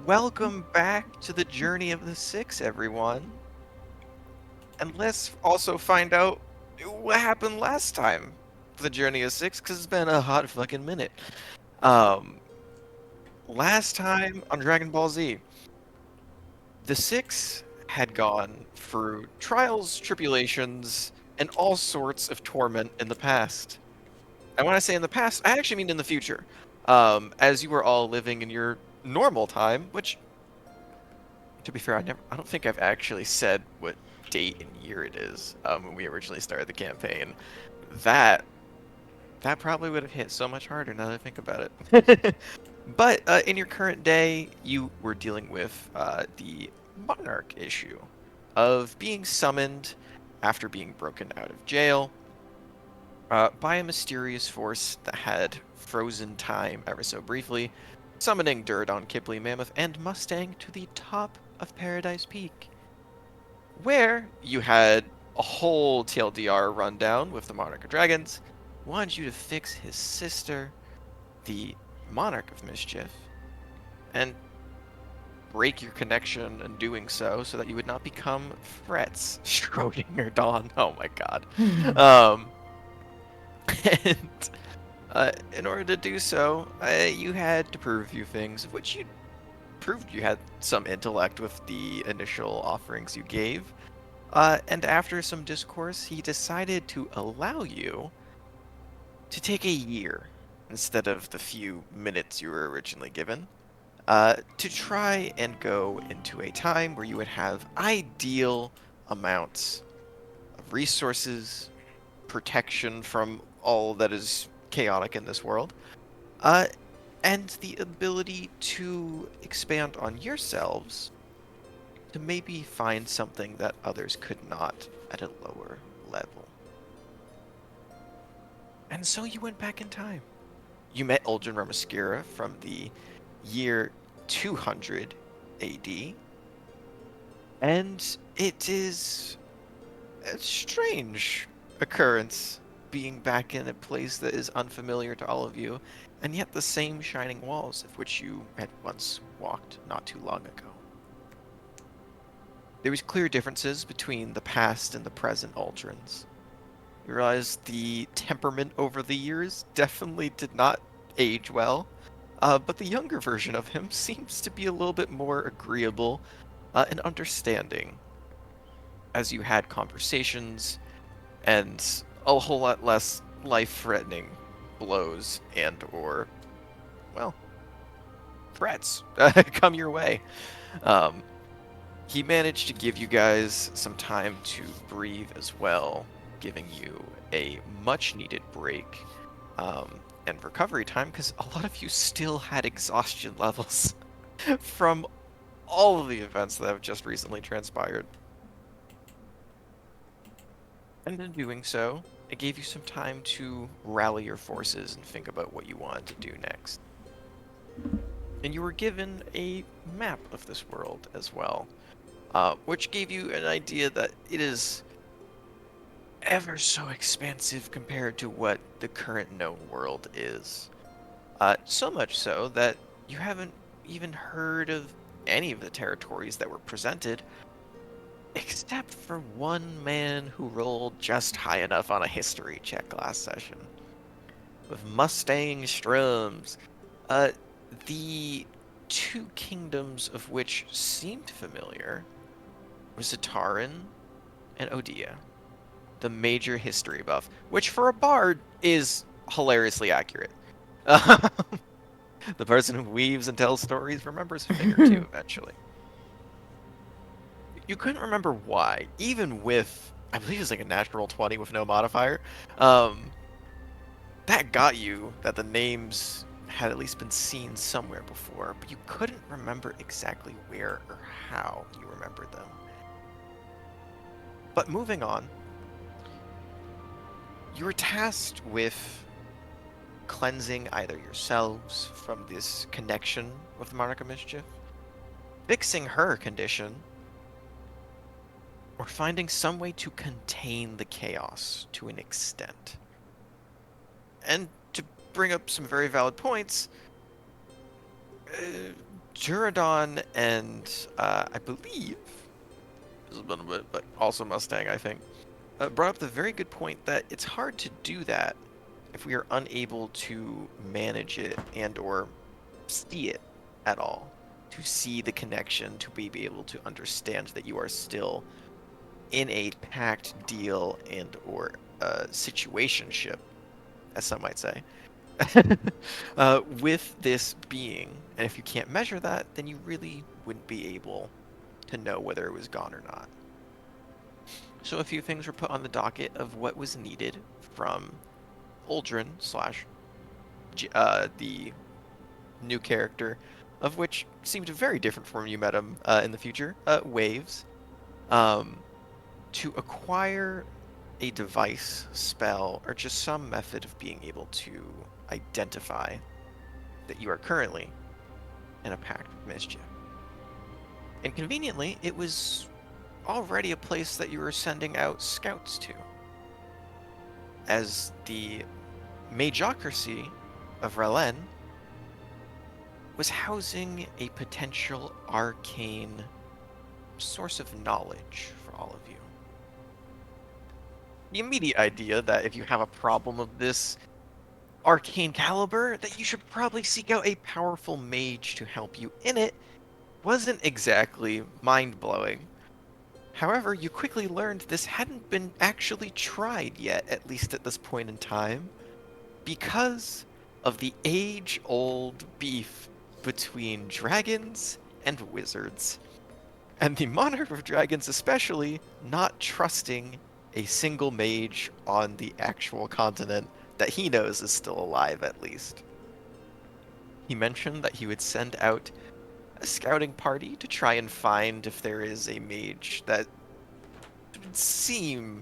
Welcome back to the Journey of the Six, everyone. And let's also find out what happened last time for the Journey of Six, because it's been a hot fucking minute. Um, Last time on Dragon Ball Z, the Six had gone through trials, tribulations, and all sorts of torment in the past. And when I say in the past, I actually mean in the future. As you were all living in your normal time, which, to be fair, I don't think I've actually said what date and year it is when we originally started the campaign. That that probably would have hit so much harder now that I think about it. But in your current day, you were dealing with the Monarch issue of being summoned after being broken out of jail by a mysterious force that had frozen time ever so briefly, summoning Duradon, Kibble, Mammoth, and Mustang to the top of Paradise Peak, where you had a whole TLDR rundown with the Monarch of Dragons, wanted you to fix his sister, the Monarch of Mischief, and break your connection in doing so that you would not become threats. Schrodinger Dawn. Oh my god. Um, and in order to do so, you had to prove a few things, of which you proved you had some intellect with the initial offerings you gave. And after some discourse, he decided to allow you to take a year instead of the few minutes you were originally given, to try and go into a time where you would have ideal amounts of resources, protection from all that is chaotic in this world, uh, and the ability to expand on yourselves to maybe find something that others could not at a lower level. And so you went back in time. You met Uldren Ramaskira from the year 200 AD, and it is a strange occurrence being back in a place that is unfamiliar to all of you, and yet the same shining walls of which you had once walked not too long ago. There was clear differences between the past and the present Aldrins. You realize the temperament over the years definitely did not age well, but the younger version of him seems to be a little bit more agreeable and understanding as you had conversations and a whole lot less life-threatening blows and or, well, threats come your way. Um, he managed to give you guys some time to breathe as well, giving you a much-needed break and recovery time because a lot of you still had exhaustion levels from all of the events that have just recently transpired. And in doing so, it gave you some time to rally your forces and think about what you wanted to do next. And you were given a map of this world as well, which gave you an idea that it is ever so expansive compared to what the current known world is. So much so that you haven't even heard of any of the territories that were presented, except for one man who rolled just high enough on a history check last session. With Mustang Strums, the two kingdoms of which seemed familiar were Zataran and Odia, the major history buff, which for a bard is hilariously accurate. The person who weaves and tells stories remembers a thing or two eventually. You couldn't remember why, even with, I believe it's like a natural 20 with no modifier. Um, that got you that the names had at least been seen somewhere before, but you couldn't remember exactly where or how you remembered them. But moving on, you were tasked with cleansing either yourselves from this connection with the Monarch of Mischief, fixing her condition, or finding some way to contain the chaos to an extent. And to bring up some very valid points, Duradon and I believe this is a little bit, but also Mustang, I think, brought up the very good point that it's hard to do that if we are unable to manage it and or see it at all, to see the connection, to be able to understand that you are still in a pact deal and or situationship, as some might say, with this being. And if you can't measure that, then you really wouldn't be able to know whether it was gone or not. So a few things were put on the docket of what was needed from Uldren slash the new character, of which seemed very different from when you met him in the future, Waves, um, to acquire a device, spell, or just some method of being able to identify that you are currently in a pact with mischief. And conveniently, it was already a place that you were sending out scouts to, as the Magocracy of Relen was housing a potential arcane source of knowledge for all of you. The immediate idea that if you have a problem of this arcane caliber, that you should probably seek out a powerful mage to help you in it wasn't exactly mind-blowing. However, you quickly learned this hadn't been actually tried yet, at least at this point in time, because of the age-old beef between dragons and wizards. And the Monarch of Dragons especially not trusting a single mage on the actual continent that he knows is still alive at least. He mentioned that he would send out a scouting party to try and find if there is a mage that would seem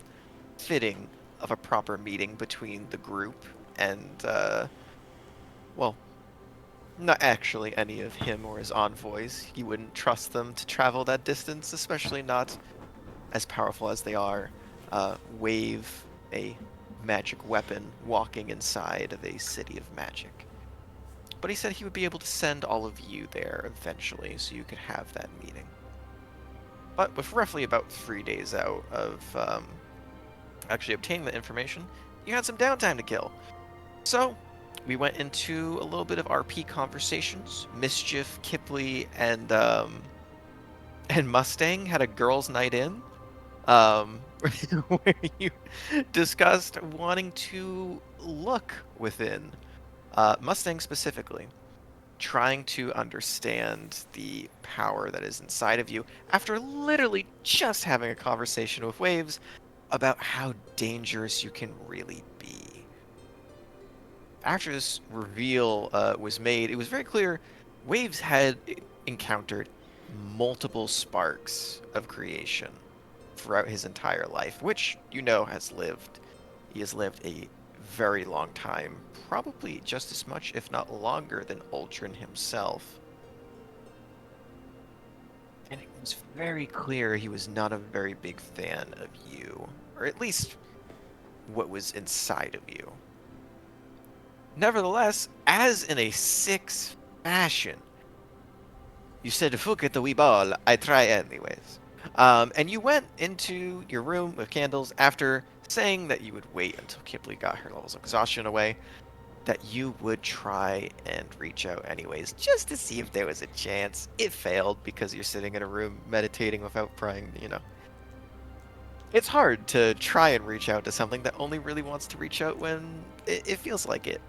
fitting of a proper meeting between the group and, well, not actually any of him or his envoys. He wouldn't trust them to travel that distance, especially not as powerful as they are. Wave a magic weapon walking inside of a city of magic. But he said he would be able to send all of you there eventually so you could have that meeting. But with roughly about 3 days out of actually obtaining the information, you had some downtime to kill. So we went into a little bit of RP conversations. Mischief, Kipley, and Mustang had a girls' night in, um, where you discussed wanting to look within, Mustang specifically, trying to understand the power that is inside of you after literally just having a conversation with Waves about how dangerous you can really be. After this reveal was made, it was very clear Waves had encountered multiple sparks of creation throughout his entire life, which you know has lived. He has lived a very long time, probably just as much, if not longer, than Uldren himself. And it was very clear he was not a very big fan of you, or at least what was inside of you. Nevertheless, as in a six fashion, you said, "Look at the wee ball. I try anyways." And you went into your room with candles after saying that you would wait until Kipley got her levels of exhaustion away, that you would try and reach out anyways, just to see if there was a chance. It failed because you're sitting in a room meditating without prying, you know. It's hard to try and reach out to something that only really wants to reach out when it feels like it.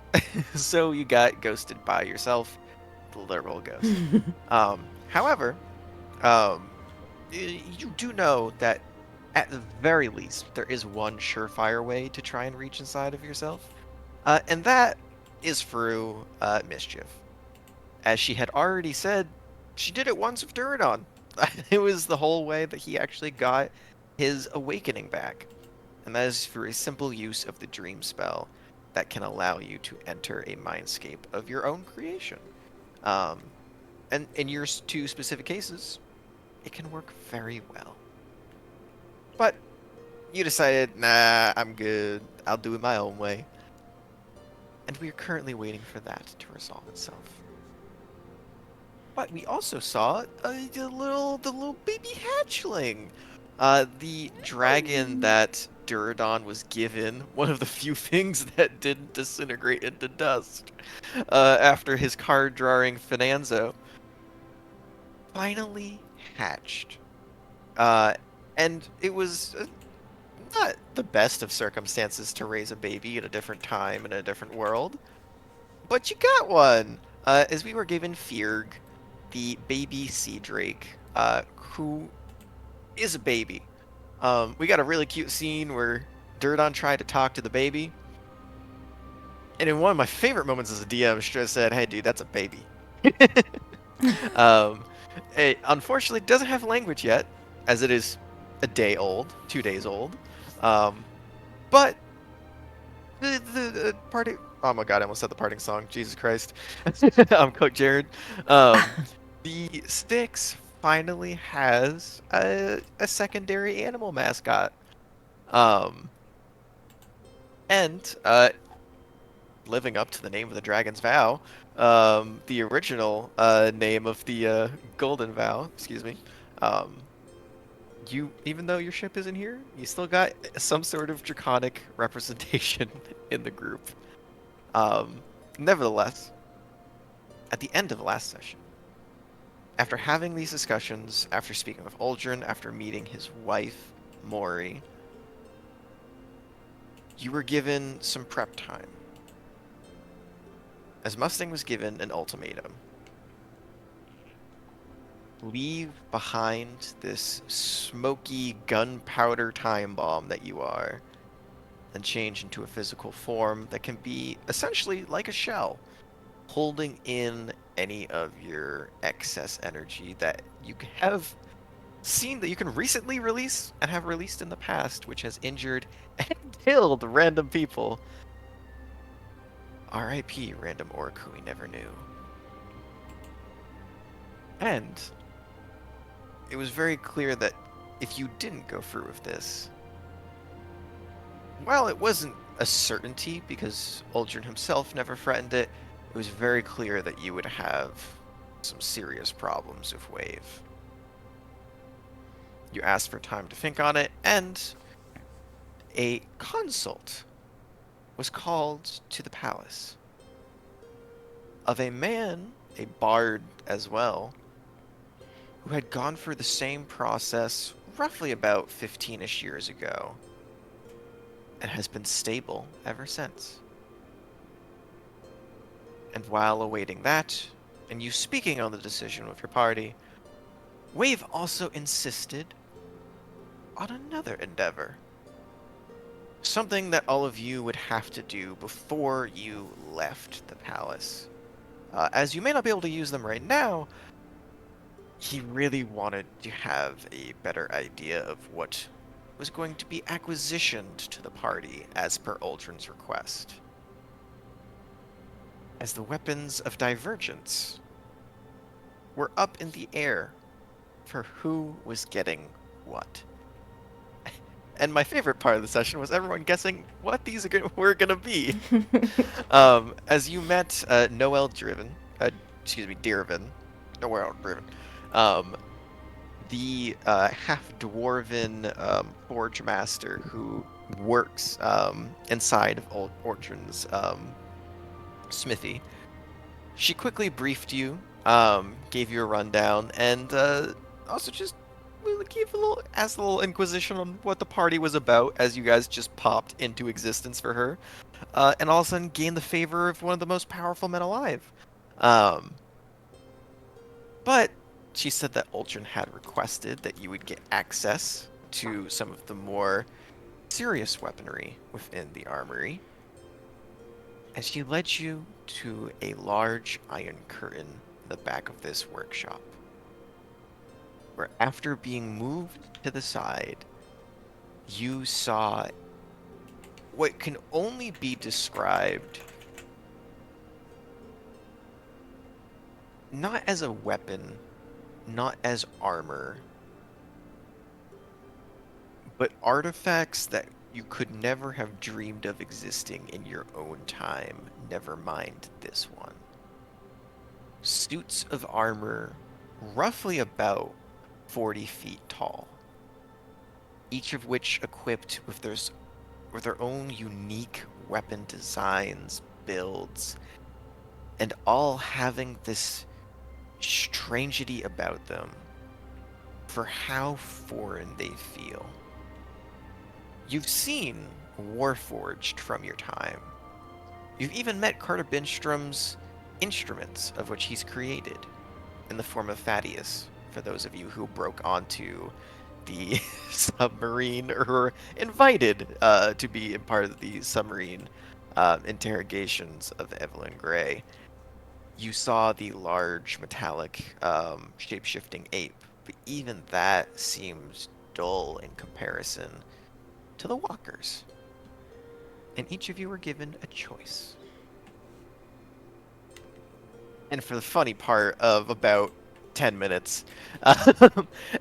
So you got ghosted by yourself, the literal ghost. However, um, you do know that at the very least there is one surefire way to try and reach inside of yourself, and that is through mischief. As she had already said, she did it once with Duradon. It was the whole way that he actually got his awakening back, and that is through a simple use of the dream spell that can allow you to enter a mindscape of your own creation. Um, and in your two specific cases, it can work very well. But you decided, nah, I'm good. I'll do it my own way. And we are currently waiting for that to resolve itself. But we also saw the little baby hatchling. The dragon that Duradon was given, one of the few things that didn't disintegrate into dust after his card drawing Finanzo, finally hatched. Uh, and it was not the best of circumstances to raise a baby at a different time in a different world, but you got one! As we were given Fearg, the baby sea drake, who is a baby. We got a really cute scene where Durdon tried to talk to the baby, and in one of my favorite moments as a DM, she just said, "Hey, dude, that's a baby." um, it unfortunately doesn't have language yet, as it is a day old, 2 days old. But the party. Oh my god, I almost said the parting song. Jesus Christ. I'm Cook Jared. Um, the Styx finally has a secondary animal mascot. Um, and living up to the name of the Dragon's Vow, the original name of the Golden Vow, excuse me. Um, even though your ship isn't here, you still got some sort of draconic representation in the group. Um, Nevertheless, at the end of the last session, after having these discussions, after speaking with Uldren, after meeting his wife, Mori, you were given some prep time. As Mustang was given an ultimatum. Leave behind this smoky gunpowder time bomb that you are, and change into a physical form that can be essentially like a shell, holding in any of your excess energy that you have seen that you can recently release and have released in the past, which has injured and killed random people. R.I.P. random orc who we never knew. And it was very clear that if you didn't go through with this, while it wasn't a certainty because Uldren himself never threatened it, it was very clear that you would have some serious problems with Wave. You asked for time to think on it, and a consult was called to the palace of a man, a bard as well, who had gone through the same process roughly about 15-ish years ago, and has been stable ever since. And while awaiting that, and you speaking on the decision with your party, Wave also insisted on another endeavor. Something that all of you would have to do before you left the palace. As you may not be able to use them right now, he really wanted to have a better idea of what was going to be acquisitioned to the party as per Uldren's request. As the weapons of divergence were up in the air for who was getting what. And my favorite part of the session was everyone guessing what these were going to be. As you met Noel Driven, Dirvin, Noel Driven, the half-dwarven forge master who works inside of Uldren's smithy. She quickly briefed you, gave you a rundown, and also just gave a little inquisition on what the party was about as you guys just popped into existence for her, and all of a sudden gained the favor of one of the most powerful men alive. But she said that Uldren had requested that you would get access to some of the more serious weaponry within the armory, and she led you to a large iron curtain in the back of this workshop, where after being moved to the side, you saw what can only be described not as a weapon, not as armor, but artifacts that you could never have dreamed of existing in your own time, never mind this one. suits of armor roughly about 40 feet tall, each of which equipped with their own unique weapon designs, builds, and all having this strangity about them for how foreign they feel. You've seen Warforged from your time. You've even met Carter Binstrom's instruments, of which he's created, in the form of Thaddeus, for those of you who broke onto the submarine or were invited to be a part of the submarine interrogations of Evelyn Gray. You saw the large metallic shape-shifting ape, but even that seems dull in comparison to the walkers. And each of you were given a choice. And for the funny part of about 10 minutes,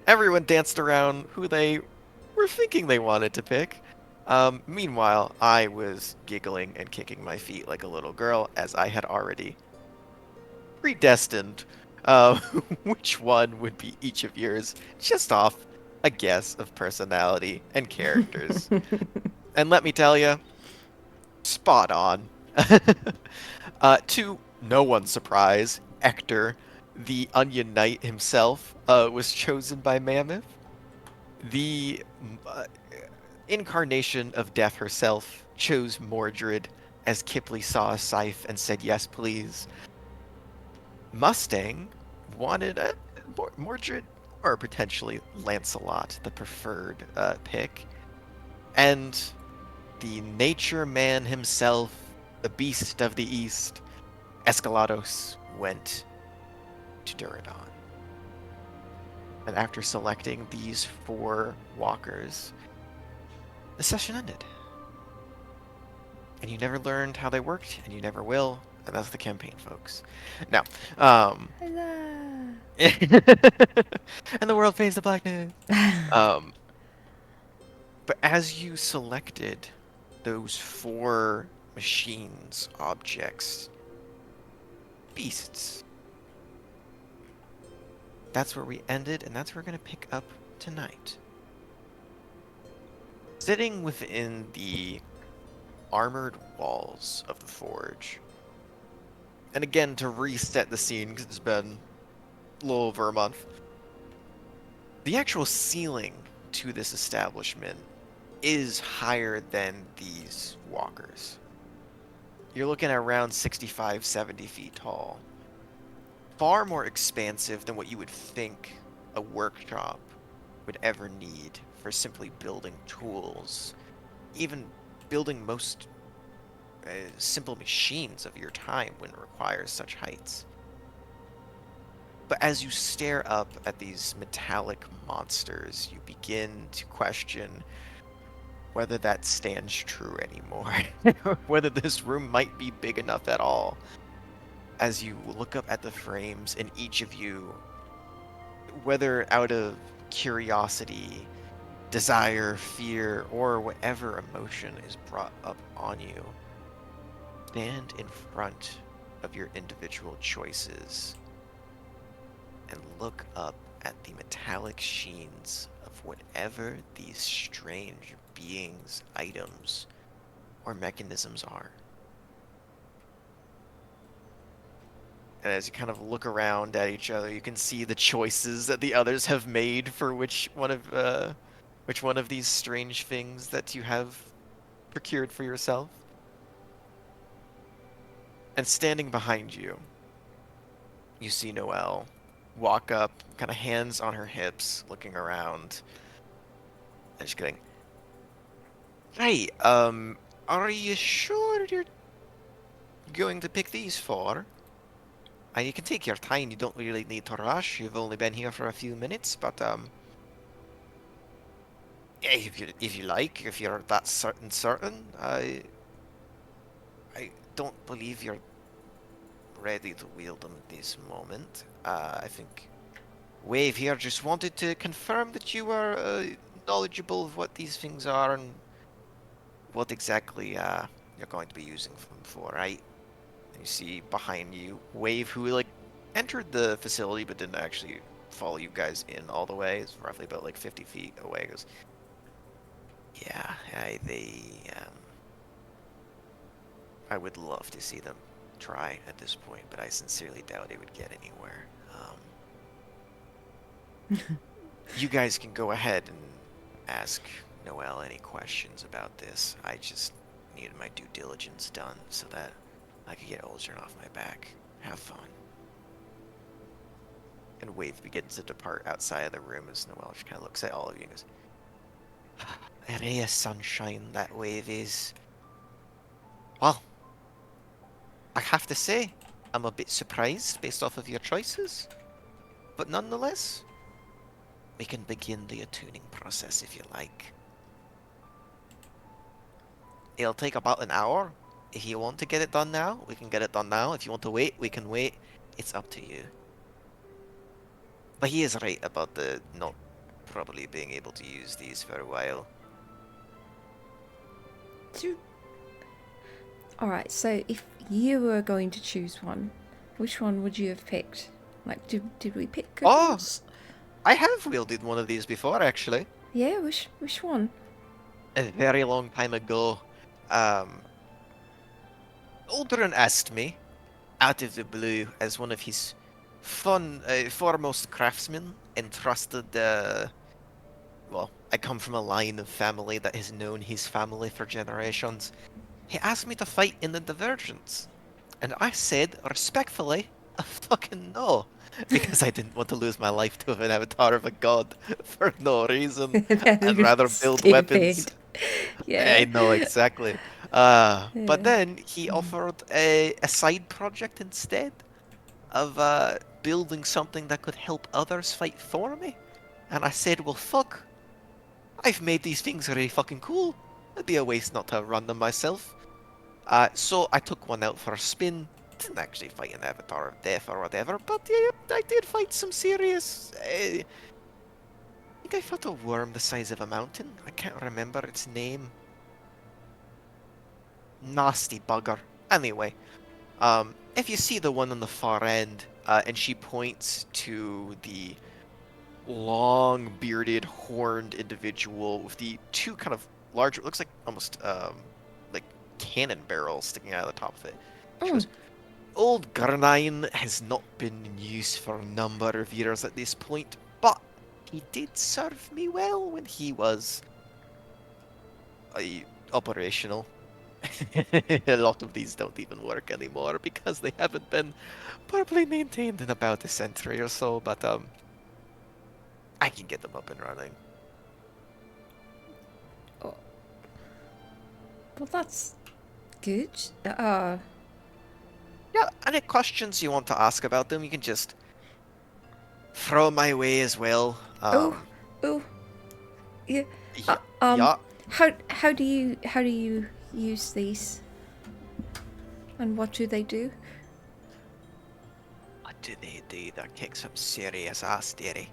everyone danced around who they were thinking they wanted to pick. Meanwhile, I was giggling and kicking my feet like a little girl, as I had already predestined uh, which one would be each of yours, just off a guess of personality and characters. And let me tell you, spot on. To no one's surprise, Ector, the Onion Knight himself, was chosen by Mammoth. The incarnation of Death herself chose Mordred as Kipley saw a scythe and said, "Yes, please." Mustang wanted a Mordred or potentially Lancelot, the preferred pick. And the nature man himself, the beast of the east, Escalados, went to Duradon. And after selecting these 4 walkers, the session ended. And you never learned how they worked, and you never will. And that's the campaign, folks. Now, and the world fades to blackness. But as you selected those 4 machines, objects, beasts, that's where we ended, and that's where we're going to pick up tonight. Sitting within the armored walls of the forge, and again to reset the scene because it's been a little over a month, the actual ceiling to this establishment is higher than these walkers. You're looking at around 65, 70 feet tall. Far more expansive than what you would think a workshop would ever need for simply building tools, even building most simple machines of your time wouldn't require such heights. But as you stare up at these metallic monsters, you begin to question whether that stands true anymore, whether this room might be big enough at all. As you look up at the frames, and each of you, whether out of curiosity, desire, fear, or whatever emotion is brought up on you, stand in front of your individual choices and look up at the metallic sheens of whatever these strange beings, items, or mechanisms are. And as you kind of look around at each other, you can see the choices that the others have made for which one of these strange things that you have procured for yourself. And standing behind you, you see Noelle walk up, kind of hands on her hips, looking around, and just going, "Right, are you sure you're going to pick these 4? And you can take your time, you don't really need to rush, you've only been here for a few minutes, but, yeah, if you like, if you're that certain, I don't believe you're ready to wield them at this moment. I think Wave here just wanted to confirm that you are knowledgeable of what these things are and what exactly you're going to be using them for, right?" And you see behind you Wave, who, like, entered the facility but didn't actually follow you guys in all the way. It's roughly about like 50 feet away. He goes, yeah, I would love to see them try at this point, but I sincerely doubt it would get anywhere. You guys can go ahead and ask Noelle any questions about this. I just needed my due diligence done so that I could get Ultron off my back. Have fun. And Wave begins to depart outside of the room as Noelle just kind of looks at all of you and goes, a ray of sunshine, that Wave is. Well, I have to say, I'm a bit surprised based off of your choices. But nonetheless, we can begin the attuning process if you like. It'll take about an hour. If you want to get it done now, we can get it done now. If you want to wait, we can wait. It's up to you. But he is right about the not probably being able to use these for a while. Alright, so if you were going to choose one, which one would you have picked? Like, did we pick good ones? I have wielded one of these before, actually. Yeah, which one? A very long time ago. Aldrin asked me, out of the blue, as one of his foremost craftsmen, entrusted, well, I come from a line of family that has known his family for generations. He asked me to fight in the Divergence. And I said, respectfully, a fucking no. Because I didn't want to lose my life to an avatar of a god for no reason. I'd rather build weapons. Yeah. I know, exactly. But Yeah. then he offered a side project instead of building something that could help others fight for me. And I said, well, fuck. I've made these things really fucking cool. It'd be a waste not to run them myself. So I took one out for a spin. Didn't actually fight an avatar of death or whatever, but yeah, I did fight some serious. I think I fought a worm the size of a mountain. I can't remember its name. Nasty bugger. Anyway, if you see the one on the far end, and she points to the long bearded horned individual with the two kind of large, it looks like almost like cannon barrels sticking out of the top of it. She goes, Old Gurnine has not been in use for a number of years at this point, but he did serve me well when he was operational. A lot of these don't even work anymore because they haven't been properly maintained in about a century or so, but I can get them up and running. Oh. Well, that's good. Yeah, any questions you want to ask about them, you can just throw my way as well. Oh, yeah. Yeah, yeah. How do you use these? And what do they do? What do they do? They kick some serious ass, dearie.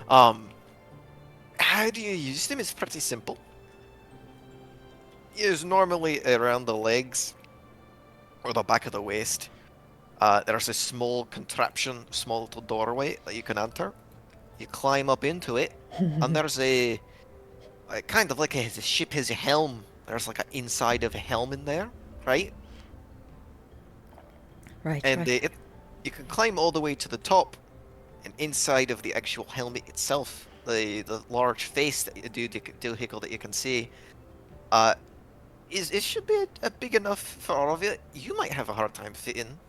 How do you use them? It's pretty simple. It's normally around the legs or the back of the waist. There's a small contraption, small little doorway that you can enter. You climb up into it, and there's a kind of like a ship has a helm. There's like an inside of a helm in there, right? And you can climb all the way to the top, and inside of the actual helmet itself, the large face that you do Hickle that you can see, it should be a big enough for all of you. You might have a hard time fitting.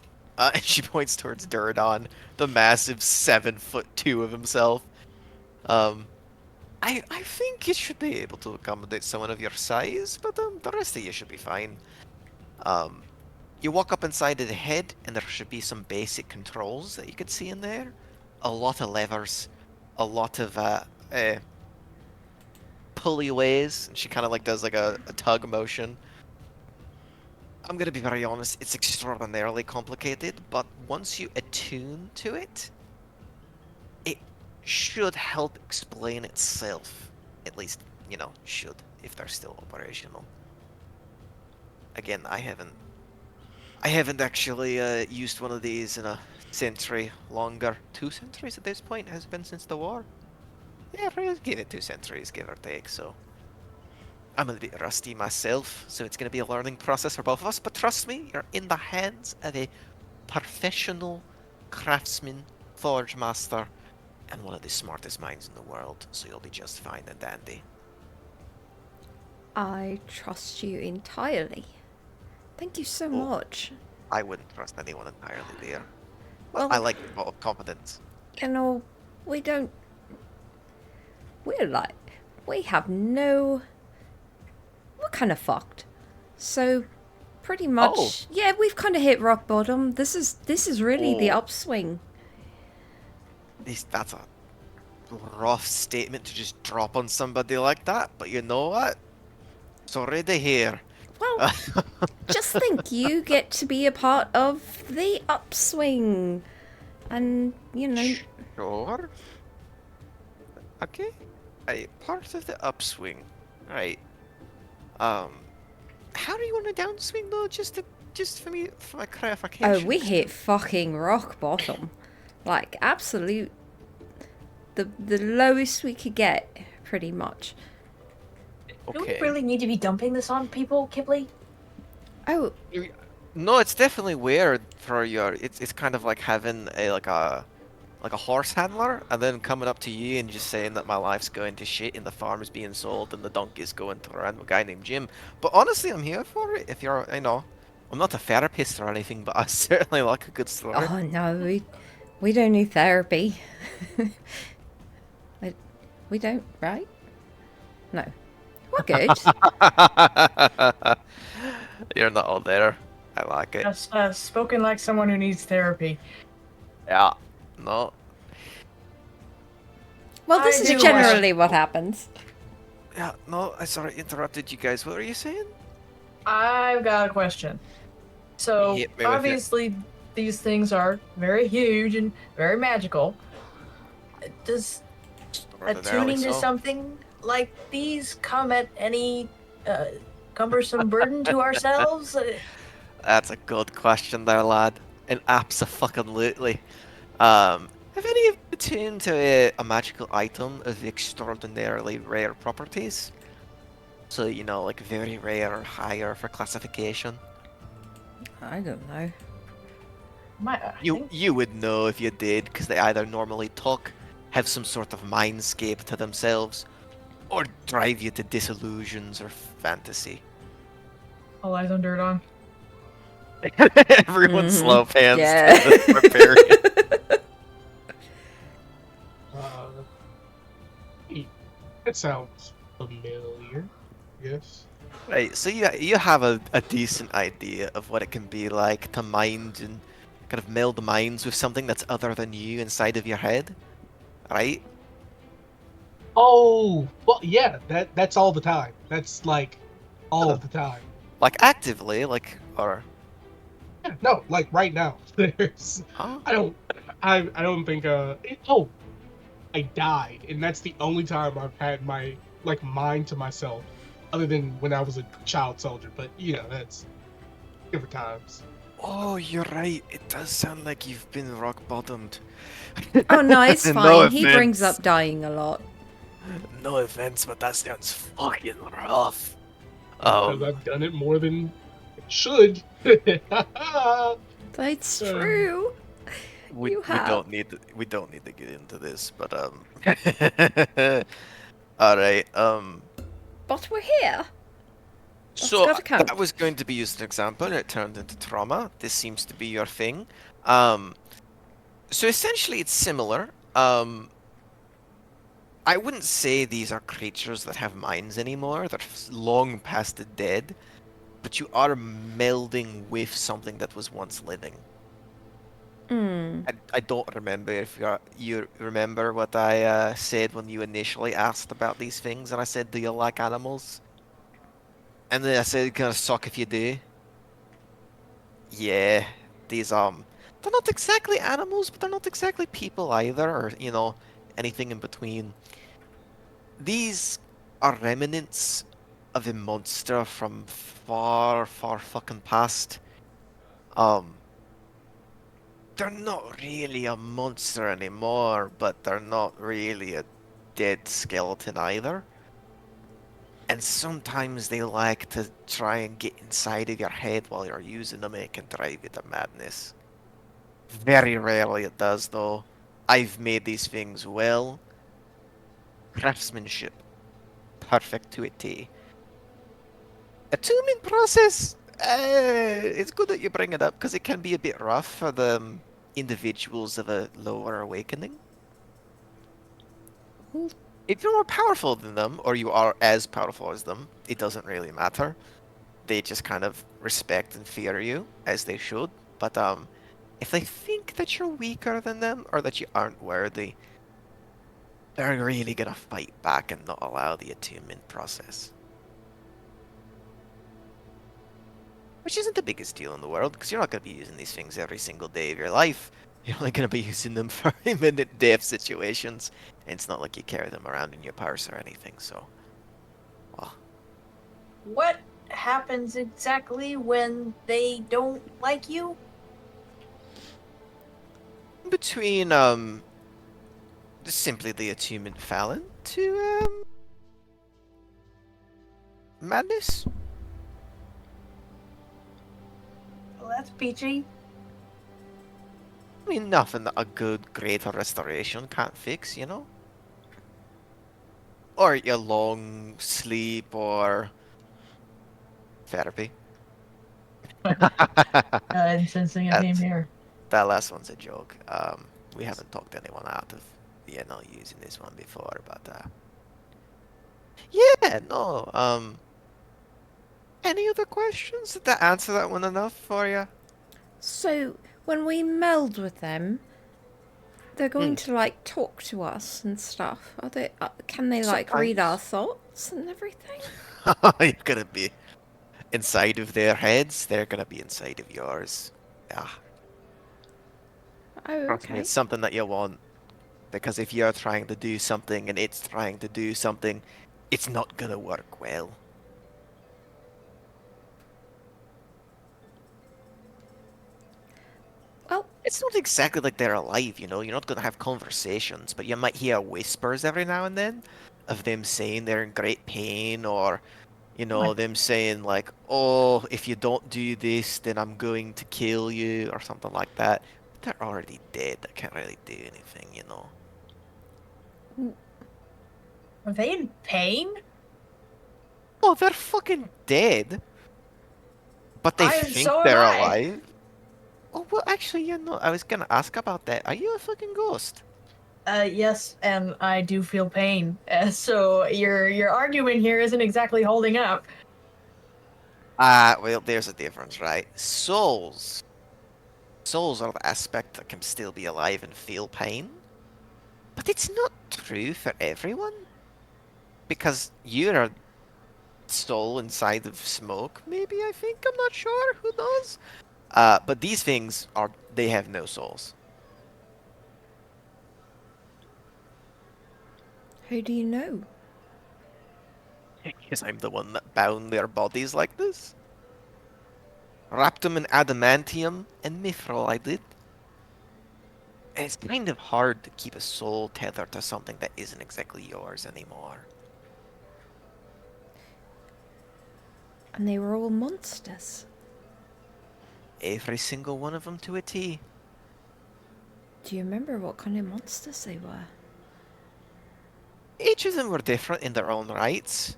And she points towards Duradon, the massive 7'2" of himself. I think it should be able to accommodate someone of your size, but the rest of you should be fine. You walk up inside of the head, and there should be some basic controls that you could see in there. A lot of levers, a lot of pulleyaways. And she kind of like does like a tug motion. I'm gonna be very honest, it's extraordinarily complicated, but once you attune to it, it should help explain itself. At least, should, if they're still operational. Again, I haven't actually used one of these in a century longer. 2 centuries at this point has it been since the war. Yeah, we'll give it 2 centuries, give or take. So I'm a bit rusty myself, so it's going to be a learning process for both of us. But trust me, you're in the hands of a professional craftsman, forge master, and one of the smartest minds in the world. So you'll be just fine and dandy. I trust you entirely. Thank you so Oh, much. I wouldn't trust anyone entirely there. But I Well, like the vote of confidence. you know, we don't. We're like. We have no. We're kind of fucked. So, pretty Oh, much. Yeah, we've kind of hit rock bottom. This is really the oh, upswing. that's a rough statement to just drop on somebody like that. But you know what? Sorry to hear. Well, just think you get to be a part of the upswing. And, Sure. Okay. Part of the upswing. Right. Um, how do you want a downswing though? Just for my oh, clarification. we 'Cause hit fucking rock bottom. Like, absolute. The lowest we could get, pretty much. Do we okay. really need to be dumping this on people, Kipley? Oh, No, it's definitely weird for your. It's kind of like having a horse handler, and then coming up to you and just saying that my life's going to shit and the farm's being sold and the donkey's going to a random guy named Jim. But honestly, I'm here for it. If you're, I'm not a therapist or anything, but I certainly like a good story. oh no, we don't need therapy. we, we don't, right? No. We're good. You're not all there. I like it. Just spoken like someone who needs therapy. Yeah. No. Well, this I is do generally what happens. Yeah. No. I sorry interrupted you guys. What were you saying? I've got a question. So, Hit me with it. obviously, these things are very huge and very magical. Does Ordinarily attuning to so. something like these come at any cumbersome burden to ourselves? That's a good question there, lad. And abso-fucking-lutely. Have any of you tuned to a magical item of extraordinarily rare properties? So, like very rare or higher for classification? I don't know. I You think you would know if you did, because they either normally talk, have some sort of mindscape to themselves, or drive you to disillusions or fantasy. all eyes on dirt on. Everyone Mhm. slow pans Yeah. to the barbarian. Uh, that sounds familiar. Yes. Right, so you have a decent idea of what it can be like to mind and kind of meld minds with something that's other than you inside of your head, right? Oh, well, yeah. That's all the time. That's like all Oh. the time. Like actively, or Yeah, no, like right now. There's. huh? I don't think. Oh, I died, and that's the only time I've had my like mind to myself, other than when I was a child soldier. But that's different times. Oh, you're right. It does sound like you've been rock bottomed. Oh no, it's No fine. He brings offense. up dying a lot. No offense, but that sounds fucking rough. Because I've done it more than it should. That's Um, true. we You we have. don't need to get into this, but all right, But we're here. so gotta count. that was going to be used as an example, and it turned into trauma. This seems to be your thing. Um, so essentially, it's similar. I wouldn't say these are creatures that have minds anymore. They're long past the dead, but you are melding with something that was once living. Hmm. I don't remember if you remember what I said when you initially asked about these things, and I said, "Do you like animals?" And then I said, "Gonna suck if you do." Yeah, these they're not exactly animals, but they're not exactly people either, or anything in between. These are remnants of a monster from far, far fucking past. Um, they're not really a monster anymore, but they're not really a dead skeleton either. And sometimes they like to try and get inside of your head while you're using them, and it can drive you to madness. Very rarely it does, though. I've made these things well. Craftsmanship. Perfect to a T. Attunement process. It's good that you bring it up because it can be a bit rough for the individuals of a lower awakening. Well, If you're more powerful than them, or you are as powerful as them, it doesn't really matter. They just kind of respect and fear you, as they should. But if they think that you're weaker than them, or that you aren't worthy, they're really gonna fight back and not allow the attunement process. Which isn't the biggest deal in the world, because you're not going to be using these things every single day of your life. You're only going to be using them for imminent death situations. And it's not like you carry them around in your purse or anything, so... Well, What happens exactly when they don't like you? between, simply the attunement fell into, madness? Well, that's peachy. I mean, nothing that a good, greater restoration can't fix, you know? Or your long sleep, or... therapy. And sensing a theme And here. that last one's a joke. We haven't talked anyone out of, using this one before, but, yeah, no, any other questions? Did that answer that one enough for you? so when we meld with them, they're going to like talk to us and stuff. Are they? Can they like read our thoughts and everything? You're gonna be inside of their heads, they're gonna be inside of yours. Yeah, Oh, trust me, okay. it's something that you want, because if you're trying to do something and it's trying to do something, it's not gonna work well. Well, It's not exactly like they're alive, You're not going to have conversations, but you might hear whispers every now and then of them saying they're in great pain, or, What? them saying, like, oh, if you don't do this, then I'm going to kill you, or something like that. But they're already dead. They can't really do anything. Are they in pain? Oh, they're fucking dead, but they think So am they're I. alive. Oh, well, actually, I was gonna ask about that. Are you a fucking ghost? Yes, and I do feel pain. So your argument here isn't exactly holding up. Well, there's a difference, right? Souls. Souls are the aspect that can still be alive and feel pain. But it's not true for everyone. Because you're a soul inside of smoke, maybe, I think? I'm not sure. Who knows? But these things they have no souls. how do you know? Because I'm the one that bound their bodies like this. Wrapped them in adamantium and mithril, I did. And it's kind of hard to keep a soul tethered to something that isn't exactly yours anymore. And they were all monsters. Every single one of them to a T. Do you remember what kind of monsters they were? Each of them were different in their own rights.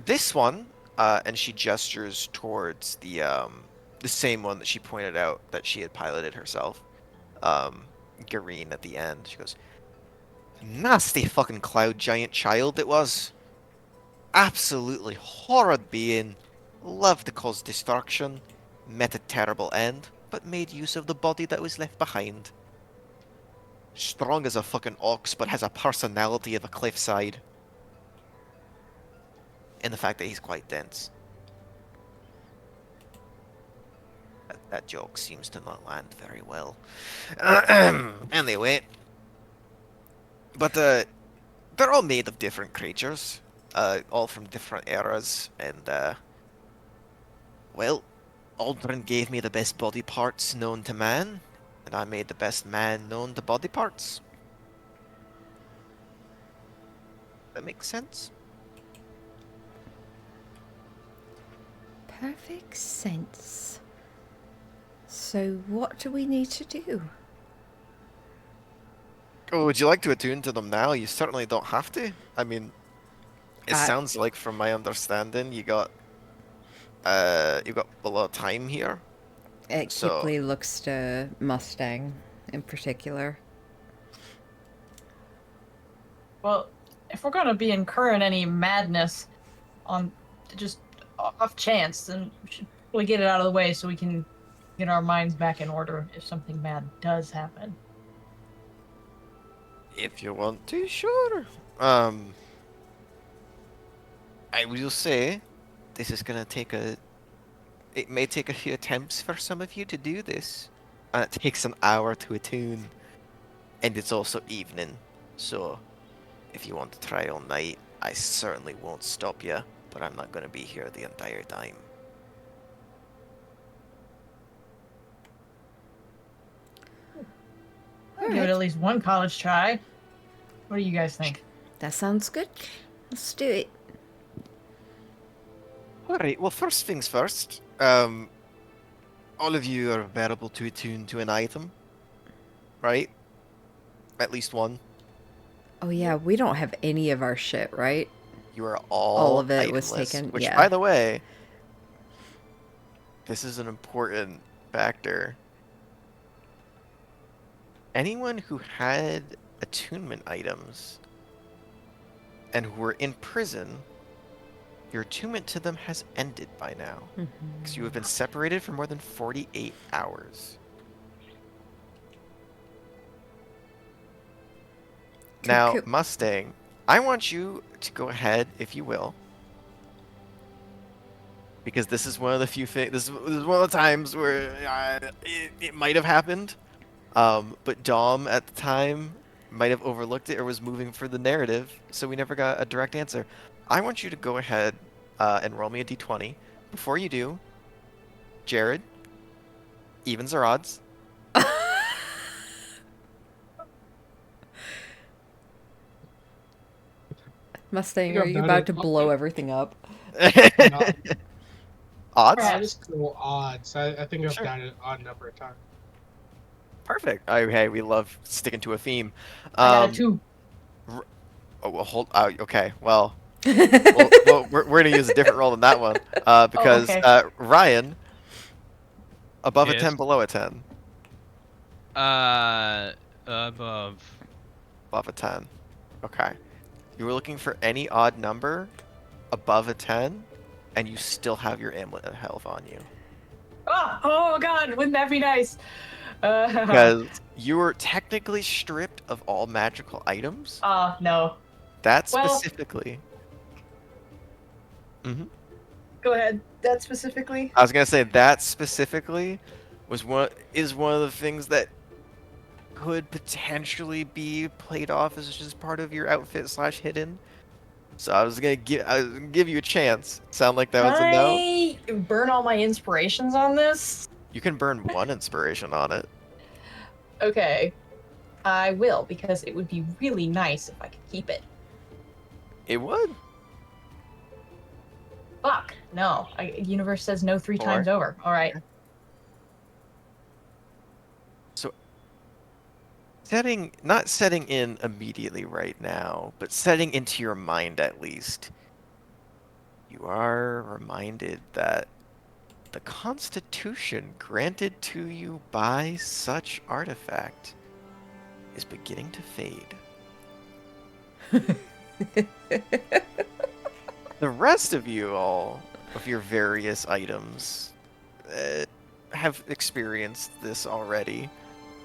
This one, and she gestures towards the same one that she pointed out that she had piloted herself. Gareen at the end. She goes, nasty fucking cloud giant child it was. Absolutely horrid being. Loved to cause destruction. Met a terrible end, but made use of the body that was left behind. Strong as a fucking ox, but has a personality of a cliffside. And the fact that he's quite dense. That joke seems to not land very well. Anyway. But, they're all made of different creatures. All from different eras. And, well, Aldrin gave me the best body parts known to man. and I made the best man known to body parts. That makes sense? Perfect sense. So what do we need to do? Oh, would you like to attune to them now? You certainly don't have to. I mean, it Uh, sounds like, from my understanding, you got a lot of time here. So, Kipley looks to Mustang in particular. Well, if we're gonna be incurring any madness on just off chance, then we should probably get it out of the way so we can get our minds back in order if something bad does happen. if you want to, sure. I will say, this is gonna take it may take a few attempts for some of you to do this. And it takes an hour to attune. And it's also evening. So, if you want to try all night, I certainly won't stop you. But I'm not gonna be here the entire time. I'll give it at least one college try. What do you guys think? That sounds good. Let's do it. Alright, well, first things first. All of you are available to attune to an item. Right? At least one. Oh yeah, we don't have any of our shit, right? You are All of it was itemless, taken, which, yeah. by the way, this is an important factor. Anyone who had attunement items and who were in prison, your attunement to them has ended by now. Because you have been separated for more than 48 hours. Now, Cool. Mustang, I want you to go ahead, if you will, because this is one of the few things. This is one of the times where it might have happened, but Dom at the time might have overlooked it or was moving for the narrative, so we never got a direct answer. I want you to go ahead and roll me a d20. Before you do, Jared, evens or odds? Mustang, think are I've you done about it. to blow everything up? Odds? I just go odds. I think I've Sure. got an odd number of times. Perfect. Oh, hey, we love sticking to a theme. I got a 2. Oh, well, okay, well, we're gonna use a different roll than that one, because okay. Ryan, above a Yes. 10, below a 10, Above. above a 10. Okay, you were looking for any odd number above a 10, and you still have your amulet of health on you, Oh God, wouldn't that be nice? because you were technically stripped of all magical items. No. That Well- specifically. Go ahead. That specifically? I was gonna say that specifically is one of the things that could potentially be played off as just part of your outfit / hidden. So I was gonna give you a chance. Sound like that was a no? I burn all my inspirations on this? You can burn one inspiration on it. Okay. I will, because it would be really nice if I could keep it. It would. Fuck. No. Universe says no 3 times over. Alright. Not setting in immediately right now, but setting into your mind at least. You are reminded that the constitution granted to you by such artifact is beginning to fade. The rest of you all, of your various items, have experienced this already,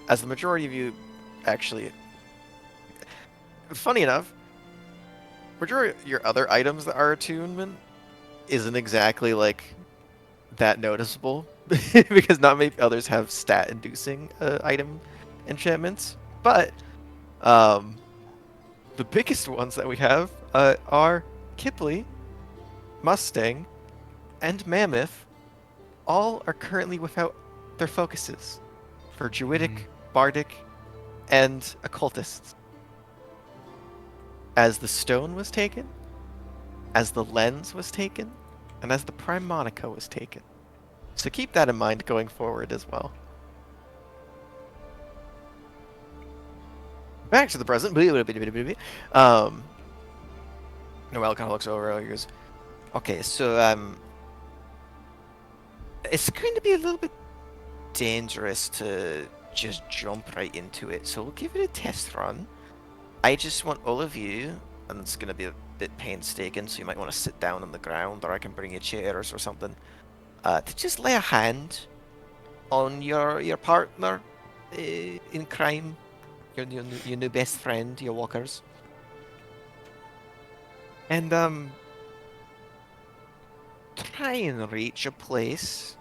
as the majority of you actually... Funny enough, majority of your other items that are attunement isn't exactly like that noticeable because not many others have stat-inducing item enchantments. But the biggest ones that we have are Kipley, Mustang, and Mammoth. All are currently without their focuses for Druidic bardic, and occultists. As the stone was taken, as the lens was taken, and as the prime monica was taken. So keep that in mind going forward as well. Back to the present. Noel kind of looks over. He goes, "Okay, so it's going to be a little bit dangerous to just jump right into it. So we'll give it a test run. I just want all of you, and it's going to be a bit painstaking, so you might want to sit down on the ground, or I can bring you chairs or something, to just lay a hand on your partner in crime, your new best friend, your walkers, and try and reach a place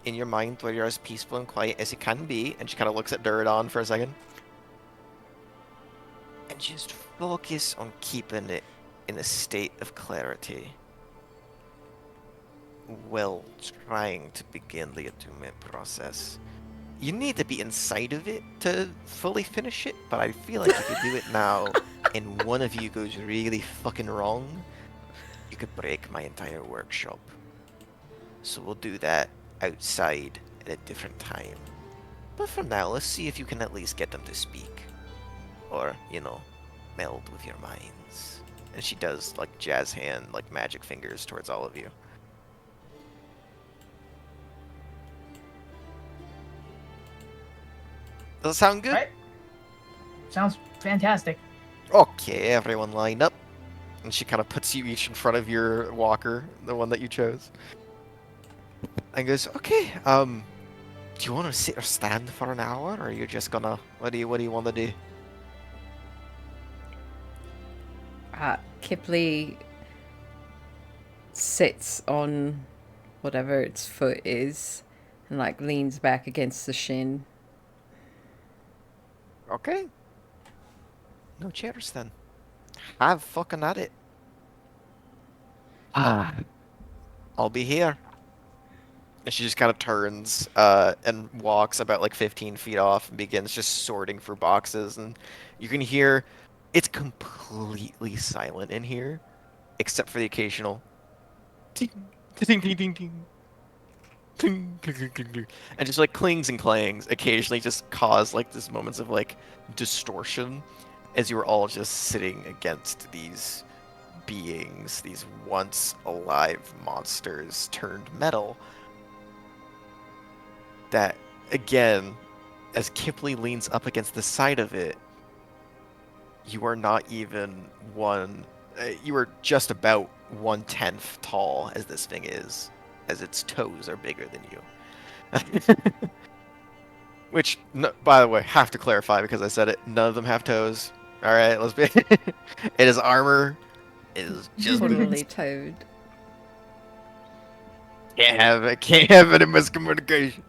in your mind where you're as peaceful and quiet as you can be." And she kind of looks at Duradon for a second. "And just focus on keeping it in a state of clarity while trying to begin the attunement process. You need to be inside of it to fully finish it, but I feel like if you do it now and one of you goes really fucking wrong, you could break my entire workshop. So we'll do that outside at a different time. But for now, let's see if you can at least get them to speak. Or, meld with your minds." And she does, like, jazz hand, like, magic fingers towards all of you. Does it sound good? Right? Sounds fantastic. Okay, everyone line up. And she kind of puts you each in front of your walker, the one that you chose. And goes, "Okay, do you want to sit or stand for an hour, or are you just gonna, what do you want to do?" Kipley sits on whatever its foot is and like leans back against the shin. Okay. No chairs then. Have fucking at it. I'll be here. And she just kind of turns and walks about like 15 feet off and begins just sorting for boxes. And you can hear it's completely silent in here, except for the occasional ding, ding, ding, ding, ding, ding, ding, ding, ding, ding. And just like clings and clangs occasionally just cause like these moments of like distortion as you are all just sitting against these beings, these once alive monsters turned metal. That, again, as Kipley leans up against the side of it, you are not even you are just about 1/10 tall as this thing is, as its toes are bigger than you. Which, no, by the way, have to clarify because I said it, none of them have toes. Alright, let's be. It is armor. It is just Totally toad. can't have any miscommunication.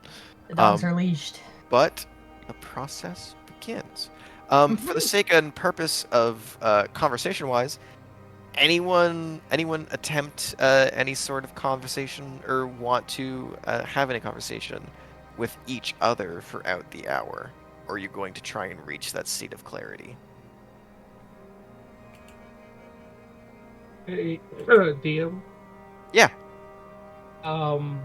The dogs are leashed. But the process begins. For the sake and purpose of conversation-wise, anyone attempt any sort of conversation or want to have any conversation with each other throughout the hour? Or are you going to try and reach that state of clarity? Hey, DM. Yeah. Can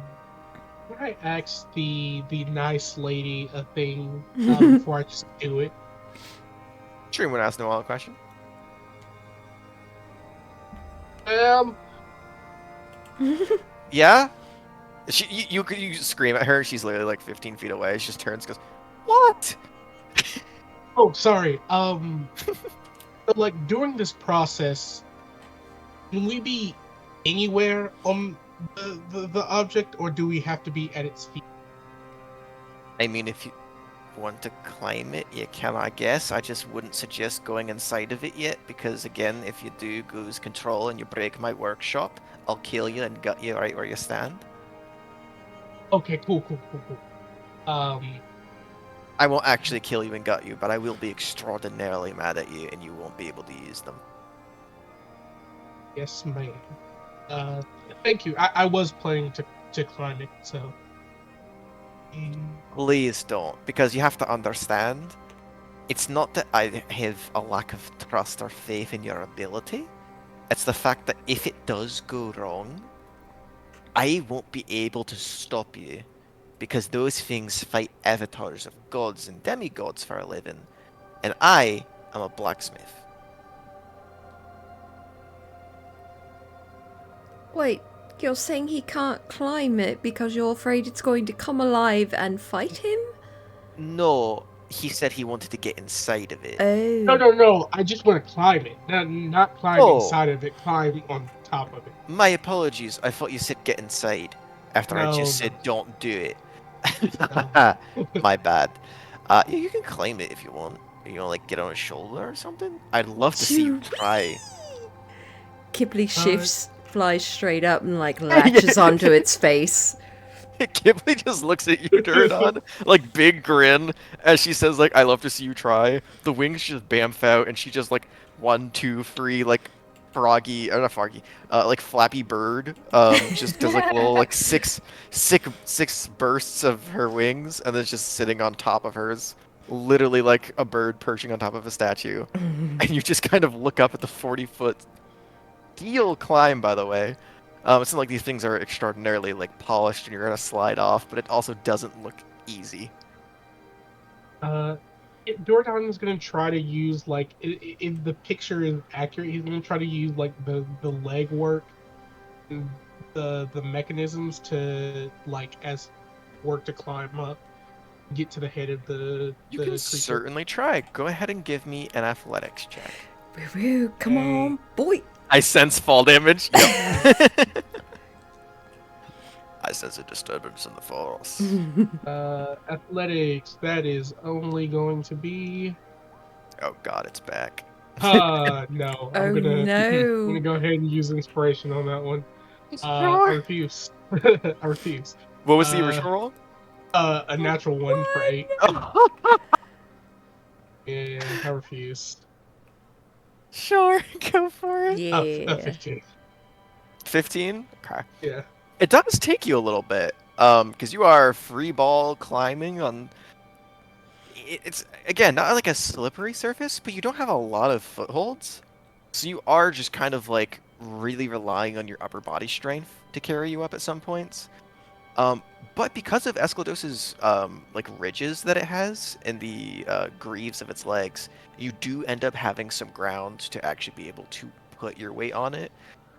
I ask the nice lady a thing before I just do it? Sure, you want to ask Noel a question? Yeah? You scream at her, she's literally like 15 feet away. She just turns and goes, "What?" Oh, sorry. But like during this process, can we be anywhere on the object, or do we have to be at its feet? I mean, if you want to climb it, you can, I guess. I just wouldn't suggest going inside of it yet, because again, if you do lose control and you break my workshop, I'll kill you and gut you right where you stand. Okay, cool. I won't actually kill you and gut you, but I will be extraordinarily mad at you, and you won't be able to use them. Yes, ma'am. Thank you. I was planning to climb it, so. Please don't, because you have to understand, it's not that I have a lack of trust or faith in your ability. It's the fact that if it does go wrong, I won't be able to stop you, because those things fight avatars of gods and demigods for a living, and I am a blacksmith. Wait, you're saying he can't climb it because you're afraid it's going to come alive and fight him? No, he said he wanted to get inside of it. No, Oh. no, no. I just want to climb it. Not climb Oh. inside of it. Climb on top of it. My apologies, I thought you said get inside, after I No, just said no, don't do it. no. My bad. Yeah, you can climb it if you want. You know, like get on a shoulder or something? I'd love to see you try. Kibbley shifts, flies straight up and like Yeah. latches onto its face. Ghibli just looks at you, Durdon, like big grin, as she says, like, I love to see you try. The wings just bamf out, and she just like 1, 2, 3, like froggy, or not froggy, like Flappy Bird, just does like little like six bursts of her wings, and then just sitting on top of hers, literally like a bird perching on top of a statue, and you just kind of look up at the 40-foot steel climb, by the way. It's not like these things are extraordinarily like polished and you're gonna slide off, but it also doesn't look easy. Dordon is gonna try to use like if the picture is accurate, he's gonna try to use like the leg work, and the mechanisms to like as work to climb up, get to the head of the You can creature. certainly try. Go ahead and give me an athletics check. Woo-woo, come on, boy. I sense fall damage. Yep. I sense a disturbance in the force. Athletics. That is only going to be. Oh god, it's back. No. Oh, I'm gonna no. go ahead and use inspiration on that one. I Sure. refuse. I refuse. What was the original roll? A natural 1 for 8. Oh, Yeah, I refuse. sure, go for it. Yeah. 15. 15? Okay. Yeah. It does take you a little bit, because you are free ball climbing on. It's again not like a slippery surface, but you don't have a lot of footholds, so you are just kind of like really relying on your upper body strength to carry you up at some points. But because of Esclados's like ridges that it has in the greaves of its legs, you do end up having some ground to actually be able to put your weight on it.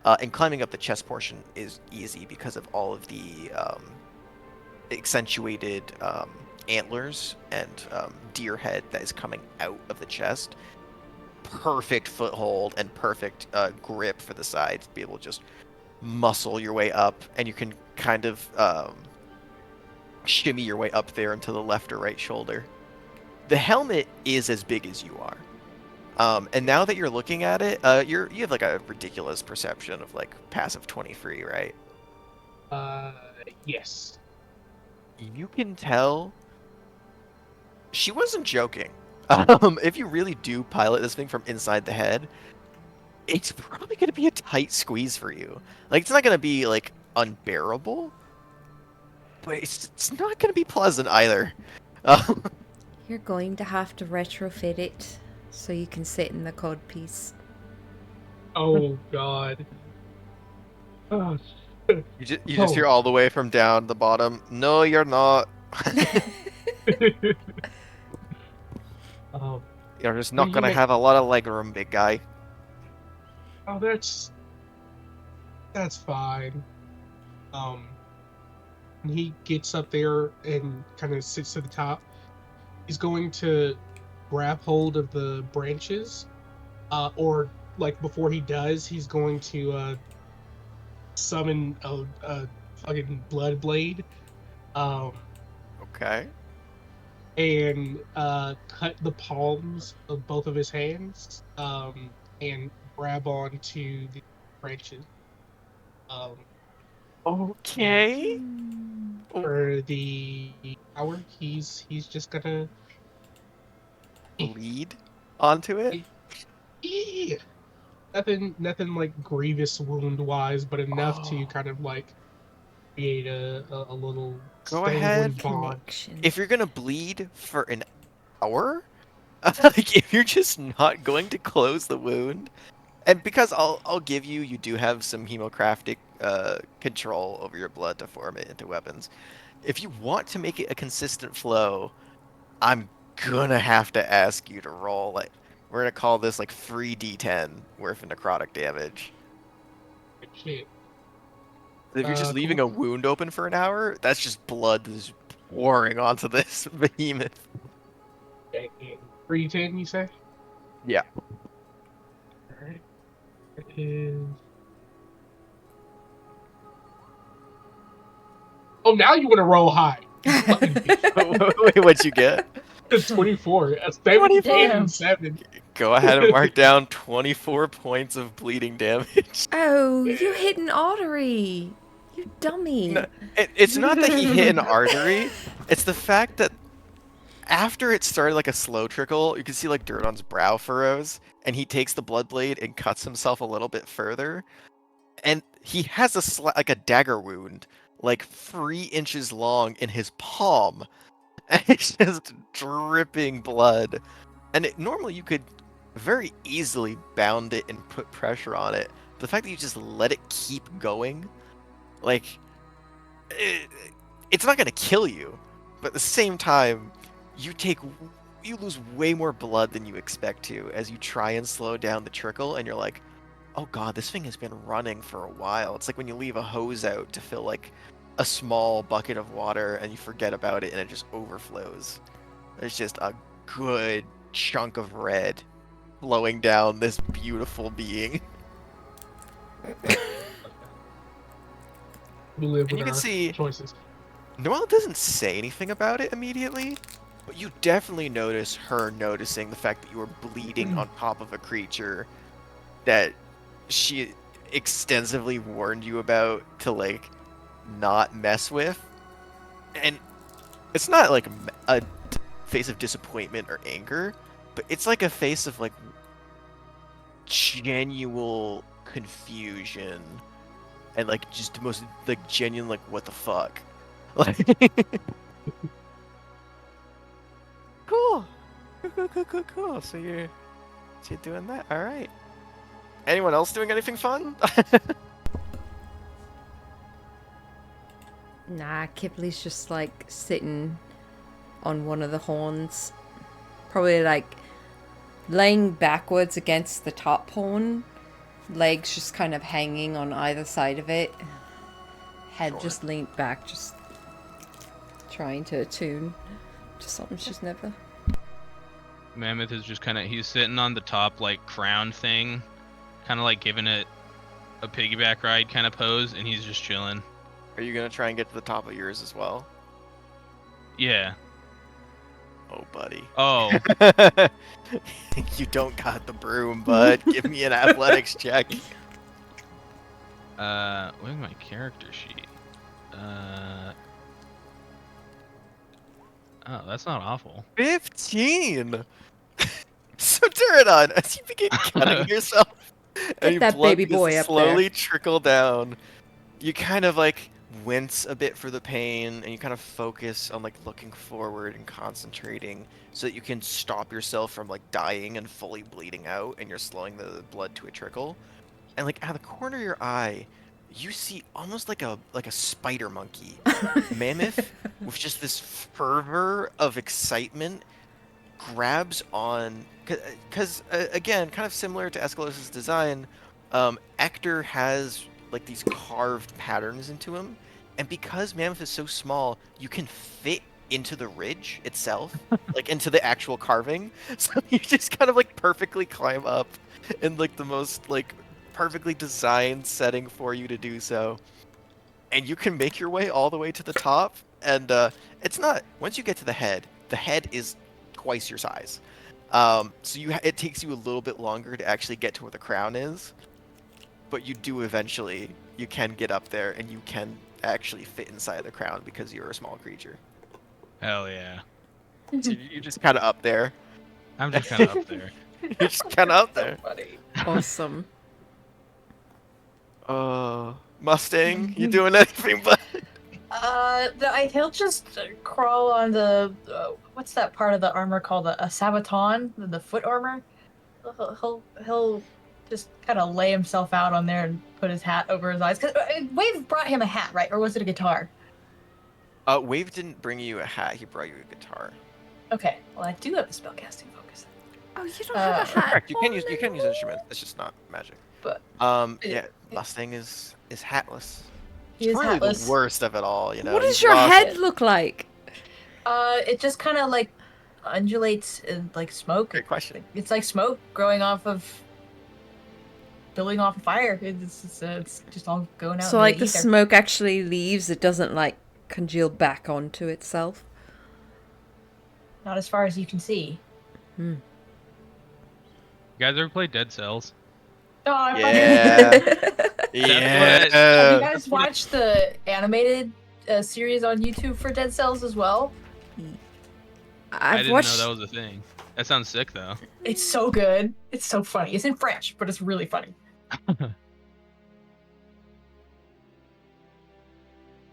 And climbing up the chest portion is easy because of all of the accentuated antlers and deer head that is coming out of the chest. Perfect foothold and perfect grip for the sides to be able to just muscle your way up, and you can kind of shimmy your way up there into the left or right shoulder. The helmet is as big as you are. And now that you're looking at it, you have like a ridiculous perception of like passive 23, right? Yes. You can tell she wasn't joking. If you really do pilot this thing from inside the head, it's probably going to be a tight squeeze for you. Like, it's not going to be like unbearable, but it's not going to be pleasant either. You're going to have to retrofit it so you can sit in the codpiece. Oh God. Oh. You just hear all the way from down the bottom. No, you're not. um, You're just not You gonna may- have a lot of leg room, big guy. oh, that's fine. When he gets up there and kind of sits to the top, he's going to grab hold of the branches, or like before he does, he's going to summon a fucking blood blade, Okay. and cut the palms of both of his hands, and grab onto the branches. Okay. For the hour, he's just gonna Lead onto it. yeah, nothing like grievous wound wise, but enough to Oh. kind of like create a little Go Stay ahead. with bond. Connection. If you're gonna bleed for an hour, like if you're just not going to close the wound, and because I'll give you, you do have some hemocraftic control over your blood to form it into weapons. If you want to make it a consistent flow, I'm gonna have to ask you to roll like we're gonna call this like 3d10 worth of necrotic damage. Shit. If you're just leaving Cool. a wound open for an hour, that's just blood just pouring onto this behemoth. 310, you say? Yeah. Alright. It is. Oh, now you want to roll high. Fucking bitch. Wait, what'd you get? It's 24. That's 24. 7 and 7. Go ahead and mark down 24 points of bleeding damage. Oh, you hit an artery. You dummy. No, it's not that he hit an artery. It's the fact that after it started like a slow trickle, you can see like dirt on his brow furrows, and he takes the blood blade and cuts himself a little bit further, and he has like a dagger wound, like 3 inches long in his palm, and it's just dripping blood. And normally you could very easily bound it and put pressure on it. The fact that you just let it keep going, like, it's not gonna kill you, but at the same time, you lose way more blood than you expect to as you try and slow down the trickle, and you're like, oh god, this thing has been running for a while. It's like when you leave a hose out to fill like a small bucket of water and you forget about it and it just overflows. There's just a good chunk of red flowing down this beautiful being. We live And with you can our see choices. Noelle doesn't say anything about it immediately, but you definitely notice her noticing the fact that you were bleeding on top of a creature that she extensively warned you about to like not mess with. And it's not like a face of disappointment or anger, but it's like a face of like genuine confusion and like just the most like genuine like what the fuck. Like cool. Cool. So you're doing that. All right. Anyone else doing anything fun? Nah, Kipley's just like sitting on one of the horns. Probably like laying backwards against the top horn. Legs just kind of hanging on either side of it. Head Sure. just leaned back, just trying to attune to something she's never. Mammoth is just kind of, he's sitting on the top like crown thing, kind of like giving it a piggyback ride kind of pose, and he's just chilling. Are you gonna try and get to the top of yours as well? Yeah. Oh, buddy. Oh. You don't got the broom, bud. Give me an athletics check. Where's my character sheet? Oh, that's not awful. 15. So Pterodon, as you begin cutting yourself, and your that blood baby boy begins to up there. slowly trickle down, you kind of like wince a bit for the pain, and you kind of focus on like looking forward and concentrating so that you can stop yourself from like dying and fully bleeding out, and you're slowing the blood to a trickle. And like out of the corner of your eye, you see almost like a spider monkey mammoth with just this fervor of excitement grabs on because again, kind of similar to Escalos's design, Ector has like these carved patterns into him, and because Mammoth is so small, you can fit into the ridge itself, like into the actual carving. So you just kind of like perfectly climb up in like the most like perfectly designed setting for you to do so, and you can make your way all the way to the top. And it's not once you get to the head is twice your size. So it takes you a little bit longer to actually get to where the crown is, but you do eventually. You can get up there, and you can actually fit inside the crown because you're a small creature. Hell yeah. So you're just kind of up there. I'm just kind of up there. You're just kind of up there. Funny. Awesome. Mustang, you doing anything but? He'll just crawl on the what's that part of the armor called? A sabaton, the foot armor. He'll just kind of lay himself out on there and put his hat over his eyes. Cause Wave brought him a hat, right? Or was it a guitar? Wave didn't bring you a hat. He brought you a guitar. Okay, well I do have a spellcasting focus. Oh, you don't have a hat. Correct. You can on use anymore? instruments. It's just not magic. But Yeah. Mustang is hatless. he is Probably hatless. the worst of it all. You know. What does He's your lost- head look like? It just kind of like undulates in like smoke. Great question. It's like smoke growing off of building off a fire. It's just all going out. So into like the ether. smoke actually leaves, it doesn't like congeal back onto itself. Not as far as you can see. You guys ever play Dead Cells? Oh, I Yeah. Have you Yeah. guys watched the animated series on YouTube for Dead Cells as well? I I've didn't watched. know that was a thing. That sounds sick though. It's so good. It's so funny. It's in French, but it's really funny.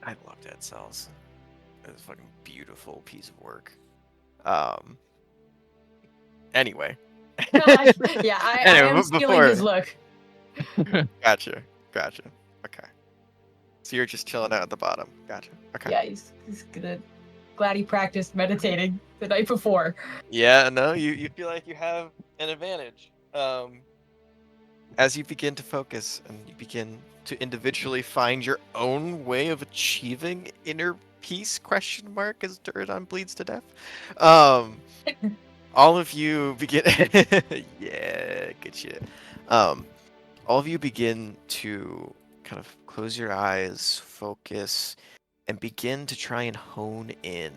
I love Dead Cells. It's a fucking beautiful piece of work. Anyway. Yeah, I Anyway, am but stealing before- his look. Gotcha. Okay. So you're just chilling out at the bottom. Gotcha. Okay. Yeah, he's glad he practiced meditating the night before. Yeah, no, you feel like you have an advantage. As you begin to focus and you begin to individually find your own way of achieving inner peace, question mark, as Duradon bleeds to death. All of you begin yeah, good shit. All of you begin to kind of close your eyes, focus, and begin to try and hone in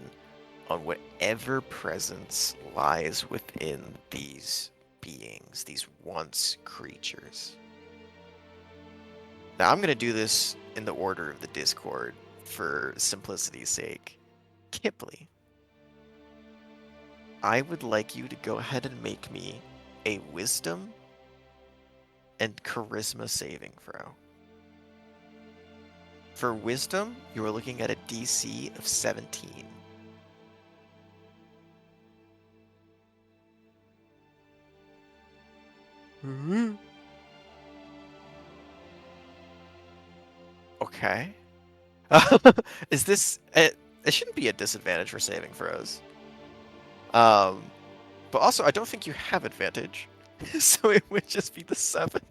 on whatever presence lies within these beings, these once creatures. Now, I'm going to do this in the order of the Discord for simplicity's sake. Kipley, I would like you to go ahead and make me a wisdom and charisma saving throw. For wisdom, you are looking at a DC of 17. Okay. Is this... It shouldn't be a disadvantage for saving throws. But also, I don't think you have advantage. So it would just be the 7.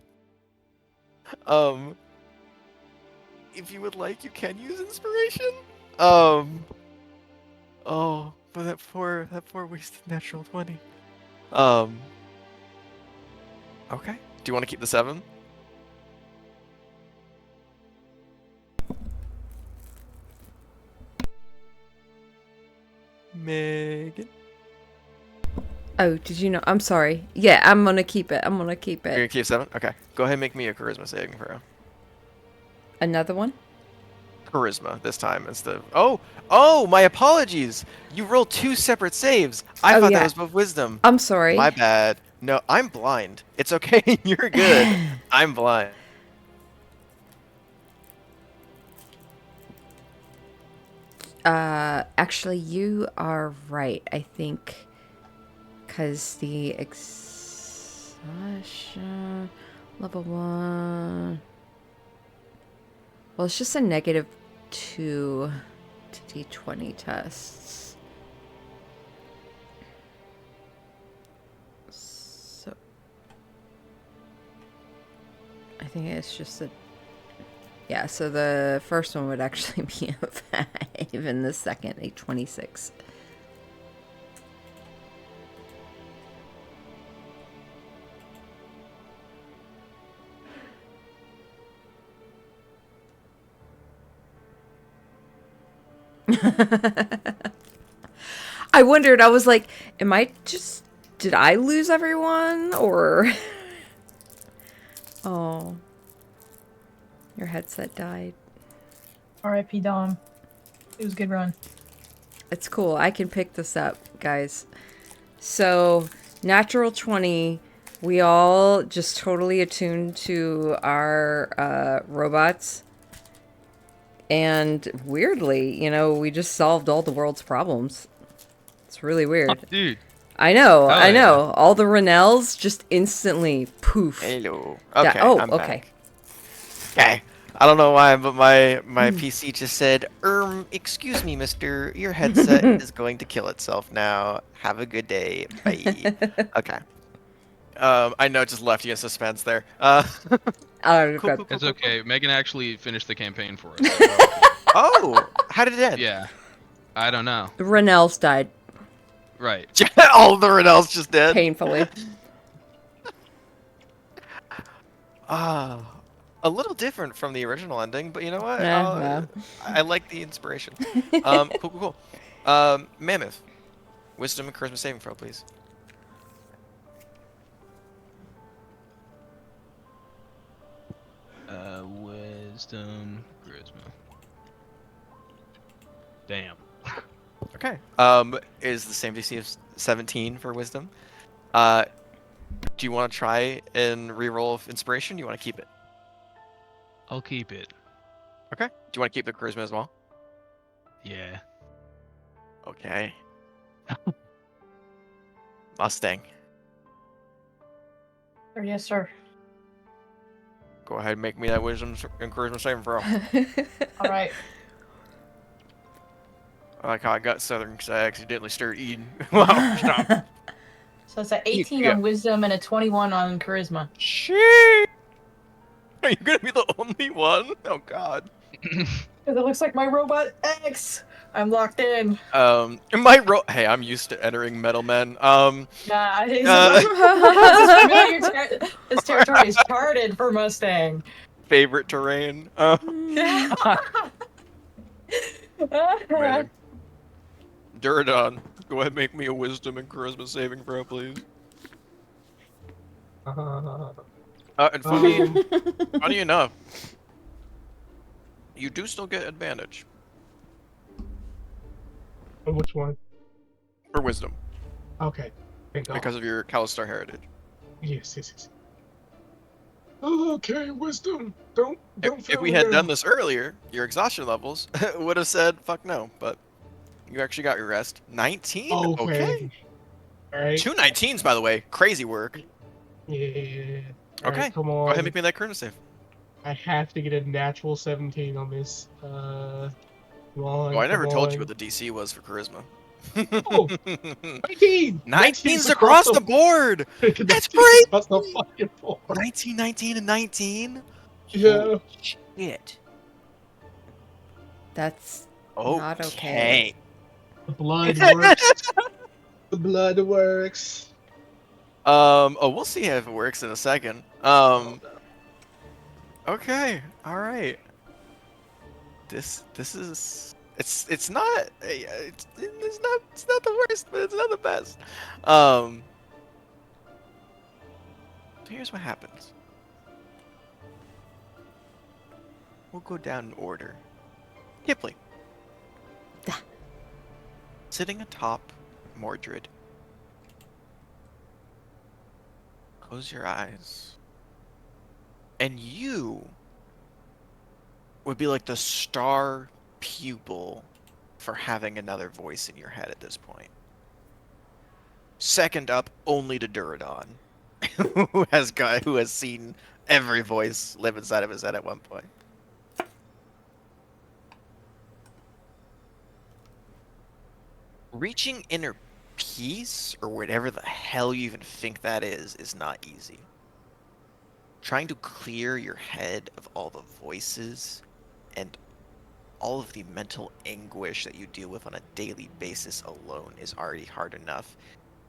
If you would like, you can use inspiration. Oh, but that poor wasted natural 20. Okay. Do you want to keep the 7? Megan. Oh, did you know? I'm sorry. Yeah, I'm gonna keep it. You're gonna keep 7? Okay. Go ahead and make me a charisma saving throw. Another one? Charisma this time instead of... Oh, my apologies. You rolled 2 separate saves. I Oh, thought yeah. that was both wisdom. I'm sorry. My bad. No, I'm blind. It's okay. You're good. I'm blind. Actually, you are right. I think because the exhaustion level 1. Well, it's just a -2 to D20 tests. So I think it's just a... Yeah, so the first one would actually be a 5, and the second a 26. I wondered, I was like, did I lose everyone, or... Oh. Your headset died. R.I.P. Dom. It was a good run. It's cool. I can pick this up, guys. So, natural 20. We all just totally attuned to our robots. And weirdly, we just solved all the world's problems. It's really weird. Dude. I know, Hell I yeah. know. All the Renels just instantly poof. Hello. Da- Okay, oh, I'm okay. back. Okay. I don't know why, but my PC just said, excuse me, mister, your headset is going to kill itself now. Have a good day. Bye. Okay. I know, just left you in suspense there. Oh, Cool, God. cool, cool, It's cool, cool. okay. Megan actually finished the campaign for us. So we're all good. Oh, how did it end? Yeah. I don't know. The Renels died Right. All the Renels just dead. painfully. Ah, a little different from the original ending, but you know what? Well. I like the inspiration. Cool, cool, cool. Mammoth, wisdom and charisma saving throw, please. Wisdom, charisma. Damn. Okay. Is the same DC of 17 for wisdom. Do you want to try and reroll of inspiration? Do you want to keep it? I'll keep it. Okay. Do you want to keep the charisma as well? Yeah. Okay. Mustang, Yes, sir. go ahead and make me that wisdom and charisma saving throw. All right. I like how I got southern because I accidentally started eating. Wow, stop. So it's an 18 Yeah. on wisdom and a 21 on charisma. Shit! Are you gonna be the only one? Oh god. Because it looks like my robot X. I'm locked in. Hey, I'm used to entering Metal Men. Yeah, I think this territory is charted for Mustang. Favorite terrain. Amazing. Duradon, go ahead and make me a wisdom and charisma saving throw, please. And funny enough, you do still get advantage Which one? for wisdom Okay. Thank God. because of your Calistar heritage. Yes. Okay, wisdom. Don't If fail we me had now. done this earlier, your exhaustion levels would have said fuck no, but you actually got your rest. 19? Okay. Alright. 2 19s, by the way. Crazy work. Yeah. All Okay. right, come Go ahead and on. make me that charisma save. I have to get a natural 17 on this. Come on. Oh, I never come told you on. what the DC was for charisma. Oh, 19! 19's across the board! That's 19's great! across the fucking board. 19, 19, and 19? Yeah. Holy shit. That's Okay. not okay. The blood works. The blood works. We'll see if it works in a second. Okay, alright. This is it's not it's not the worst, but it's not the best. Here's what happens. We'll go down in order. Kipley. Sitting atop Mordred. Close your eyes. And you would be like the star pupil for having another voice in your head at this point. Second up, only to Duradon, who has seen every voice live inside of his head at one point. Reaching inner peace, or whatever the hell you even think that is not easy. Trying to clear your head of all the voices and all of the mental anguish that you deal with on a daily basis alone is already hard enough.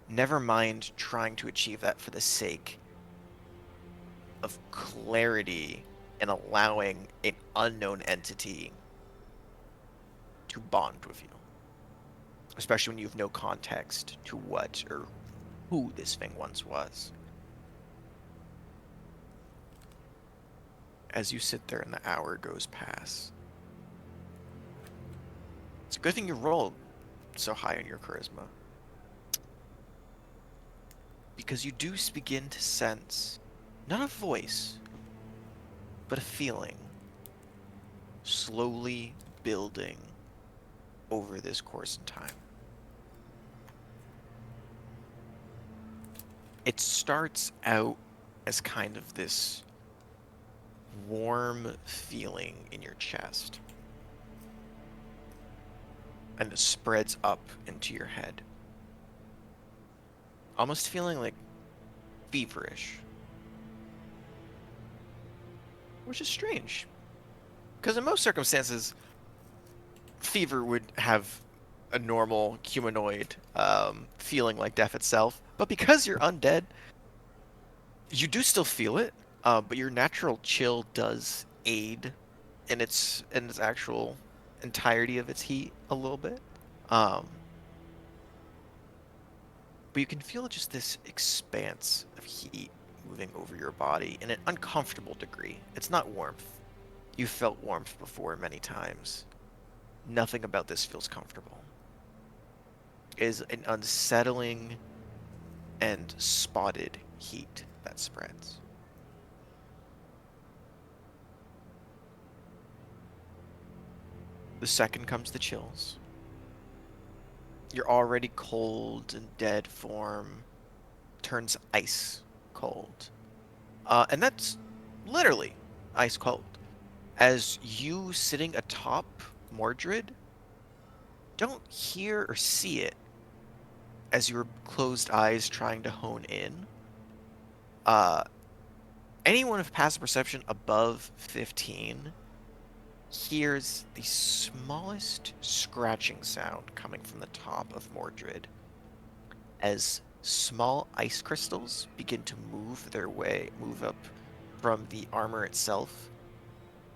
Never mind trying to achieve that for the sake of clarity and allowing an unknown entity to bond with you. Especially when you have no context to what or who this thing once was. As you sit there and the hour goes past, it's a good thing you rolled so high on your charisma. Because you do begin to sense, not a voice, but a feeling slowly building over this course in time. It starts out as kind of this warm feeling in your chest, and it spreads up into your head, almost feeling like feverish, which is strange, because in most circumstances, fever would have a normal humanoid feeling like death itself, but because you're undead, you do still feel it, but your natural chill does aid in its actual entirety of its heat a little bit. Um, but you can feel just this expanse of heat moving over your body in an uncomfortable degree. It's not warmth. You've felt warmth before many times. Nothing about this feels comfortable. It is an unsettling and spotted heat that spreads. The second comes the chills. Your already cold and dead form turns ice cold. And that's literally ice cold. As you sitting atop Mordred don't hear or see it as your closed eyes trying to hone in. Uh, anyone with passive perception above 15 hears the smallest scratching sound coming from the top of Mordred as small ice crystals begin to move up from the armor itself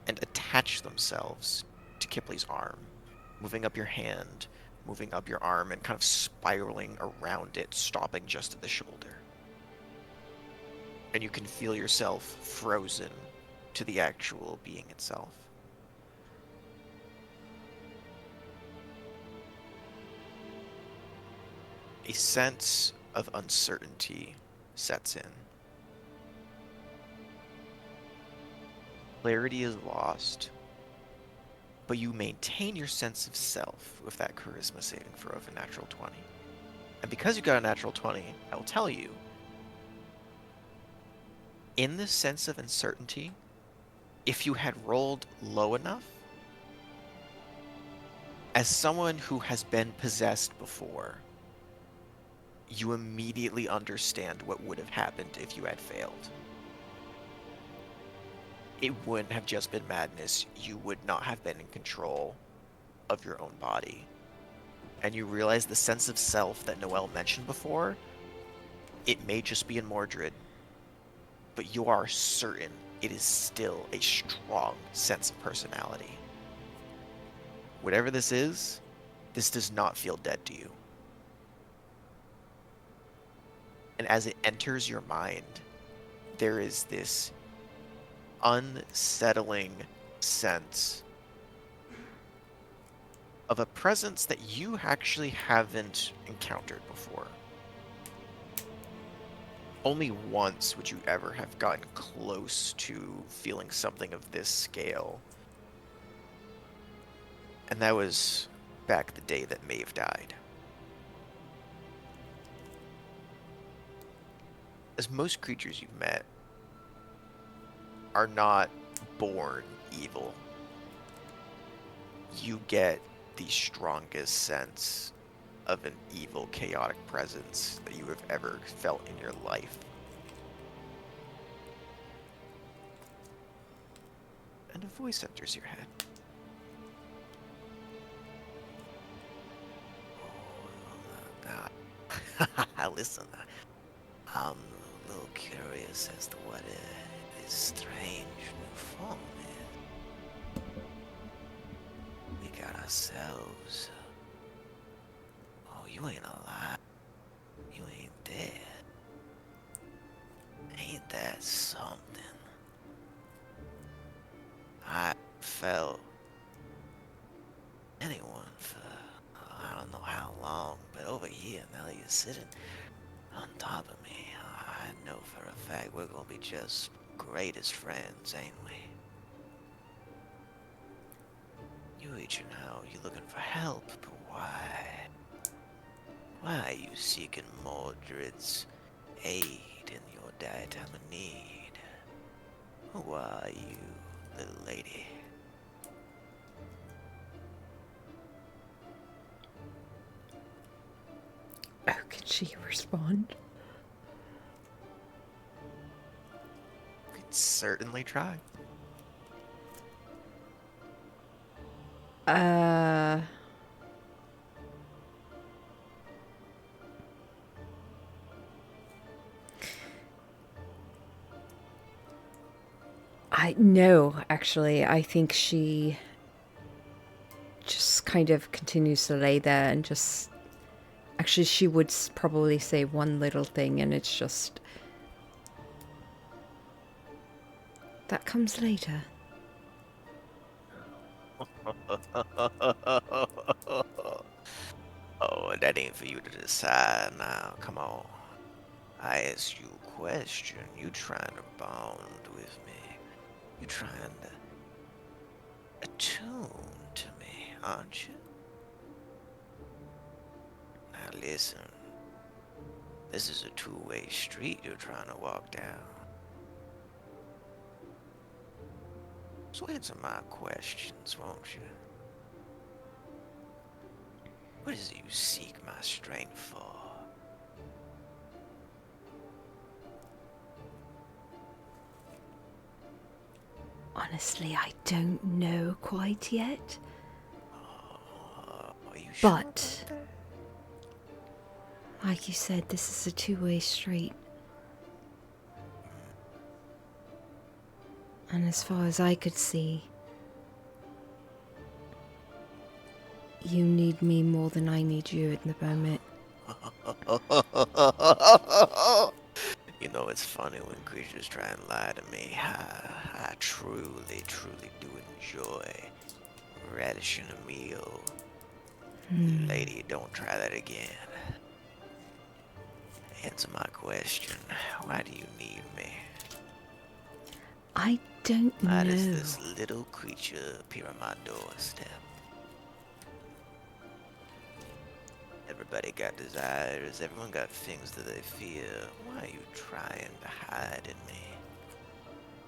and attach themselves to Kipley's arm, moving up your hand, moving up your arm, and kind of spiraling around it, stopping just at the shoulder. And you can feel yourself frozen to the actual being itself. A sense of uncertainty sets in. Clarity is lost, but you maintain your sense of self with that charisma saving throw of a natural 20. And because you got a natural 20, I will tell you, in this sense of uncertainty, if you had rolled low enough, as someone who has been possessed before, you immediately understand what would have happened if you had failed. It wouldn't have just been madness. You would not have been in control of your own body. And you realize the sense of self that Noelle mentioned before, it may just be in Mordred, but you are certain it is still a strong sense of personality. Whatever this is, this does not feel dead to you. And as it enters your mind, there is this unsettling sense of a presence that you actually haven't encountered before. Only once would you ever have gotten close to feeling something of this scale. And that was back the day that Maeve died. As most creatures you've met are not born evil, you get the strongest sense of an evil, chaotic presence that you have ever felt in your life. And a voice enters your head. Oh, listen, I'm a little curious as to what this strange new form is. We got ourselves. Oh, you ain't alive. You ain't dead. Ain't that something? I felt anyone for I don't know how long, but over here, now that you're sitting on top of me, I know for a fact we're gonna be just greatest friends, ain't we? You reaching out, you looking for help, but why? Why are you seeking Mordred's aid in your dire time of need? Who are you, little lady? Oh, can she respond? Could certainly try. No, actually, I think she just kind of continues to lay there and just. Actually, she would probably say one little thing, and it's just. That comes later. Oh, that ain't for you to decide now. Come on. I asked you a question. You trying to bond with me. You trying to attune to me, aren't you? Now listen. This is a two-way street you're trying to walk down. So answer my questions, won't you? What is it you seek my strength for? Honestly, I don't know quite yet. Are you sure But, about that? like you said, this is a two-way street. And as far as I could see, you need me more than I need you at the moment. You know, it's funny when creatures try and lie to me. I truly, truly do enjoy relishing a meal. Lady, don't try that again. Answer my question. Why do you need me? I don't Why know. does this little creature appear on my doorstep? Everybody got desires, everyone got things that they fear. Why are you trying to hide in me?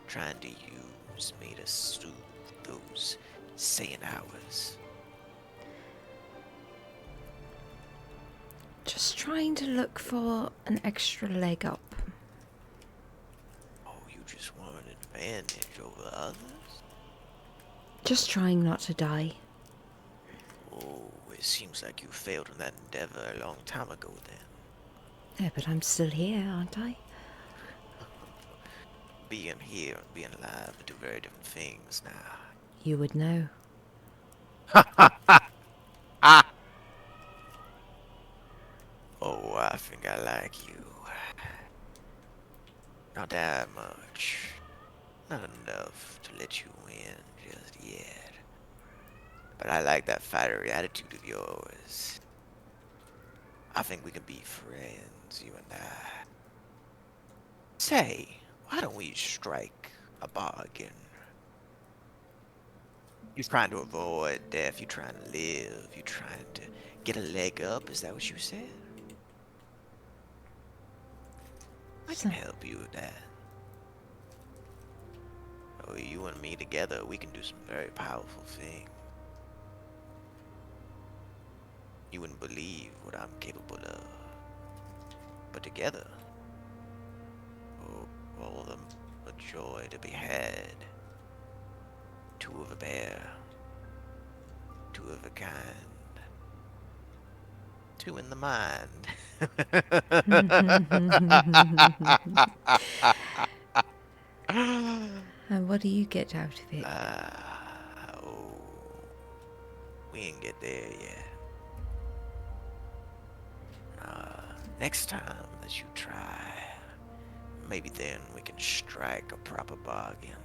Trying to use me to soothe those sane hours? Just trying to look for an extra leg up. Oh, you just want an advantage over others? Just trying not to die. Oh, it seems like you failed in that endeavor a long time ago then. Yeah, but I'm still here, aren't I? Being here and being alive are two very different things now. You would know. Oh, I think I like you. Not that much. Not enough to let you win just yet. But I like that fiery attitude of yours. I think we can be friends, you and I. Say, why don't we strike a bargain? You're trying to avoid death, you're trying to live, you're trying to get a leg up, is that what you said? I can help you with that. Oh, you and me together, we can do some very powerful things. You wouldn't believe what I'm capable of. But together, oh, all the joy to be had. Two of a pair. Two of a kind. Two in the mind. And what do you get out of it? Oh, we ain't get there yet. Next time that you try, maybe then we can strike a proper bargain.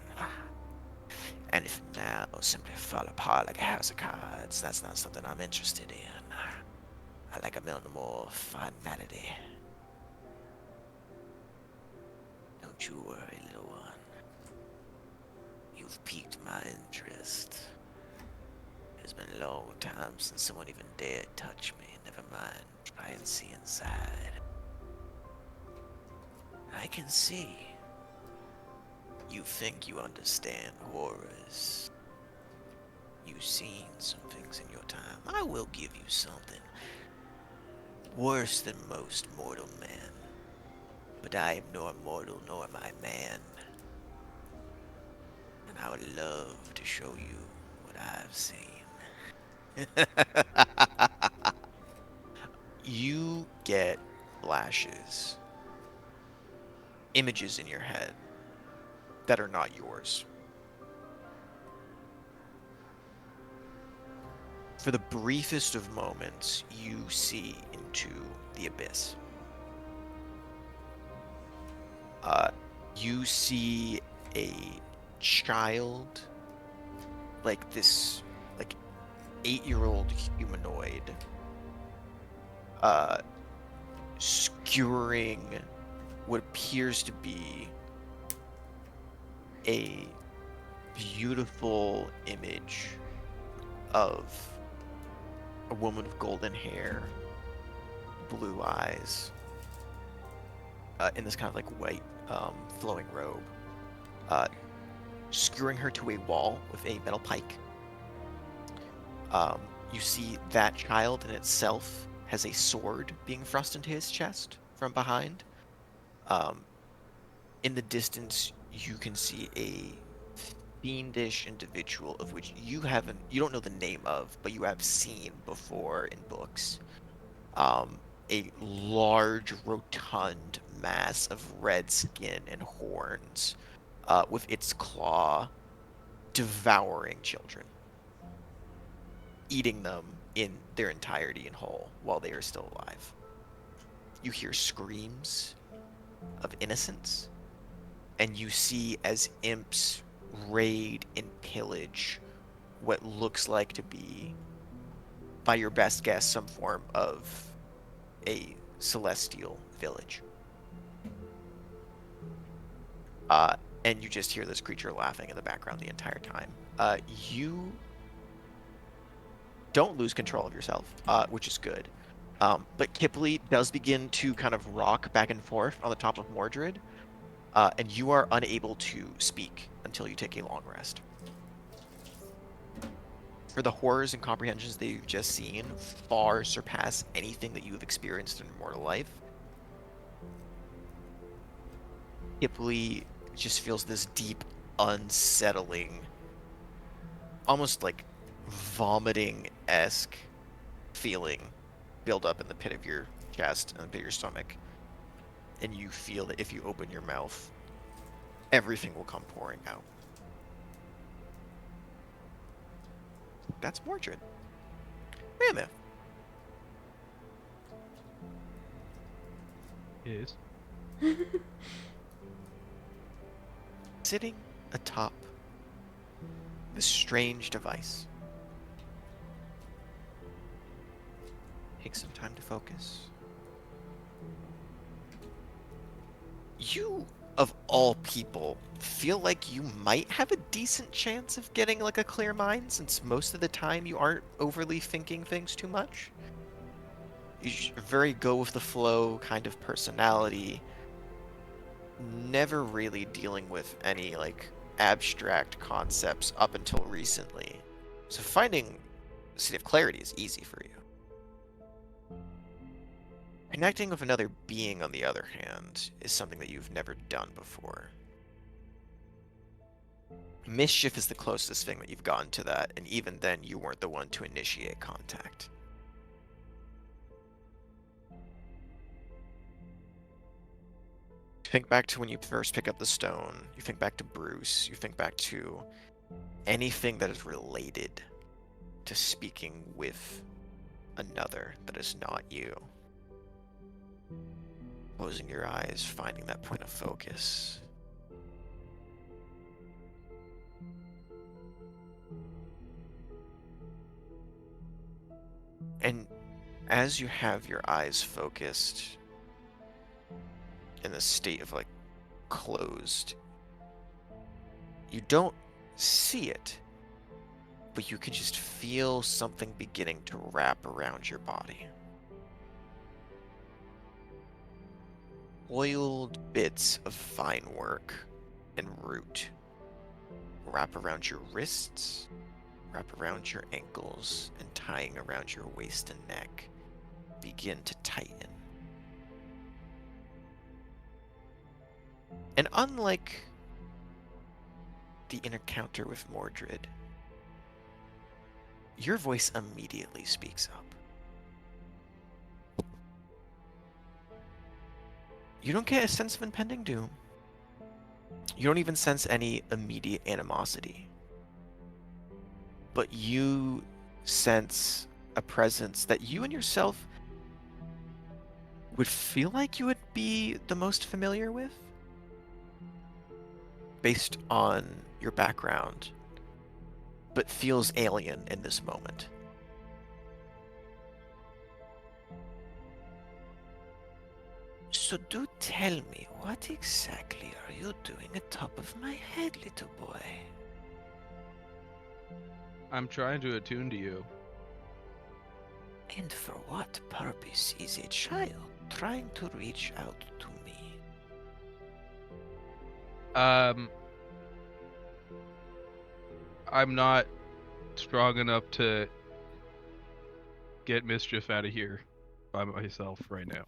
And if now simply fall apart like a house of cards, that's not something I'm interested in. I like a little more finality. Don't you worry, little one. You've piqued my interest. As been a long time since someone even dared touch me. Never mind, try and see inside. I can see. You think you understand horrors. You've seen some things in your time. I will give you something worse than most mortal men. But I am nor mortal nor am I man. And I would love to show you what I've seen. You get flashes, images in your head that are not yours. For the briefest of moments, you see into the abyss. You see a child, like this, like 8-year-old humanoid, skewering what appears to be a beautiful image of a woman with golden hair, blue eyes, in this kind of like white flowing robe, skewering her to a wall with a metal pike. You see that child in itself has a sword being thrust into his chest from behind. In the distance, you can see a fiendish individual of which you don't know the name of, but you have seen before in books. A large, rotund mass of red skin and horns, with its claw devouring children, eating them in their entirety and whole while they are still alive. You hear screams of innocence, and you see as imps raid and pillage what looks like to be, by your best guess, some form of a celestial village. And you just hear this creature laughing in the background the entire time. You don't lose control of yourself, which is good. But Kipley does begin to kind of rock back and forth on the top of Mordred, and you are unable to speak until you take a long rest. For the horrors and comprehensions that you've just seen far surpass anything that you have experienced in mortal life. Kipley just feels this deep, unsettling, almost like vomiting-esque feeling build up in the pit of your chest and the pit of your stomach. And you feel that if you open your mouth, everything will come pouring out. That's Mordred. Mammoth. Yes. Sitting atop this strange device. Take some time to focus. You, of all people, feel like you might have a decent chance of getting like a clear mind, since most of the time you aren't overly thinking things too much. You're very go with the flow kind of personality, never really dealing with any like abstract concepts up until recently. So finding a state of clarity is easy for you. Connecting with another being, on the other hand, is something that you've never done before. Mischief is the closest thing that you've gotten to that, and even then you weren't the one to initiate contact. Think back to when you first pick up the stone, you think back to Bruce, you think back to anything that is related to speaking with another that is not you. Closing your eyes, finding that point of focus. And as you have your eyes focused in a state of like closed, you don't see it, but you can just feel something beginning to wrap around your body. Oiled bits of fine work and root wrap around your wrists, wrap around your ankles, and tying around your waist and neck begin to tighten. And unlike the encounter with Mordred, your voice immediately speaks up. You don't get a sense of impending doom. You don't even sense any immediate animosity. But you sense a presence that you and yourself would feel like you would be the most familiar with, based on your background, but feels alien in this moment. So do tell me, what exactly are you doing atop of my head, little boy? I'm trying to attune to you. And for what purpose is a child trying to reach out to me? I'm not strong enough to get mischief out of here by myself right now.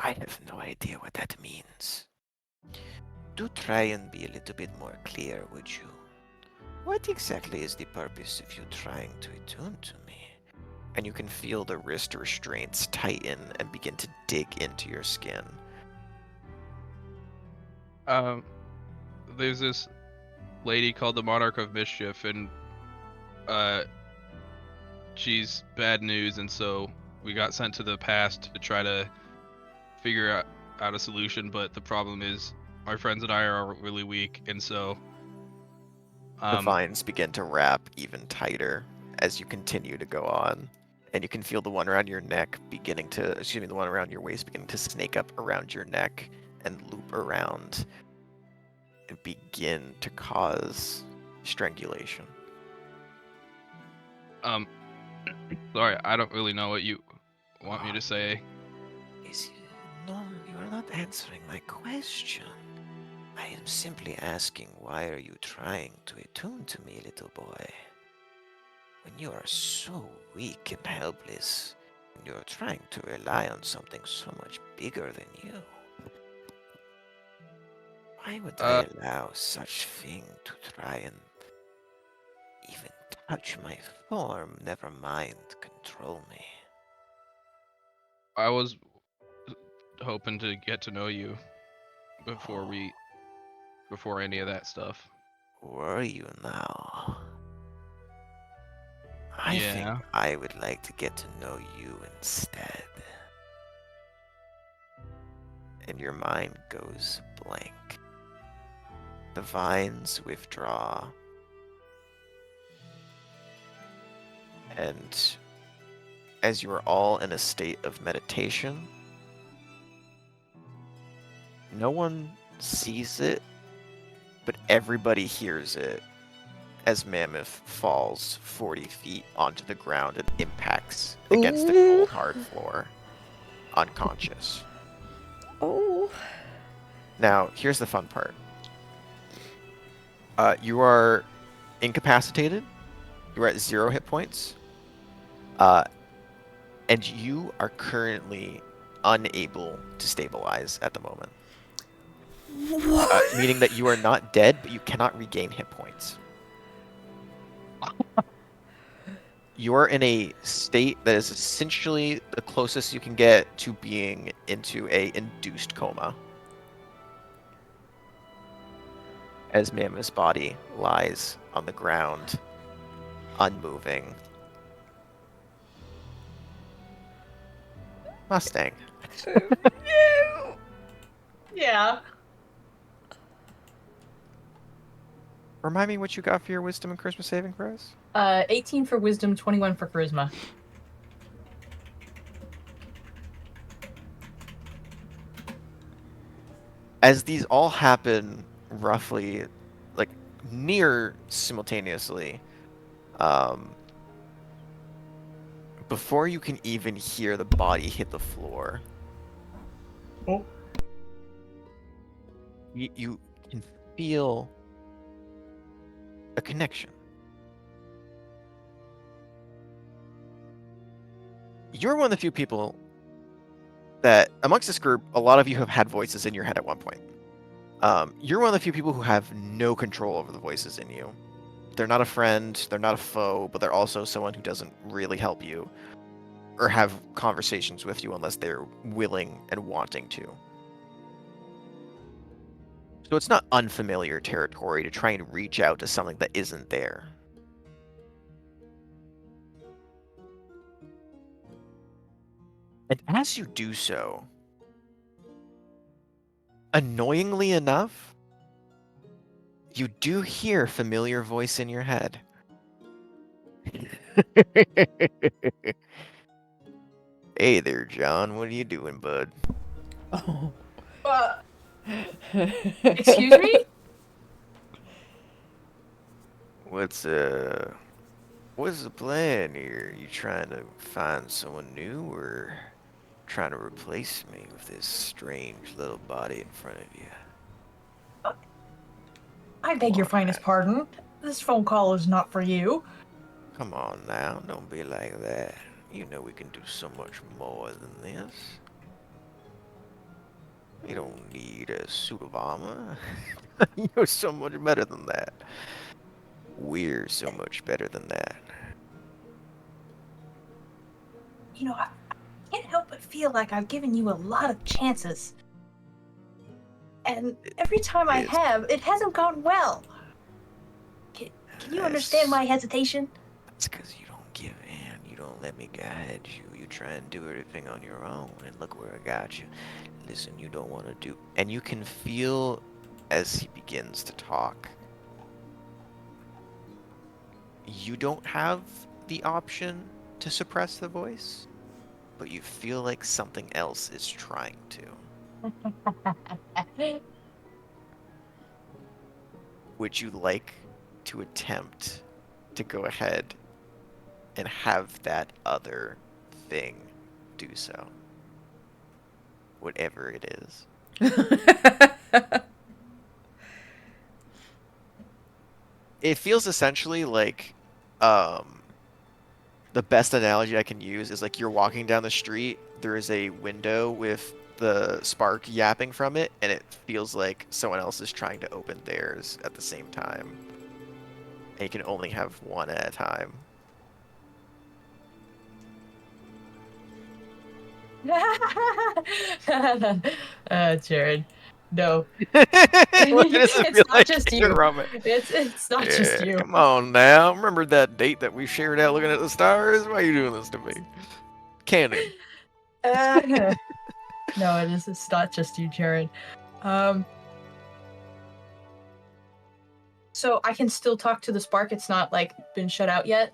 I have no idea what that means. Do try and be a little bit more clear, would you? What exactly is the purpose of you trying to attune to me? And you can feel the wrist restraints tighten and begin to dig into your skin. There's this lady called the Monarch of Mischief, and she's bad news, and so we got sent to the past to try to figure out a solution. But the problem is, my friends and I are really weak, and so The vines begin to wrap even tighter as you continue to go on. And you can feel the one around your neck beginning to, excuse me, the one around your waist beginning to snake up around your neck and loop around and begin to cause strangulation. sorry, I don't really know what you want me to say. No, you are not answering my question. I am simply asking, why are you trying to attune to me, little boy? When you are so weak and helpless, and you are trying to rely on something so much bigger than you. Why would I allow such thing to try and even touch my form, never mind control me? I was hoping to get to know you before before any of that stuff. Were you now? I think Yeah. I would like to get to know you instead. And your mind goes blank. The vines withdraw. And as you are all in a state of meditation, no one sees it, but everybody hears it as Mammoth falls 40 feet onto the ground and impacts against the Ooh. cold hard floor, unconscious. Oh. Now, here's the fun part. You are incapacitated. You're at 0 hit points. And you are currently unable to stabilize at the moment. What? Meaning that you are not dead, but you cannot regain hit points. You are in a state that is essentially the closest you can get to being into a induced coma. As Mammoth's body lies on the ground, unmoving. Mustang. Yeah. Remind me what you got for your wisdom and charisma saving throws? 18 for wisdom, 21 for charisma. As these all happen roughly, like, near simultaneously, Um, before you can even hear the body hit the floor, Oh, you can feel a connection. You're one of the few people that, amongst this group, a lot of you have had voices in your head at one point. You're one of the few people who have no control over the voices in you. They're not a friend, they're not a foe, but they're also someone who doesn't really help you or have conversations with you unless they're willing and wanting to. So it's not unfamiliar territory to try and reach out to something that isn't there. And as you do so, annoyingly enough, you do hear a familiar voice in your head. Hey there, John. What are you doing, bud? Oh. Excuse me? What's the plan here? You trying to find someone new or trying to replace me with this strange little body in front of you? I beg your finest pardon. This phone call is not for you. Come on now, don't be like that. You know we can do so much more than this. You don't need a suit of armor. You're so much better than that. We're so much better than that. You know, I can't help but feel like I've given you a lot of chances. And every time I It's- have, it hasn't gone well. Can you understand my hesitation? That's because you don't give in. You don't let me guide you. You try and do everything on your own, and look where I got you. Listen, you don't want to do... And you can feel as he begins to talk. You don't have the option to suppress the voice, but you feel like something else is trying to. Would you like to attempt to go ahead and have that other thing do so? Whatever it is. It feels essentially like the best analogy I can use is like you're walking down the street, there is a window with the spark yapping from it, and it feels like someone else is trying to open theirs at the same time. And you can only have one at a time. Jared, no. What does it feel It's not like just to you. Robert? It's not just you. Come on now. Remember that date that we shared out looking at the stars? Why are you doing this to me? Canon. No, it is. It's not just you, Jared. So I can still talk to the spark. It's not like been shut out yet.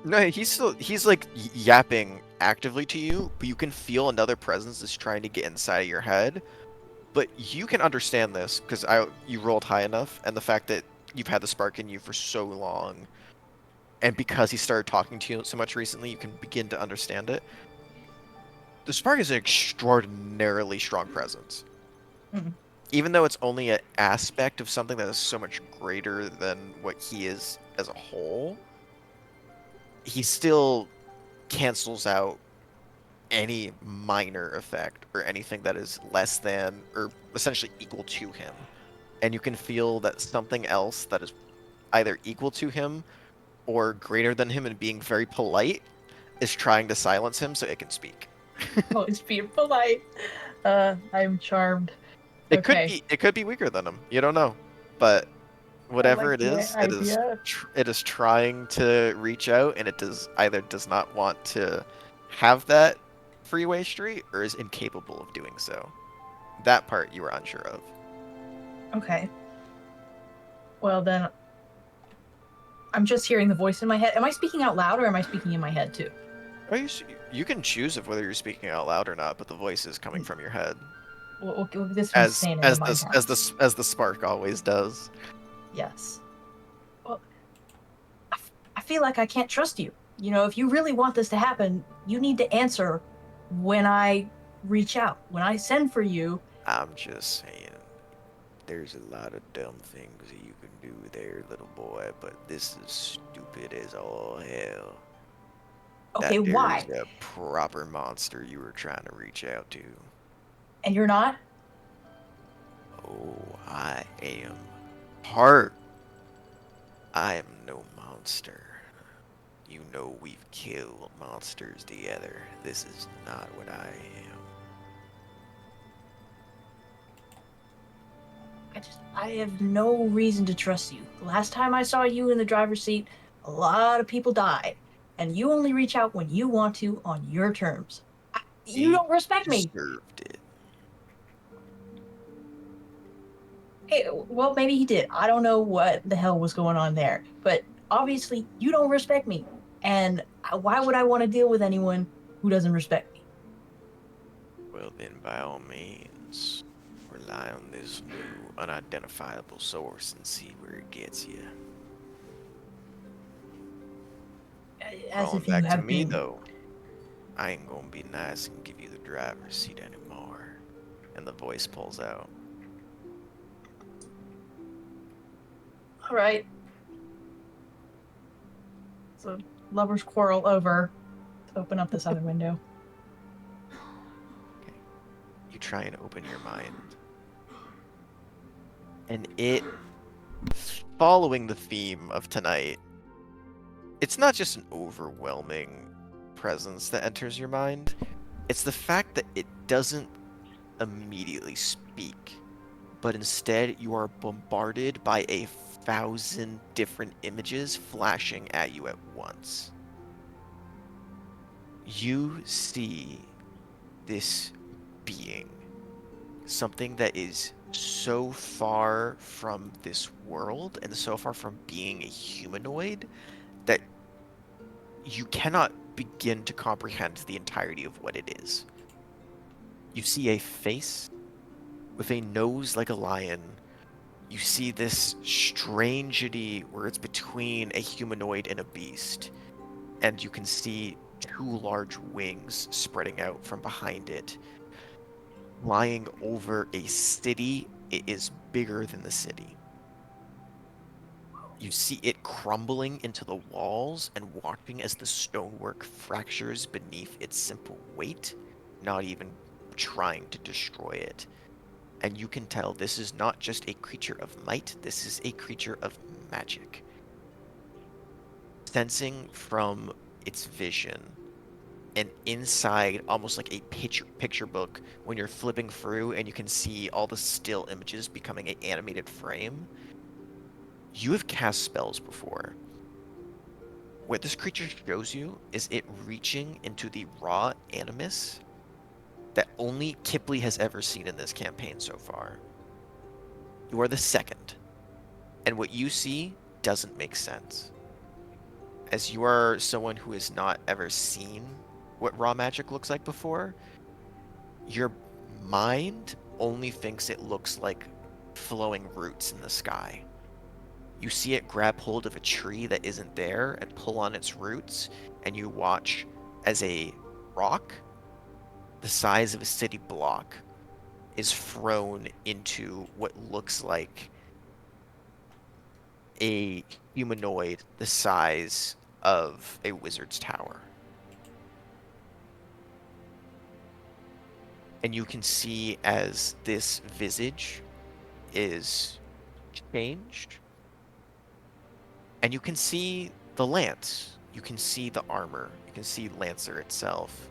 No, he's like yapping actively to you, but you can feel another presence is trying to get inside of your head. But you can understand this because you rolled high enough, and the fact that you've had the spark in you for so long, and because he started talking to you so much recently, you can begin to understand it. The spark is an extraordinarily strong presence. Mhm. Even though it's only an aspect of something that is so much greater than what he is as a whole, he still cancels out any minor effect or anything that is less than or essentially equal to him. And you can feel that something else that is either equal to him or greater than him and being very polite is trying to silence him so it can speak. Oh, it's being polite. I'm charmed. It Okay. could be weaker than him. You don't know. But whatever like it the is, idea. it is trying to reach out, and it does not want to have that freeway street or is incapable of doing so. That part you were unsure of. Okay. Well then, I'm just hearing the voice in my head. Am I speaking out loud or am I speaking in my head too? Oh, you can choose of whether you're speaking out loud or not, but the voice is coming from your head, This one's staying in my heart. as the spark always does. Yes. Well, I feel like I can't trust you. You know, if you really want this to happen, you need to answer when I reach out, when I send for you. I'm just saying, there's a lot of dumb things that you can do there, little boy, but this is stupid as all hell. Okay, That there's why? a proper monster you were trying to reach out to. And you're not? Oh, I am heart. I am no monster. You know we've killed monsters together. This is not what I am. I have no reason to trust you. The last time I saw you in the driver's seat, a lot of people died. And you only reach out when you want to on your terms. You He don't respect me. deserved it. Hey, well, maybe he did. I don't know what the hell was going on there. But obviously, you don't respect me. And why would I want to deal with anyone who doesn't respect me? Well then, by all means, rely on this new unidentifiable source and see where it gets you. As Falling if you back to have me been. though, I ain't gonna be nice and give you the driver's seat anymore. And the voice pulls out. All right. So lovers quarrel over to open up this other window. Okay. You try and open your mind. And it, following the theme of tonight, it's not just an overwhelming presence that enters your mind. It's the fact that it doesn't immediately speak, but instead you are bombarded by 1,000 different images flashing at you at once. You see this being, something that is so far from this world and so far from being a humanoid that you cannot begin to comprehend the entirety of what it is. You see a face with a nose like a lion. You see this strangity where it's between a humanoid and a beast, and you can see two large wings spreading out from behind it, flying over a city. It is bigger than the city. You see it crumbling into the walls and watching as the stonework fractures beneath its simple weight, not even trying to destroy it. And you can tell this is not just a creature of might, this is a creature of magic. Sensing from its vision, and inside, almost like a picture book, when you're flipping through and you can see all the still images becoming an animated frame, you have cast spells before. What this creature shows you is it reaching into the raw animus that only Kipley has ever seen in this campaign so far. You are the second, and what you see doesn't make sense. As you are someone who has not ever seen what raw magic looks like before, your mind only thinks it looks like flowing roots in the sky. You see it grab hold of a tree that isn't there and pull on its roots, and you watch as a rock the size of a city block is thrown into what looks like a humanoid the size of a wizard's tower. And you can see as this visage is changed, and you can see the lance, you can see the armor, you can see Lancer itself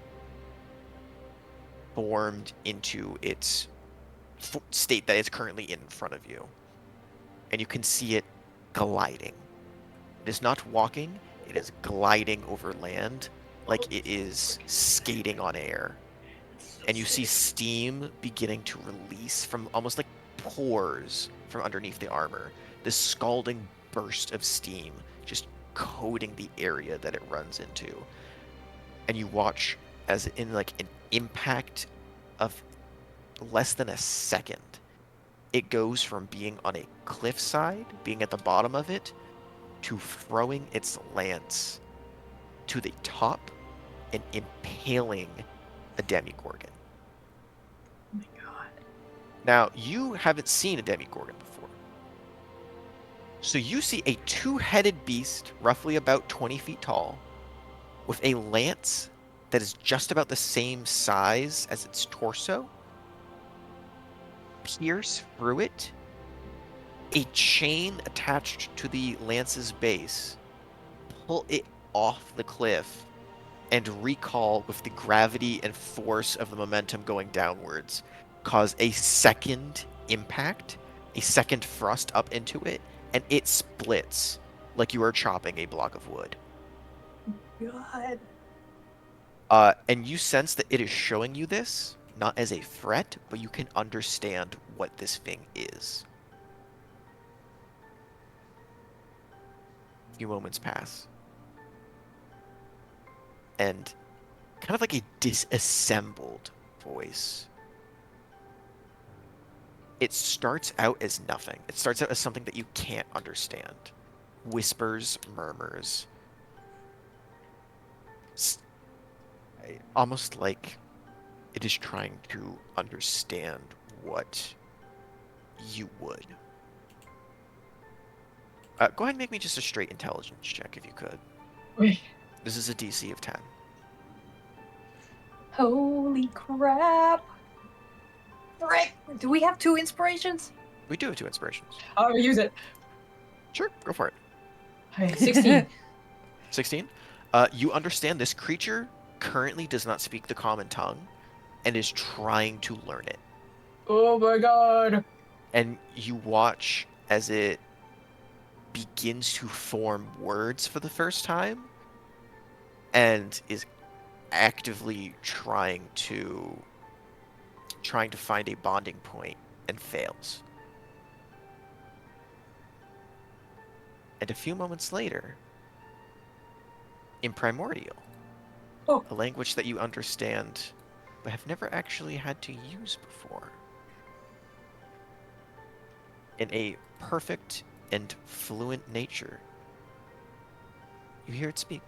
formed into its state that is currently in front of you. And you can see it gliding. It is not walking, it is gliding over land like it is skating on air. And you see steam beginning to release from almost like pores from underneath the armor. This scalding burst of steam just coating the area that it runs into. And you watch as in like an impact of less than a second, it goes from being on a cliffside, being at the bottom of it, to throwing its lance to the top and impaling a Demigorgon. Oh my god. Now, you haven't seen a Demigorgon before. So you see a two-headed beast, roughly about 20 feet tall, with a lance that is just about the same size as its torso, pierce through it, a chain attached to the lance's base, pull it off the cliff, and recall with the gravity and force of the momentum going downwards, cause a second impact, a second thrust up into it, and it splits like you are chopping a block of wood. God. And you sense that it is showing you this, not as a threat, but you can understand what this thing is. A few moments pass. And kind of like a disassembled voice. It starts out as nothing. It starts out as something that you can't understand. Whispers, murmurs. Almost like it is trying to understand what you would. Go ahead and make me just a straight intelligence check if you could. Wait. This is a DC of 10. Holy crap. Frick. Do we have 2 inspirations? We do have 2 inspirations. I'll use it. Sure, go for it. Okay, 16. 16. You understand this creature currently does not speak the common tongue and is trying to learn it. Oh my god. And you watch as it begins to form words for the first time and is actively trying to find a bonding point and fails. And a few moments later, in Primordial, a language that you understand but have never actually had to use before, in a perfect and fluent nature, you hear it speak.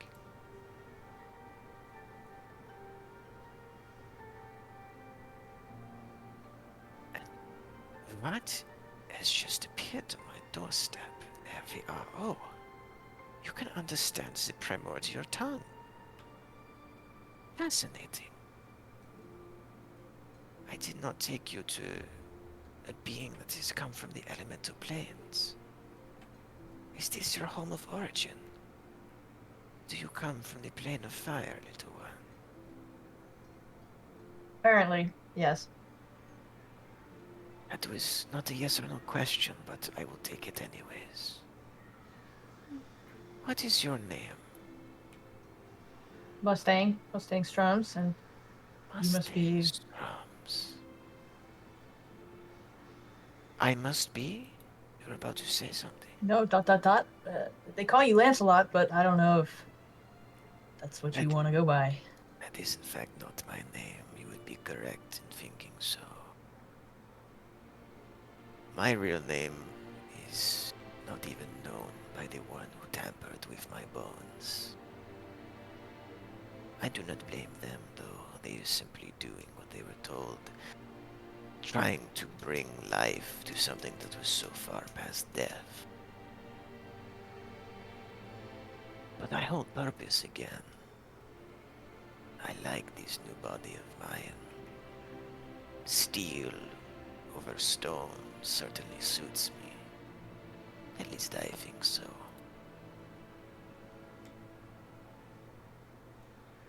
What has just appeared on my doorstep? There we are. Oh, you can understand the primordial tongue. Fascinating. I did not take you to a being that has come from the elemental planes. Is this your home of origin? Do you come from the plane of fire, little one? Apparently, yes. That was not a yes or no question, but I will take it anyways. What is your name? Mustang Strums, and you must be. Mustang Strums. I must be? You're about to say something. No, ... They call you Lancelot, but I don't know if that's what you want to go by. That is in fact not my name. You would be correct in thinking so. My real name is not even known by the one who tampered with my bones. I do not blame them, though. They are simply doing what they were told. Trying to bring life to something that was so far past death. But I hold purpose again. I like this new body of mine. Steel over stone certainly suits me. At least I think so.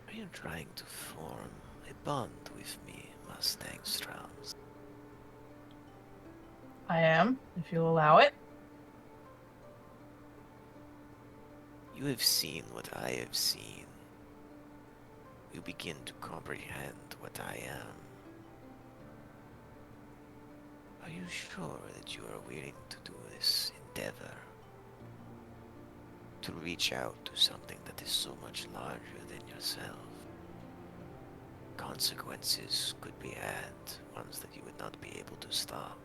Are you trying to form a bond with me, Mustang Strauss? I am, if you'll allow it. You have seen what I have seen. You begin to comprehend what I am. Are you sure that you are willing to do this endeavor? To reach out to something that is so much larger than yourself? Consequences could be had, ones that you would not be able to stop.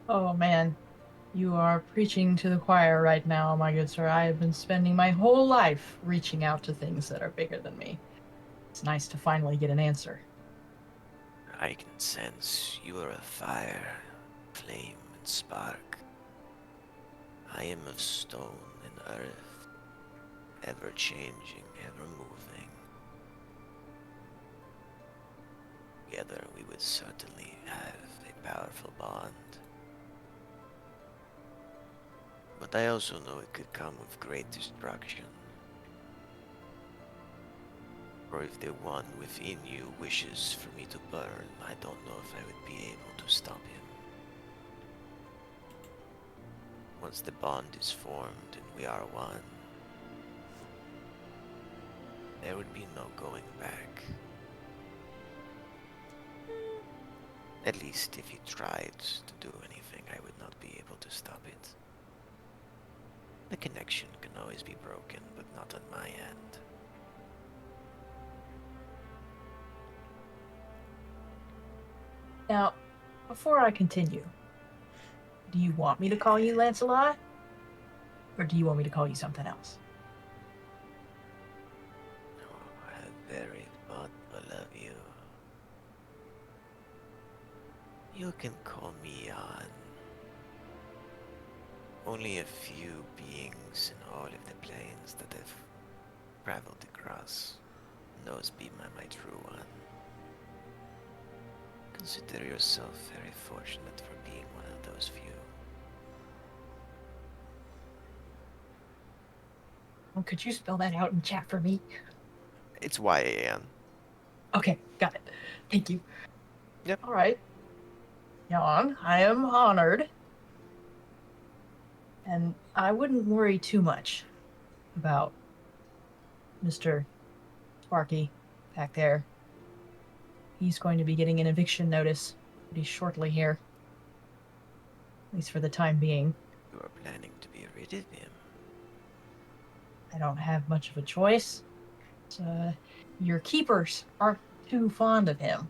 Oh man, You are preaching to the choir right now, my good sir. I have been spending my whole life reaching out to things that are bigger than me. It's nice to finally get an answer. I can sense you are a fire, flame, and spark. I am of stone and earth, ever changing, ever moving. Together we would certainly have a powerful bond. But I also know it could come with great destruction. Or if the one within you wishes for me to burn, I don't know if I would be able to stop him. Once the bond is formed and we are one, there would be no going back. At least if he tried to do anything, I would not be able to stop it. The connection can always be broken, but not on my end. Now, before I continue, do you want me to call you Lancelot? Or do you want me to call you something else? Oh, how very thoughtful of you. You can call me on. Only a few beings in all of the planes that I've traveled across knows be my true one. Consider yourself very fortunate for being one of those few. Well, could you spell that out in chat for me? It's YAN. Okay, got it. Thank you. Yep. All right. Jan, I am honored. And I wouldn't worry too much about Mr. Sparky back there. He's going to be getting an eviction notice pretty shortly here. At least for the time being. You are planning to be rid of him. I don't have much of a choice. Your keepers aren't too fond of him.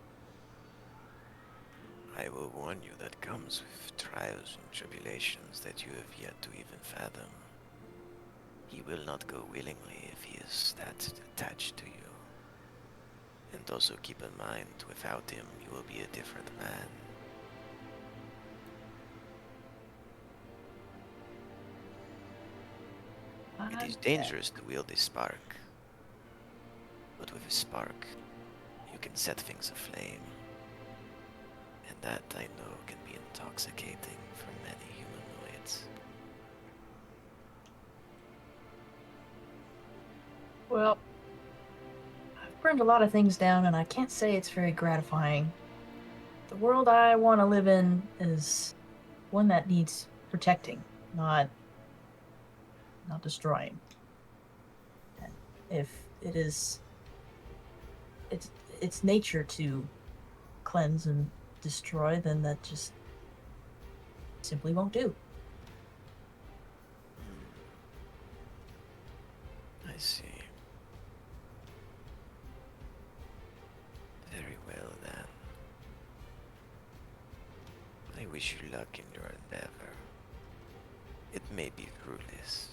I will warn you that comes with trials and tribulations that you have yet to even fathom. He will not go willingly if he is that attached to you. And also keep in mind, without him, you will be a different man. It is dangerous to wield a spark. But with a spark, you can set things aflame. And that, I know, can be intoxicating for many humanoids. Well, I've burned a lot of things down, and I can't say it's very gratifying. The world I want to live in is one that needs protecting, not destroying. And if it is it's nature to cleanse and destroy, then that just simply won't do. I see. Very well then. I wish you luck in your endeavor. It may be fruitless,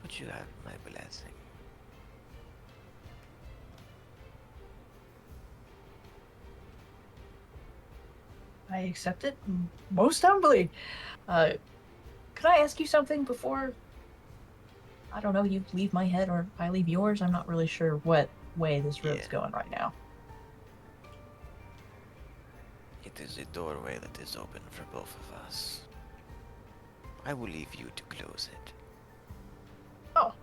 but you have my blessing. I accept it most humbly. Could I ask you something before, I don't know, you leave my head or I leave yours? I'm not really sure what way this road's going right now. It is a doorway that is open for both of us. I will leave you to close it. Oh.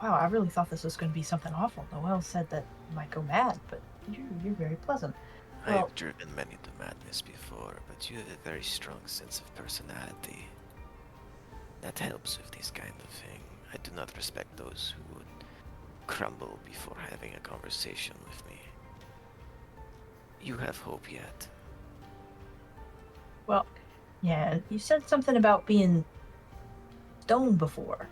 Wow, I really thought this was going to be something awful. Noelle said that you might go mad, but you're very pleasant. I Well, have driven many to madness before, but you have a very strong sense of personality. That helps with this kind of thing. I do not respect those who would crumble before having a conversation with me. You have hope yet. well, yeah, you said something about being stoned before.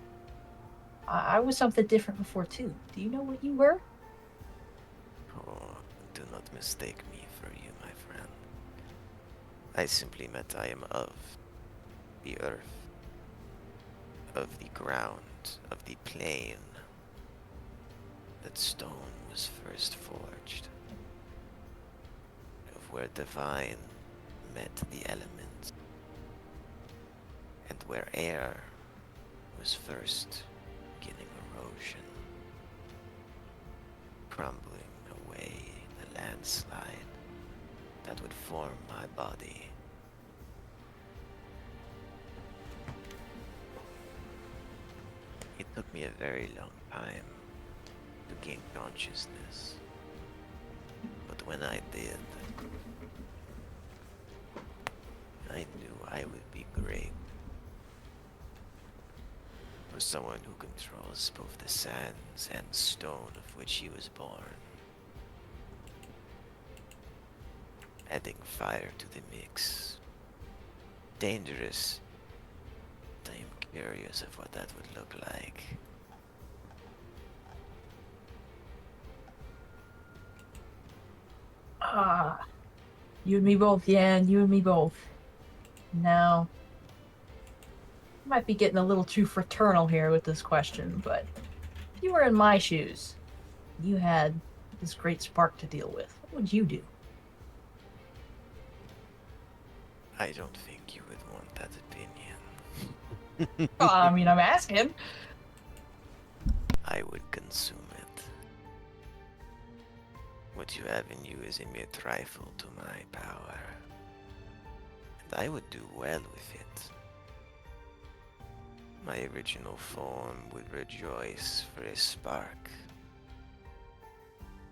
I was something different before, too. Do you know what you were? Oh, do not mistake me for you, my friend. I simply meant I am of the earth, of the ground, of the plane that stone was first forged, of where divine met the elements, and where air was first beginning erosion, crumbling away the landslide that would form my body. It took me a very long time to gain consciousness, but when I did, I knew I would be great. For someone who controls both the sands and stone of which he was born. Adding fire to the mix. Dangerous. I am curious of what that would look like. Ah, you and me both, Yan. You and me both. Now, I might be getting a little too fraternal here with this question, but if you were in my shoes, you had this great spark to deal with, what would you do? I don't think you would want that opinion. I mean, I'm asking. I would consume it. What you have in you is a mere trifle to my power. And I would do well with it. My original form would rejoice for a spark.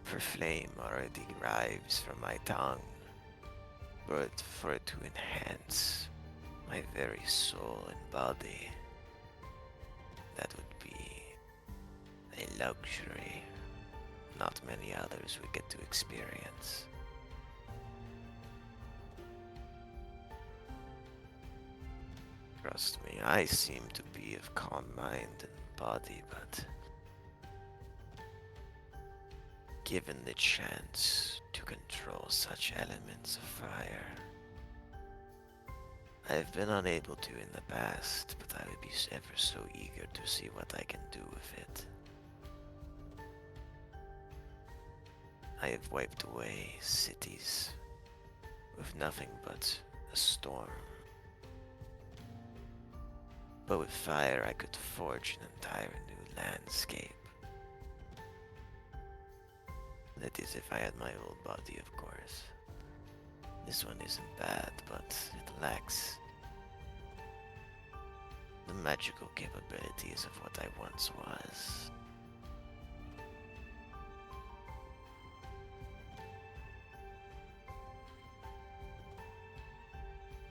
For flame already derives from my tongue, but for it to enhance my very soul and body, that would be a luxury not many others would get to experience. Trust me, I seem to be of calm mind and body, but given the chance to control such elements of fire, I've been unable to in the past, but I would be ever so eager to see what I can do with it. I have wiped away cities with nothing but a storm. But with fire I could forge an entire new landscape. That is if I had my old body, of course. This one isn't bad, but it lacks the magical capabilities of what I once was.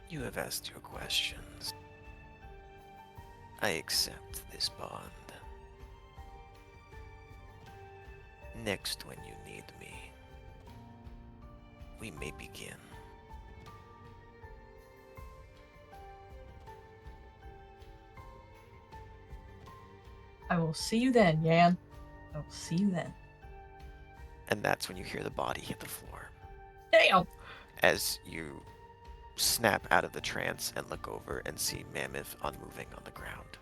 You have asked your questions. I accept this bond. Next, when you need me, we may begin. I will see you then, Yan. I will see you then. And that's when you hear the body hit the floor. Damn! As you snap out of the trance and look over and see Mammoth unmoving on the ground.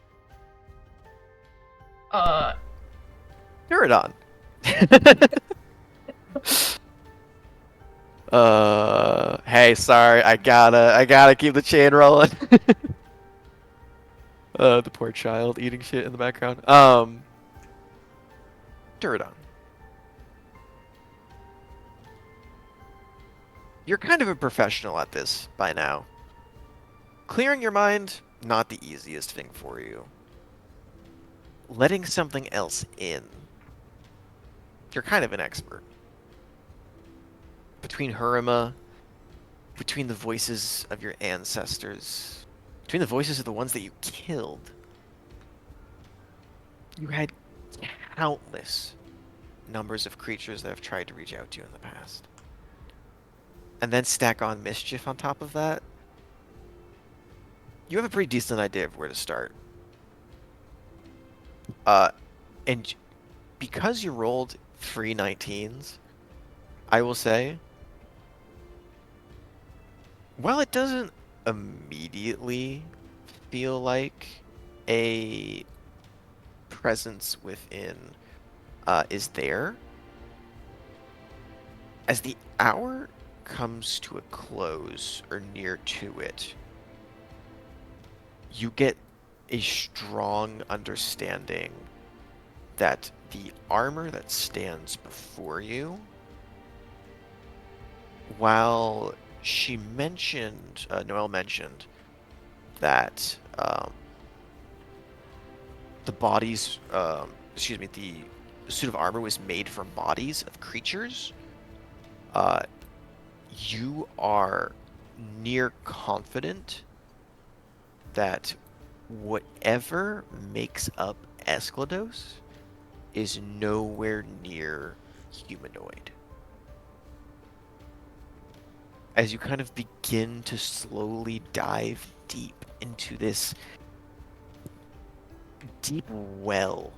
Neurodon. Hey, sorry, I gotta keep the chain rolling. The poor child eating shit in the background. Neurodon. You're kind of a professional at this by now. Clearing your mind, not the easiest thing for you. Letting something else in, you're kind of an expert. Between Hurima, between the voices of your ancestors, between the voices of the ones that you killed, you had countless numbers of creatures that have tried to reach out to you in the past. And then stack on mischief on top of that, you have a pretty decent idea of where to start. And because you rolled 3 19s, I will say While it doesn't immediately feel like a presence within is there, as the hour comes to a close or near to it, you get a strong understanding that the armor that stands before you, while she mentioned, Noelle mentioned that the bodies, excuse me, the suit of armor was made from bodies of creatures, uh, you are near confident that whatever makes up Esclados is nowhere near humanoid. As you kind of begin to slowly dive deep into this deep well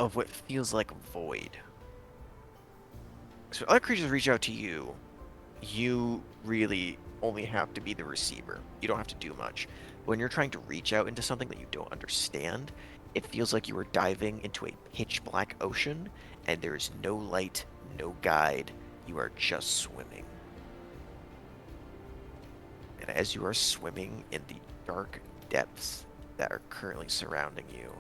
of what feels like void. So other creatures reach out to you, you really only have to be the receiver. You don't have to do much. When you're trying to reach out into something that you don't understand, it feels like you are diving into a pitch black ocean and there is no light, no guide. You are just swimming. And as you are swimming in the dark depths that are currently surrounding you,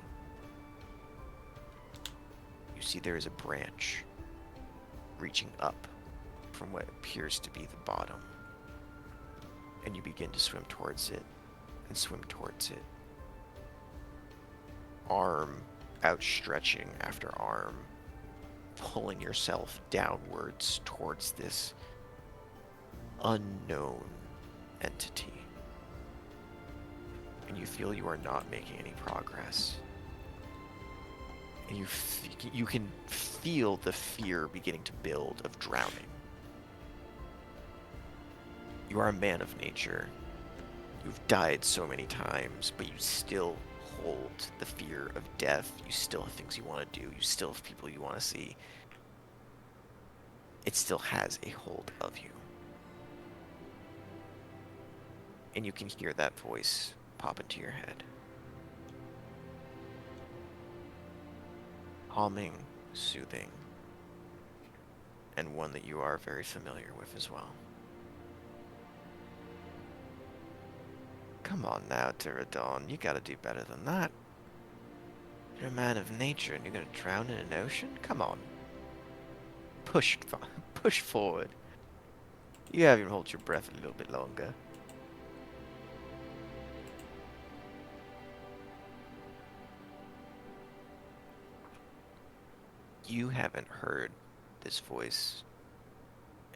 you see there is a branch reaching up from what appears to be the bottom. And you begin to swim towards it and swim towards it. Arm outstretching after arm, pulling yourself downwards towards this unknown entity. And you feel you are not making any progress. And you can feel the fear beginning to build of drowning. You are a man of nature. You've died so many times, but you still hold the fear of death. You still have things you want to do. You still have people you want to see. It still has a hold of you. And you can hear that voice pop into your head. Calming, soothing, and one that you are very familiar with as well. Come on now, Pterodon, you gotta do better than that. You're a man of nature and you're gonna drown in an ocean? Come on. Push forward. You have even hold your breath a little bit longer. You haven't heard this voice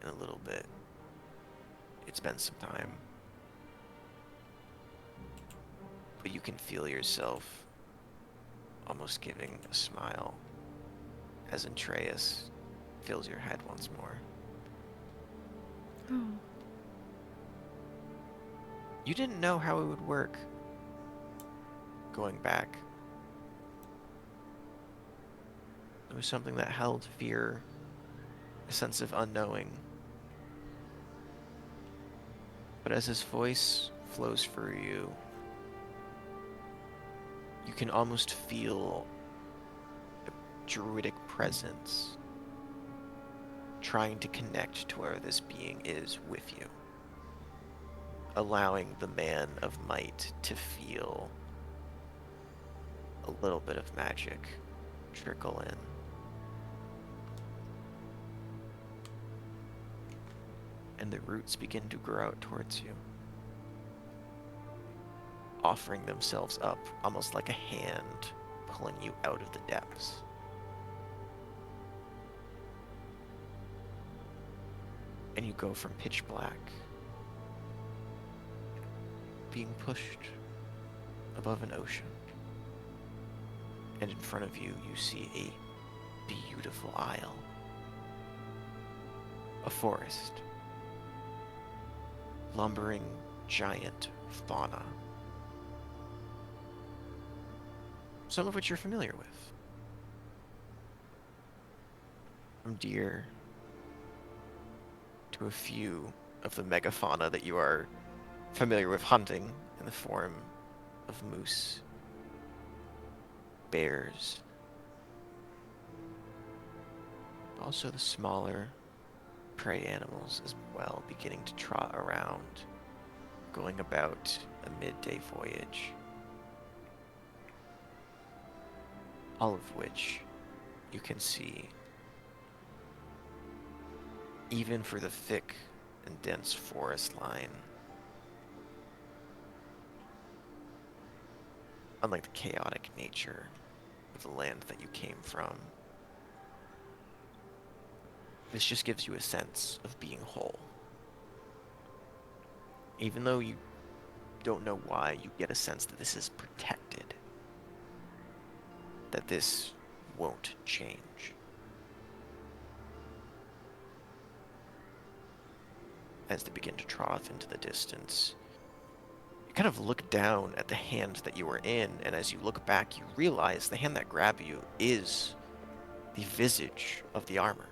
in a little bit. It's been some time. But you can feel yourself almost giving a smile as Antreus fills your head once more. Oh. You didn't know how it would work going back. It was something that held fear, a sense of unknowing. But as his voice flows through you, you can almost feel a druidic presence trying to connect to where this being is with you, allowing the man of might to feel a little bit of magic trickle in. And the roots begin to grow out towards you, offering themselves up almost like a hand pulling you out of the depths. And you go from pitch black, being pushed above an ocean, and in front of you, you see a beautiful isle, a forest, lumbering giant fauna, some of which you're familiar with. From deer to a few of the megafauna that you are familiar with hunting in the form of moose, bears, also the smaller prey animals as well beginning to trot around, going about a midday voyage. All of which you can see, even for the thick and dense forest line. Unlike the chaotic nature of the land that you came from, this just gives you a sense of being whole. Even though you don't know why, you get a sense that this is protected. That this won't change. As they begin to trot off into the distance, you kind of look down at the hand that you were in, and as you look back, you realize the hand that grabbed you is the visage of the armor.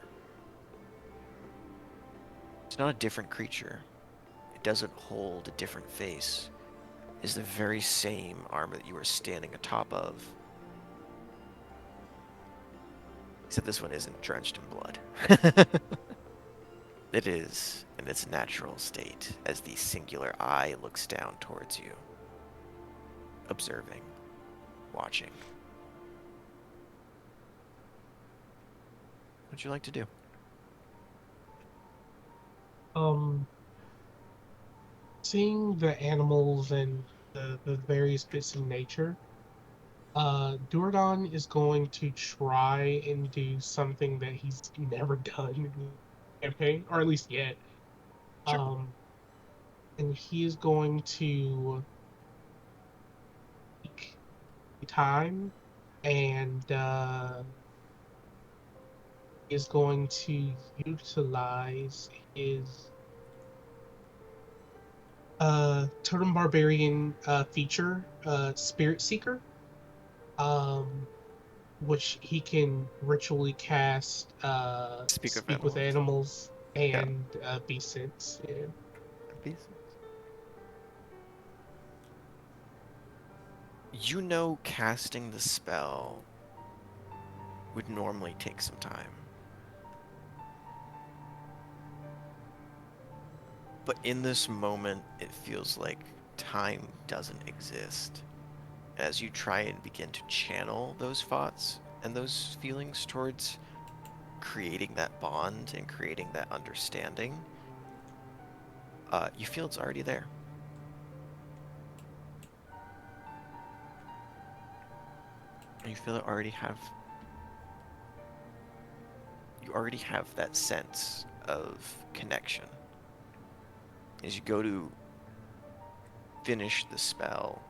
It's not a different creature. It doesn't hold a different face. It is the very same armor that you are standing atop of. Except this one isn't drenched in blood. It is in its natural state as the singular eye looks down towards you, observing, watching. What would you like to do? Seeing the animals and the various bits of nature, Durdon is going to try and do something that he's never done in the campaign, or at least yet. Sure. And he is going to take time and is going to utilize his Totem Barbarian feature, Spirit Seeker, um, which he can ritually cast Speak of Speak with animals. Animals Yeah. and Be Sense. Yeah. You know casting the spell would normally take some time. But in this moment, it feels like time doesn't exist. As you try and begin to channel those thoughts and those feelings towards creating that bond and creating that understanding, you feel it's already there. You feel you already have that sense of connection. As you go to finish the spell,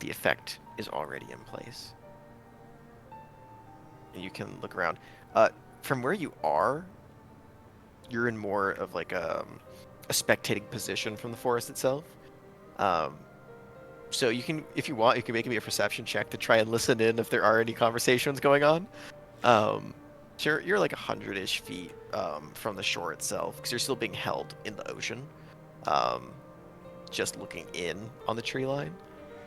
the effect is already in place. And you can look around. From where you are, you're in more of like a spectating position from the forest itself. So you can, if you want, you can make me a perception check to try and listen in if there are any conversations going on. So you're like 100-ish feet from the shore itself, because you're still being held in the ocean, just looking in on the tree line.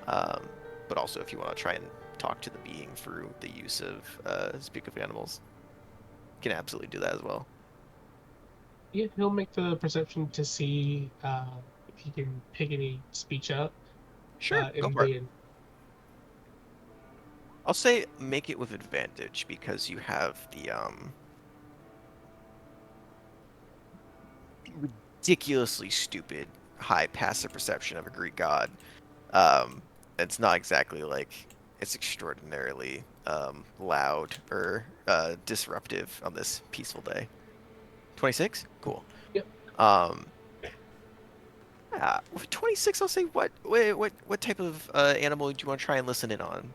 But also, if you want to try and talk to the being through the use of Speak of Animals, you can absolutely do that as well. Yeah, he'll make the perception to see if he can pick any speech up, Sure, go and for it. then I'll say make it with advantage because you have the ridiculously stupid high passive perception of a Greek god. It's not exactly like it's extraordinarily loud or disruptive on this peaceful day. 26? Cool. Yep. With 26, I'll say what type of animal do you want to try and listen in on?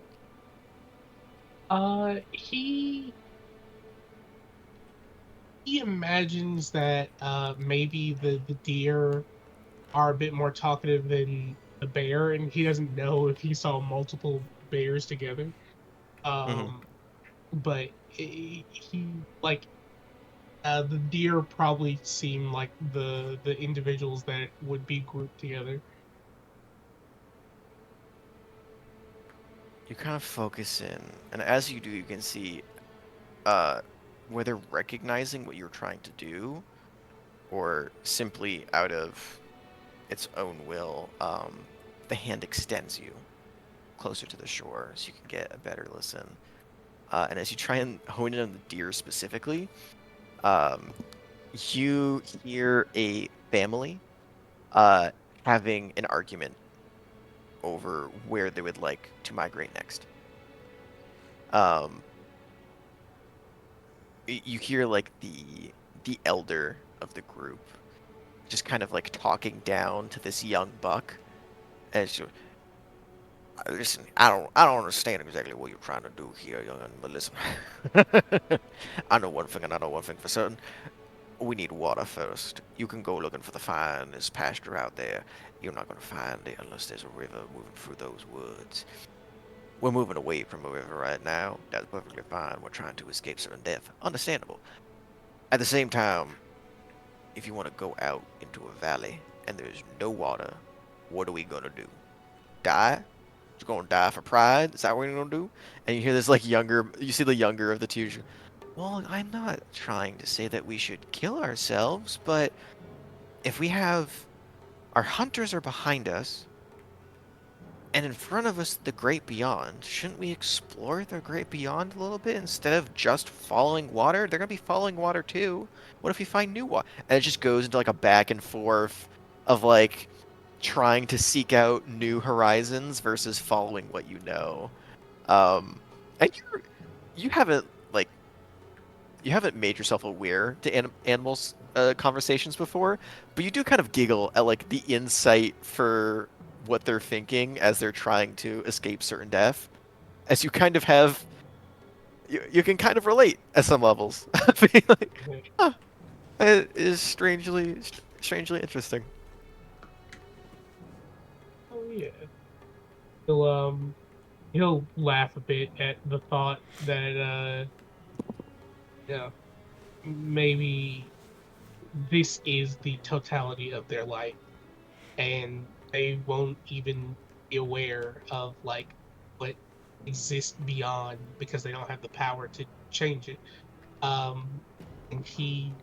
He imagines that maybe the deer are a bit more talkative than the bear, and he doesn't know if he saw multiple bears together. Mm-hmm. But he like The deer probably seem like the individuals that would be grouped together. You kind of focus in, and as you do, you can see whether recognizing what you're trying to do or simply out of its own will, the hand extends you closer to the shore so you can get a better listen. And as you try and hone in on the deer specifically, um, you hear a family uh, having an argument over where they would like to migrate next. Um, you hear like the elder of the group just kind of like talking down to this young buck as you listen. I don't understand exactly what you're trying to do here, young'un, but listen. I know one thing, and I know one thing for certain. We need water first. You can go looking for the finest pasture out there. You're not going to find it unless there's a river moving through those woods. We're moving away from a river right now. That's perfectly fine. We're trying to escape certain death. Understandable. At the same time, if you want to go out into a valley and there's no water, what are we going to do? Die? Just going to die for pride? Is that what you're going to do? And you hear this like you see the younger of the two. Well, I'm not trying to say that we should kill ourselves, but if we have our hunters are behind us, and in front of us the great beyond, shouldn't we explore the great beyond a little bit instead of just following water? They're gonna be following water too. What if we find new water? And it just goes into like a back and forth of like trying to seek out new horizons versus following what you know. And you haven't like you haven't made yourself aware to animals conversations before, but you do kind of giggle at like the insight for what they're thinking as they're trying to escape certain death. As you kind of have, you can kind of relate at some levels. Being like, huh, it is strangely interesting. Oh yeah. He'll laugh a bit at the thought that yeah, maybe this is the totality of their life, and they won't even be aware of like what exists beyond because they don't have the power to change it. Um, and he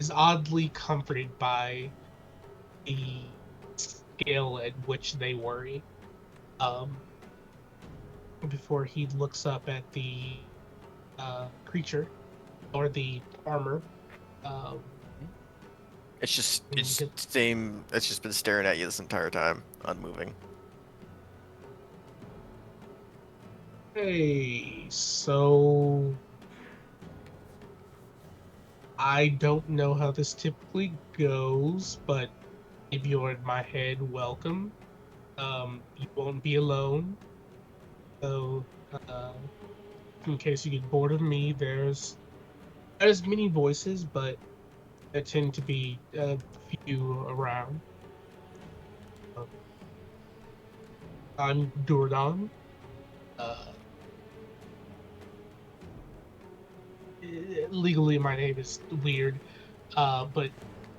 is oddly comforted by the scale at which they worry. Um, before he looks up at the creature or the armor. Um, It's just and it's same. It's just been staring at you this entire time, unmoving. hey, so I don't know how this typically goes, but if you're in my head, welcome. You won't be alone. So, uh, in case you get bored of me, there's many voices, but there tend to be a few around. Um, I'm Durdan. Uh, Legally, my name is weird, but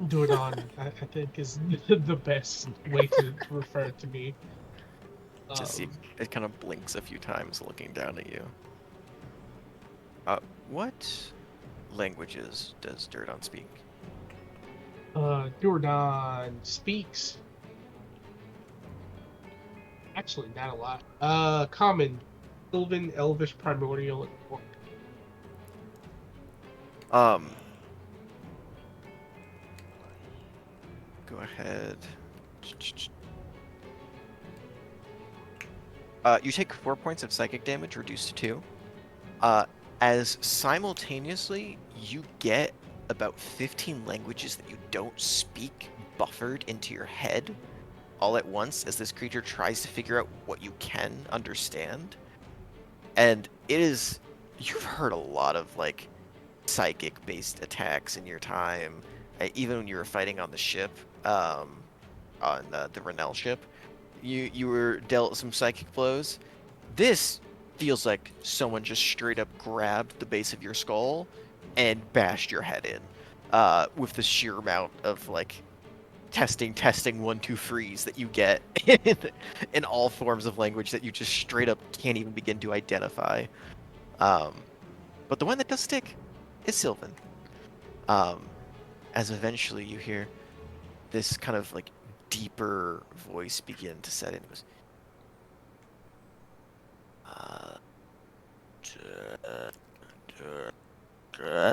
Durdan, I think, is the best way to refer to me. Just see, Um, it kind of blinks a few times, looking down at you. What languages does Durdon speak? Durdan speaks actually not a lot. Common, Sylvan, Elvish, Primordial, and Orc. Um, go ahead. You take 4 points of psychic damage, reduced to 2. Uh, as simultaneously, you get about 15 languages that you don't speak buffered into your head all at once as this creature tries to figure out what you can understand. And it is. You've heard a lot of, like, psychic based attacks in your time, even when you were fighting on the ship, on the Renell ship. You were dealt some psychic blows. This feels like someone just straight up grabbed the base of your skull and bashed your head in with the sheer amount of like testing 1 2 freeze that you get in all forms of language that you just straight up can't even begin to identify. But the one that does stick is Sylvan. As eventually you hear this kind of like deeper voice begin to set in. It goes, uh,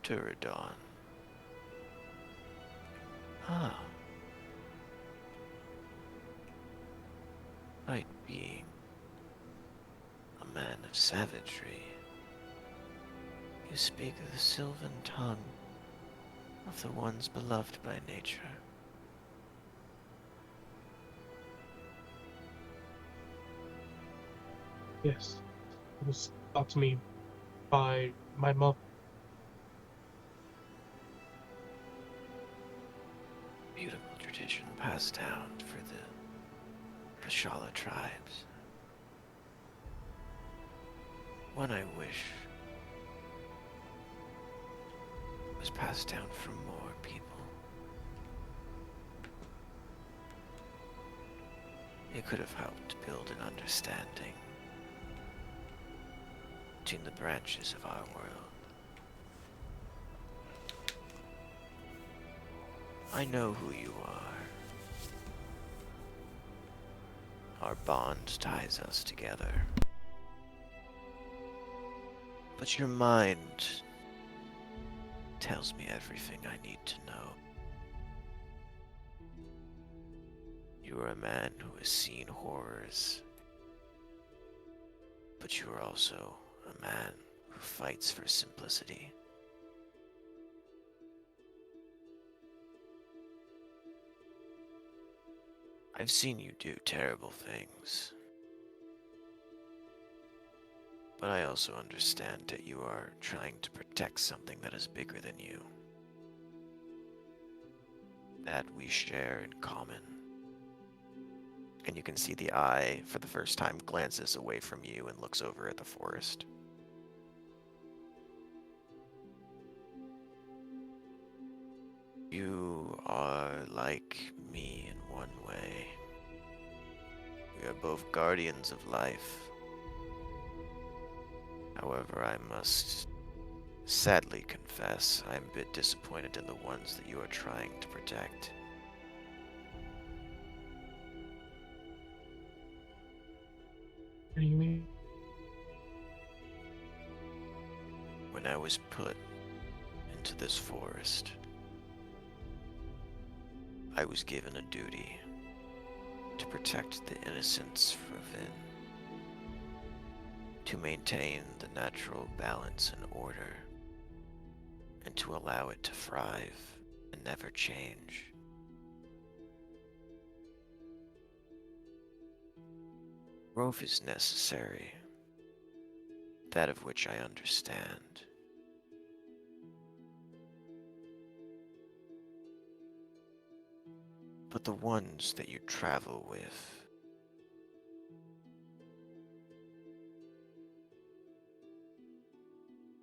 Turadon. Ah. Might being a man of savagery. You speak of the sylvan tongue of the ones beloved by nature. Yes, it was taught to me by my mother. Beautiful tradition passed down for the Pashala tribes. One I wish was passed down for more people. It could have helped build an understanding between the branches of our world. I know who you are. Our bond ties us together. But your mind tells me everything I need to know. You are a man who has seen horrors, but you are also a man who fights for simplicity. I've seen you do terrible things, but I also understand that you are trying to protect something that is bigger than you. That we share in common. And you can see the eye, for the first time, glances away from you and looks over at the forest. You are like me in one way. We are both guardians of life. However, I must sadly confess I am a bit disappointed in the ones that you are trying to protect. What do you mean? When I was put into this forest, I was given a duty to protect the innocents within, to maintain the natural balance and order, and to allow it to thrive and never change. Growth is necessary, that of which I understand. But the ones that you travel with,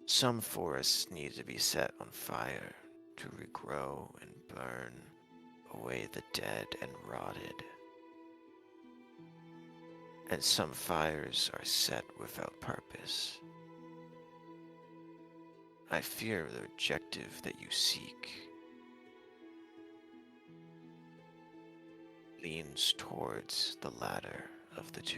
some forests need to be set on fire to regrow and burn away the dead and rotted. And some fires are set without purpose. I fear the objective that you seek leans towards the latter of the two.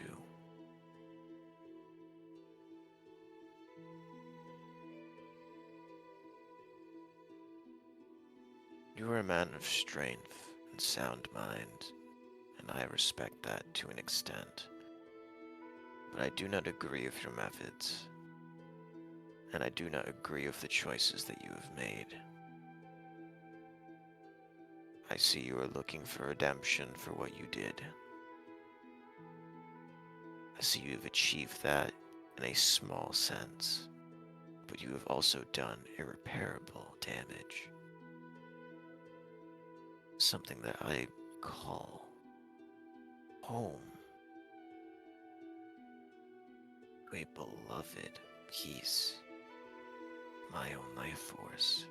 You are a man of strength and sound mind, and I respect that to an extent. But I do not agree with your methods, and I do not agree with the choices that you have made. I see you are looking for redemption for what you did. I see you have achieved that in a small sense, but you have also done irreparable damage. Something that I call home. a beloved piece, my own life force.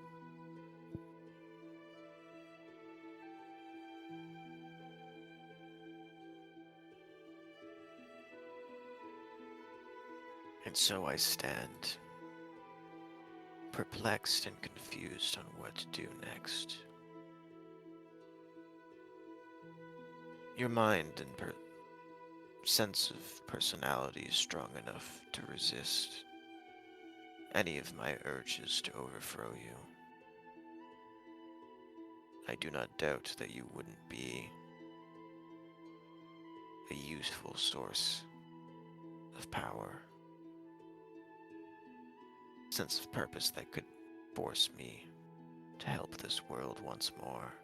And so I stand, perplexed and confused on what to do next. Your mind and sense of personality is strong enough to resist any of my urges to overthrow you. I do not doubt that you wouldn't be a useful source of power, sense of purpose that could force me to help this world once more.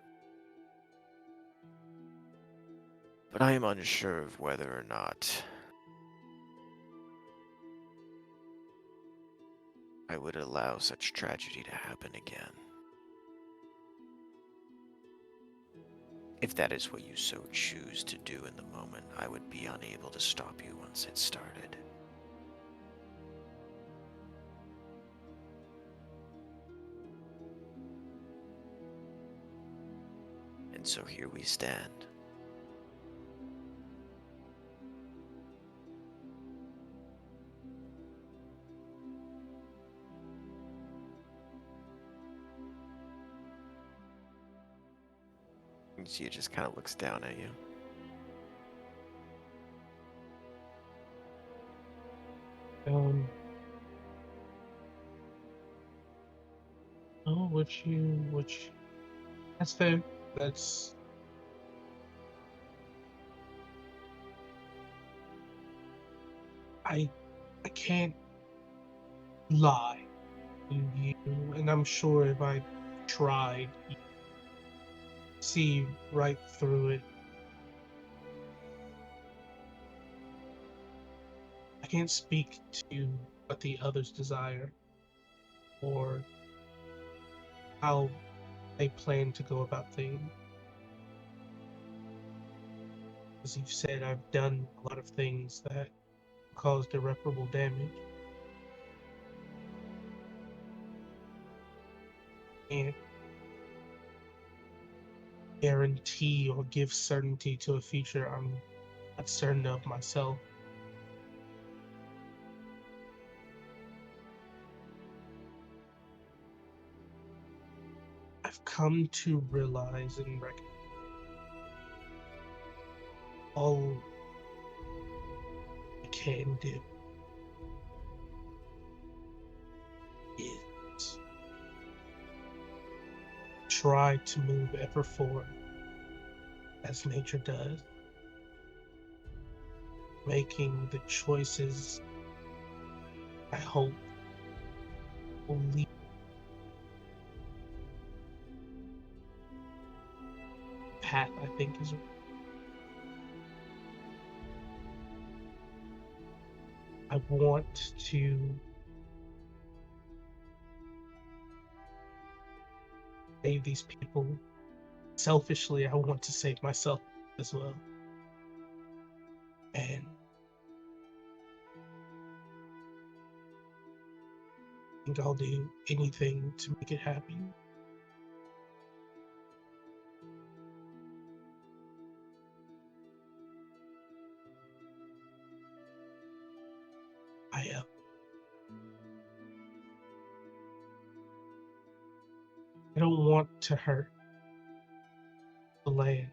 But I am unsure of whether or not I would allow such tragedy to happen again. If that is what you so choose to do in the moment, I would be unable to stop you once it started. And so here we stand. And she just kind of looks down at you. Oh, which, that's fair. That's, I, I can't lie to you, and I'm sure if I tried, you'd see right through it. I can't speak to what the others desire or how they plan to go about things. As you've said, I've done a lot of things that caused irreparable damage. Can't guarantee or give certainty to a future I'm not certain of myself. I've come to realize and recognize all I can do is try to move ever forward as nature does, making the choices I hope will lead the path I think is. I want to save these people. Selfishly, I want to save myself as well. And I think I'll do anything to make it happen. I don't want to hurt the land.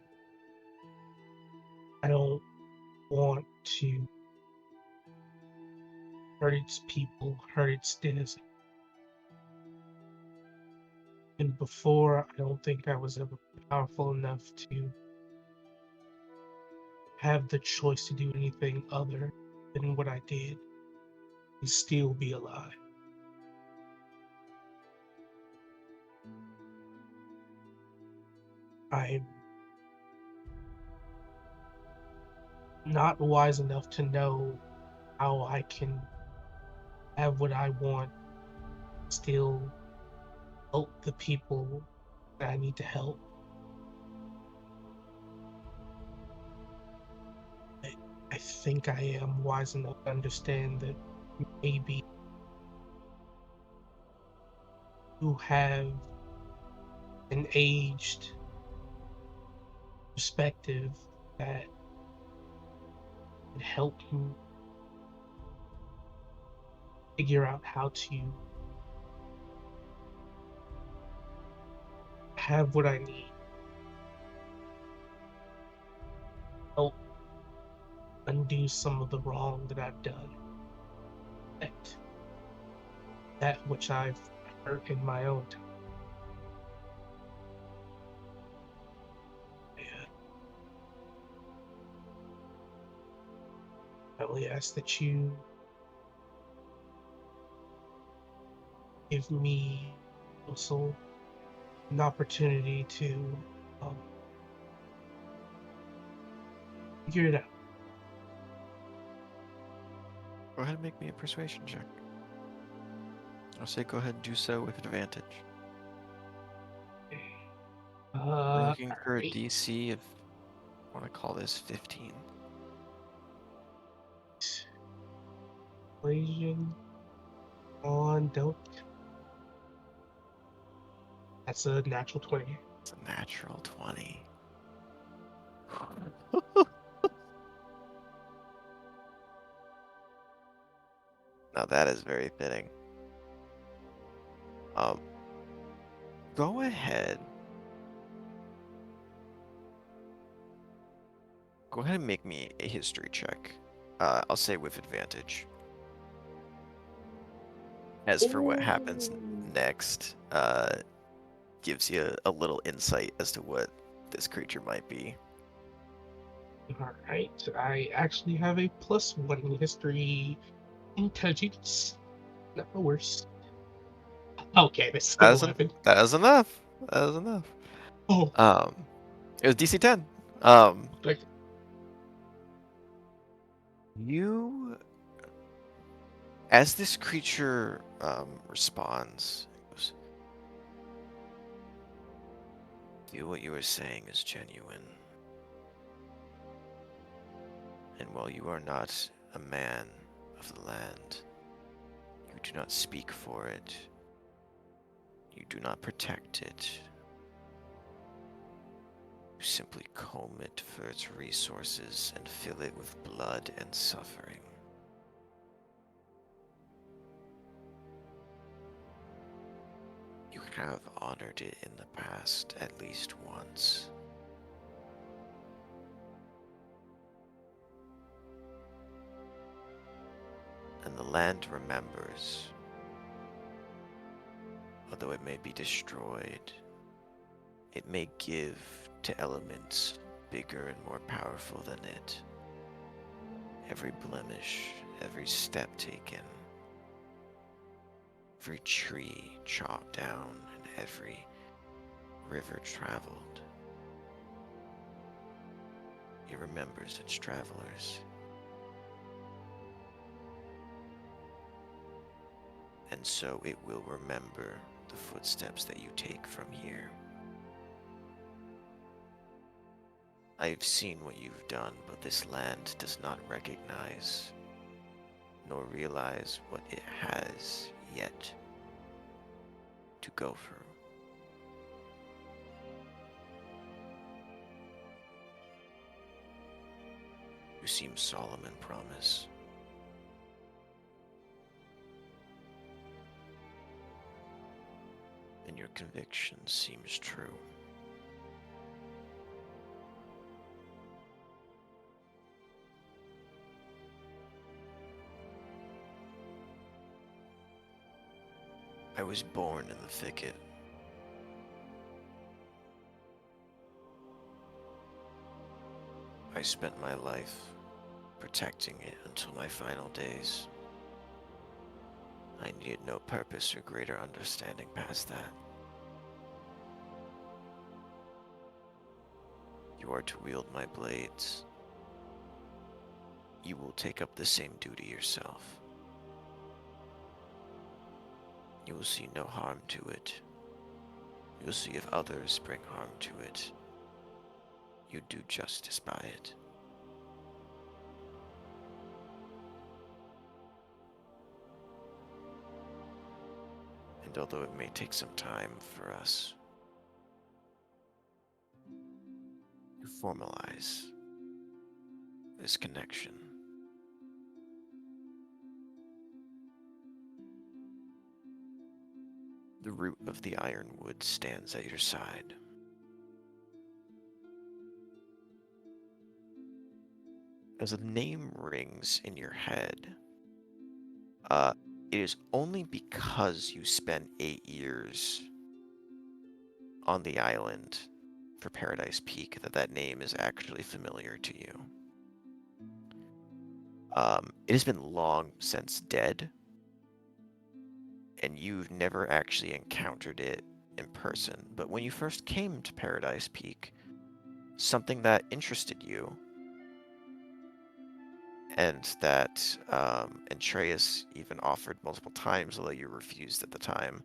I don't want to hurt its people, hurt its denizens. And before, I don't think I was ever powerful enough to have the choice to do anything other than what I did and still be alive. I'm not wise enough to know how I can have what I want, still help the people that I need to help. I think I am wise enough to understand that maybe you have an aged perspective that could help me figure out how to have what I need. Help undo some of the wrong that I've done. That which I've hurt in my own time. Yeah. I only ask that you give me also an opportunity to um, figure it out. Go ahead and make me a persuasion check. I'll say go ahead and do so with advantage. We're looking for a Alright. DC of, I want to call this 15. Persuasion on don't. That's a natural 20. It's a natural 20. Now that is very fitting. Um, go ahead. Go ahead and make me a history check. I'll say with advantage. As for what happens next, gives you a little insight as to what this creature might be. Alright. I actually have a +1 in history intelligence. Not the worst. Okay, this is an 11. That is enough. That is enough. Oh, It was DC 10. like, You, as this creature responds, it goes, "You, what you are saying is genuine. And while you are not a man of the land, you do not speak for it. You do not protect it. You simply comb it for its resources and fill it with blood and suffering. You have honored it in the past at least once. And the land remembers, although it may be destroyed, it may give to elements bigger and more powerful than it. Every blemish, every step taken, every tree chopped down, and every river traveled. It remembers its travelers. And so it will remember the footsteps that you take from here. I have seen what you've done, but this land does not recognize nor realize what it has yet to go through. You seem solemn in promise. And your conviction seems true. I was born in the thicket. I spent my life protecting it until my final days. I needed no purpose or greater understanding past that. You are to wield my blades. You will take up the same duty yourself. You will see no harm to it. You will see if others bring harm to it. You do justice by it. And although it may take some time for us to formalize this connection, the root of the ironwood stands at your side. As the name rings in your head, it is only because you spent 8 years on the island for Paradise Peak that name is actually familiar to you. It has been long since dead, and you've never actually encountered it in person. But when you first came to Paradise Peak, something that interested you, and that Antreus even offered multiple times, although you refused at the time,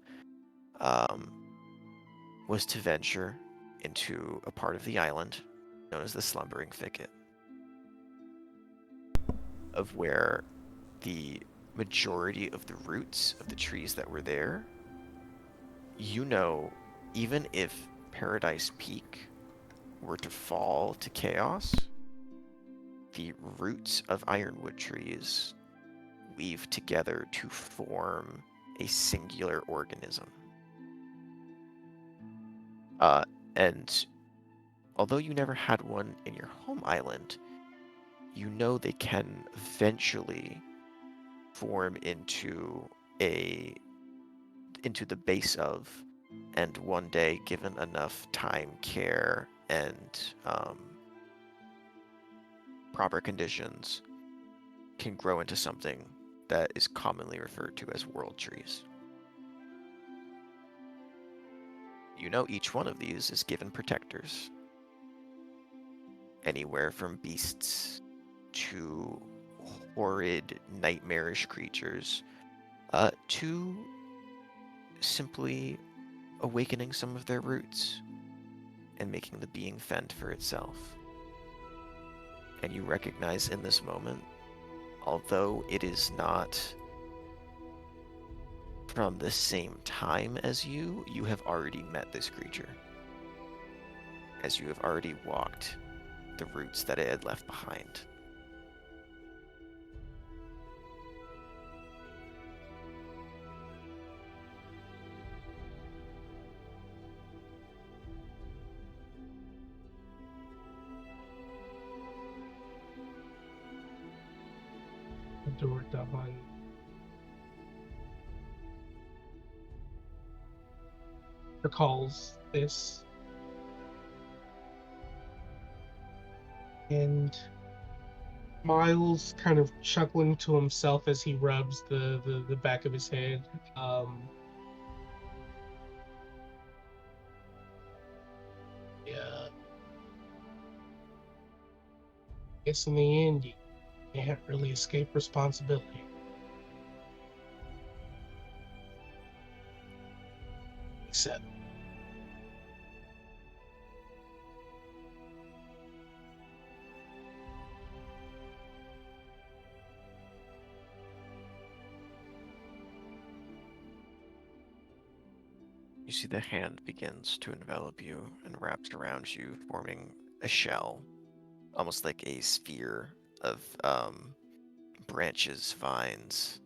was to venture into a part of the island known as the Slumbering Thicket, of where the majority of the roots of the trees that were there, even if Paradise Peak were to fall to chaos, the roots of ironwood trees weave together to form a singular organism. And although you never had one in your home island, you know they can eventually form into the base of, and one day, given enough time, care, and proper conditions, can grow into something that is commonly referred to as world trees. You know each one of these is given protectors, anywhere from beasts to horrid, nightmarish creatures, to simply awakening some of their roots and making the being fend for itself. And you recognize in this moment, although it is not from the same time as you have already met this creature, as you have already walked the roots that it had left behind. Dahan recalls this and Miles kind of chuckling to himself as he rubs the back of his head. Yeah. Guess in the end, you can't really escape responsibility. Except You see the hand begins to envelop you and wraps around you, forming a shell, almost like a sphere of branches, vines,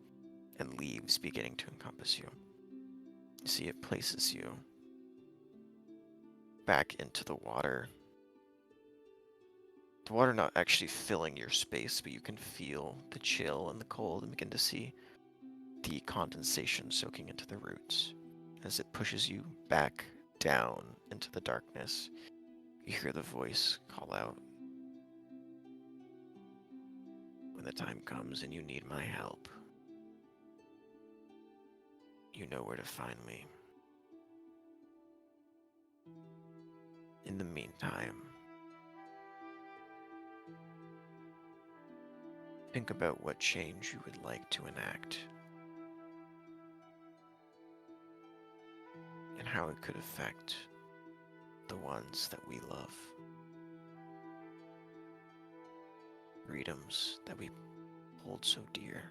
and leaves beginning to encompass you. You see it places you back into the water. The water not actually filling your space, but you can feel the chill and the cold and begin to see the condensation soaking into the roots. As it pushes you back down into the darkness, you hear the voice call out, "When the time comes and you need my help, you know where to find me. In the meantime, think about what change you would like to enact and how it could affect the ones that we love. Freedoms that we hold so dear.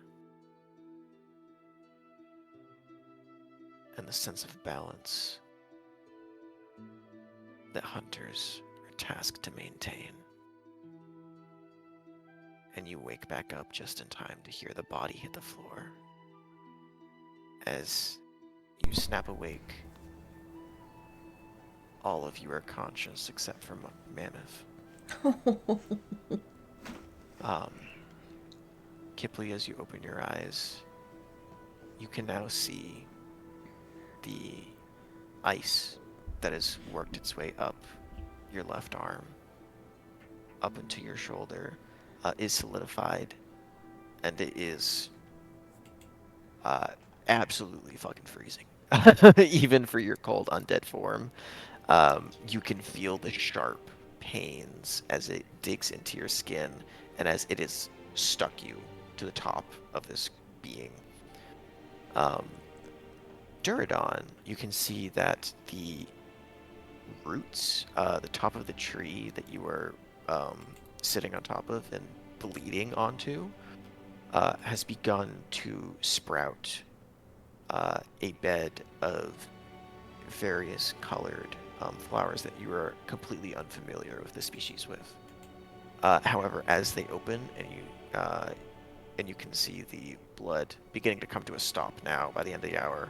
and the sense of balance that hunters are tasked to maintain. And you wake back up just in time to hear the body hit the floor. As you snap awake, all of you are conscious except for Mammoth. Kipley, as you open your eyes, you can now see the ice that has worked its way up your left arm, up into your shoulder, is solidified, and it is absolutely fucking freezing. Even for your cold undead form, you can feel the sharp pains as it digs into your skin and as it has stuck you to the top of this being. Duradon, you can see that the roots, the top of the tree that you were sitting on top of and bleeding onto, has begun to sprout a bed of various colored flowers that you are completely unfamiliar with the species with. However, as they open and you can see the blood beginning to come to a stop now by the end of the hour,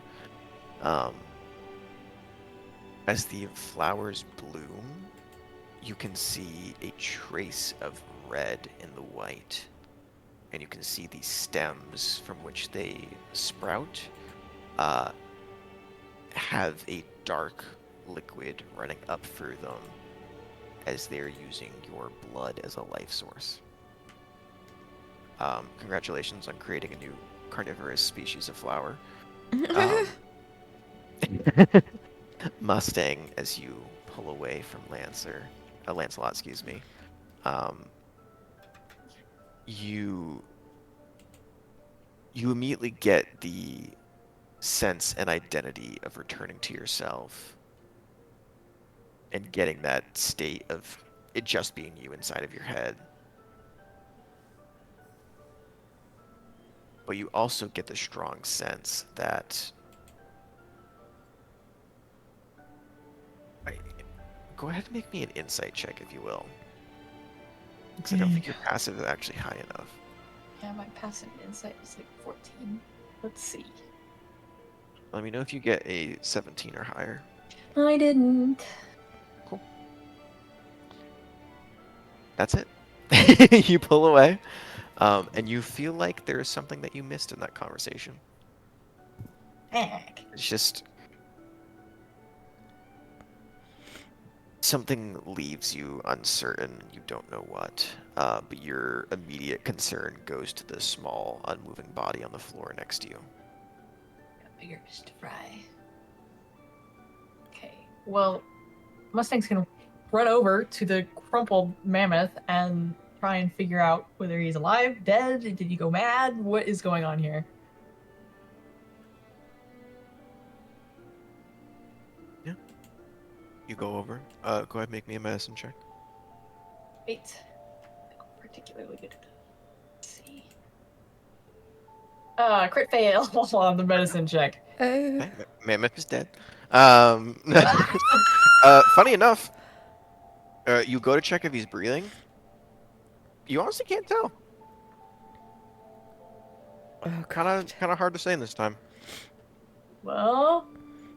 as the flowers bloom, you can see a trace of red in the white, and you can see the stems from which they sprout have a dark liquid running up through them as they're using your blood as a life source. Congratulations on creating a new carnivorous species of flower. Mustang, as you pull away from Lancelot, excuse me, you immediately get the sense and identity of returning to yourself and getting that state of it just being you inside of your head. But you also get the strong sense that go ahead and make me an insight check, if you will. Because I don't think your passive is actually high enough. Yeah, my passive insight is like 14. Let's see. Let me know if you get a 17 or higher. I didn't. Cool. That's it. You pull away, and you feel like there is something that you missed in that conversation. Heck. It's just something leaves you uncertain. You don't know what, but your immediate concern goes to the small, unmoving body on the floor next to you. Got bigger fish to fry. Okay. Well, Mustang's gonna run over to the crumpled mammoth and try and figure out whether he's alive, dead, did he go mad, what is going on here? Yeah. You go over. Go ahead and make me a medicine check. Wait. Particularly good. Let's see. Crit fail on the medicine check. Okay, Mammoth is dead. Funny enough, you go to check if he's breathing. You honestly can't tell. Oh, Kind of hard to say this time. Well,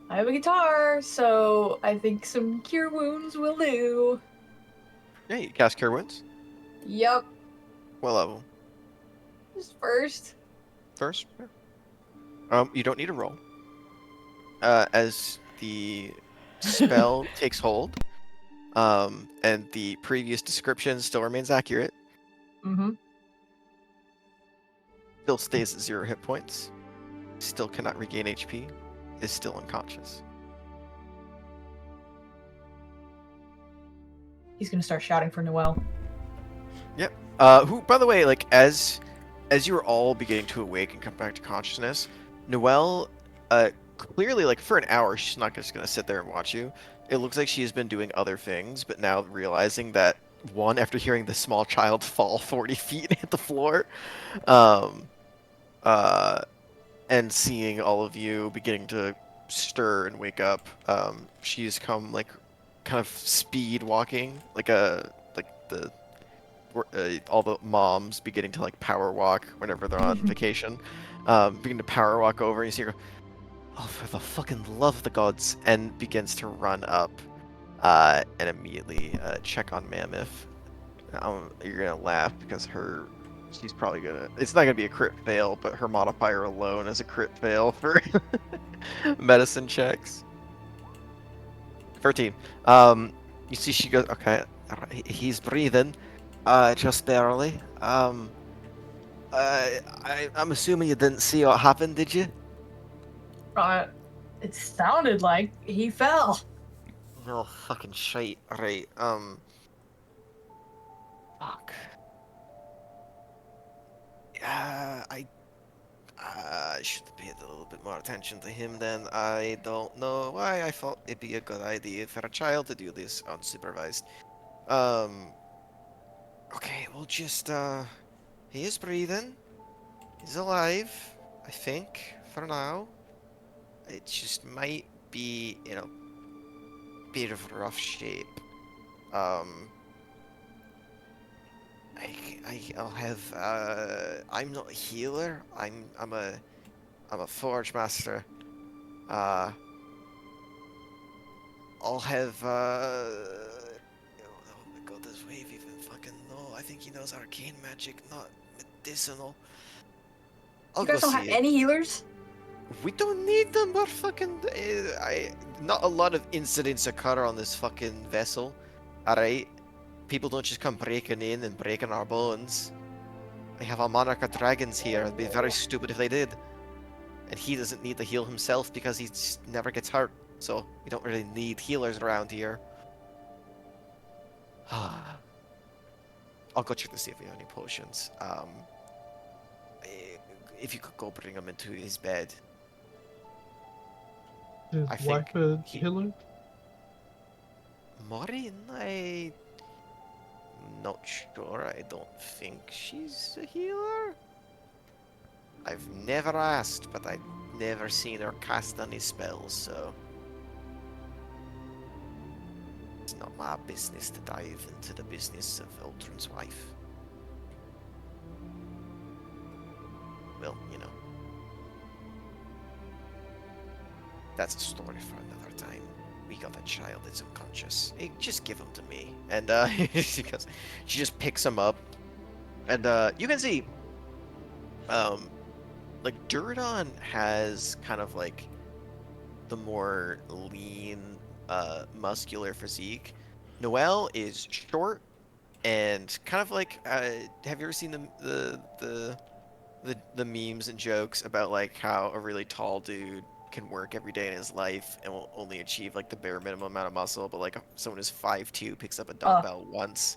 I have a guitar, so I think some cure wounds will do. Yeah, you cast Cure Wounds. Yup. What level? Just first. First? You don't need a roll. As the spell takes hold, and the previous description still remains accurate, Mm-hmm. still stays at 0 hit points, still cannot regain HP, is still unconscious. He's gonna start shouting for Noelle. Yep. Who, by the way, like as you are all beginning to awake and come back to consciousness, Noelle, clearly, like for an hour, she's not just gonna sit there and watch you. It looks like she has been doing other things, but now realizing that one, after hearing the small child fall 40 feet and hit the floor, and seeing all of you beginning to stir and wake up. She's come like kind of speed walking, like a all the moms beginning to like power walk whenever they're on vacation. Begin to power walk over, and you see her go, "Oh, for the fucking love of the gods!" and begins to run up, and immediately check on Mammoth. You're gonna laugh because she's probably gonna. It's not gonna be a crit fail, but her modifier alone is a crit fail for medicine checks. 13. You see, she goes, okay, he's breathing, just barely. I'm assuming you didn't see what happened, did you? It sounded like he fell. No, fucking shite. Right, fuck. I should have paid a little bit more attention to him then. I don't know why I thought it'd be a good idea for a child to do this unsupervised. Okay, we'll just, he is breathing. He's alive, I think, for now. It just might be in a bit of rough shape. I'll have, I'm not a healer. I'm a forge master. I'll have, oh my god, does Wave even fucking know? I think he knows arcane magic, not medicinal. I'll You go guys don't have see it. any healers? We don't need them. We're fucking. Not a lot of incidents occur on this fucking vessel. Alright? People don't just come breaking in and breaking our bones. I have a monarch of dragons here. It'd be very stupid if they did. And he doesn't need to heal himself because he just never gets hurt. So we don't really need healers around here. I'll go check to see if we have any potions. If you could go bring him into his bed. His I wife think a he- healer? Maureen, I'm not sure. I don't think she's a healer. I've never asked, but I've never seen her cast any spells, so it's not my business to dive into the business of Eldrin's wife. Well, you know. That's a story for another time. We got a child that's unconscious. Hey, just give him to me. And she just picks him up. And you can see like Duradon has kind of like the more lean, muscular physique. Noelle is short and kind of like have you ever seen the memes and jokes about like how a really tall dude can work every day in his life and will only achieve like the bare minimum amount of muscle, but like someone who's 5'2" picks up a dumbbell once.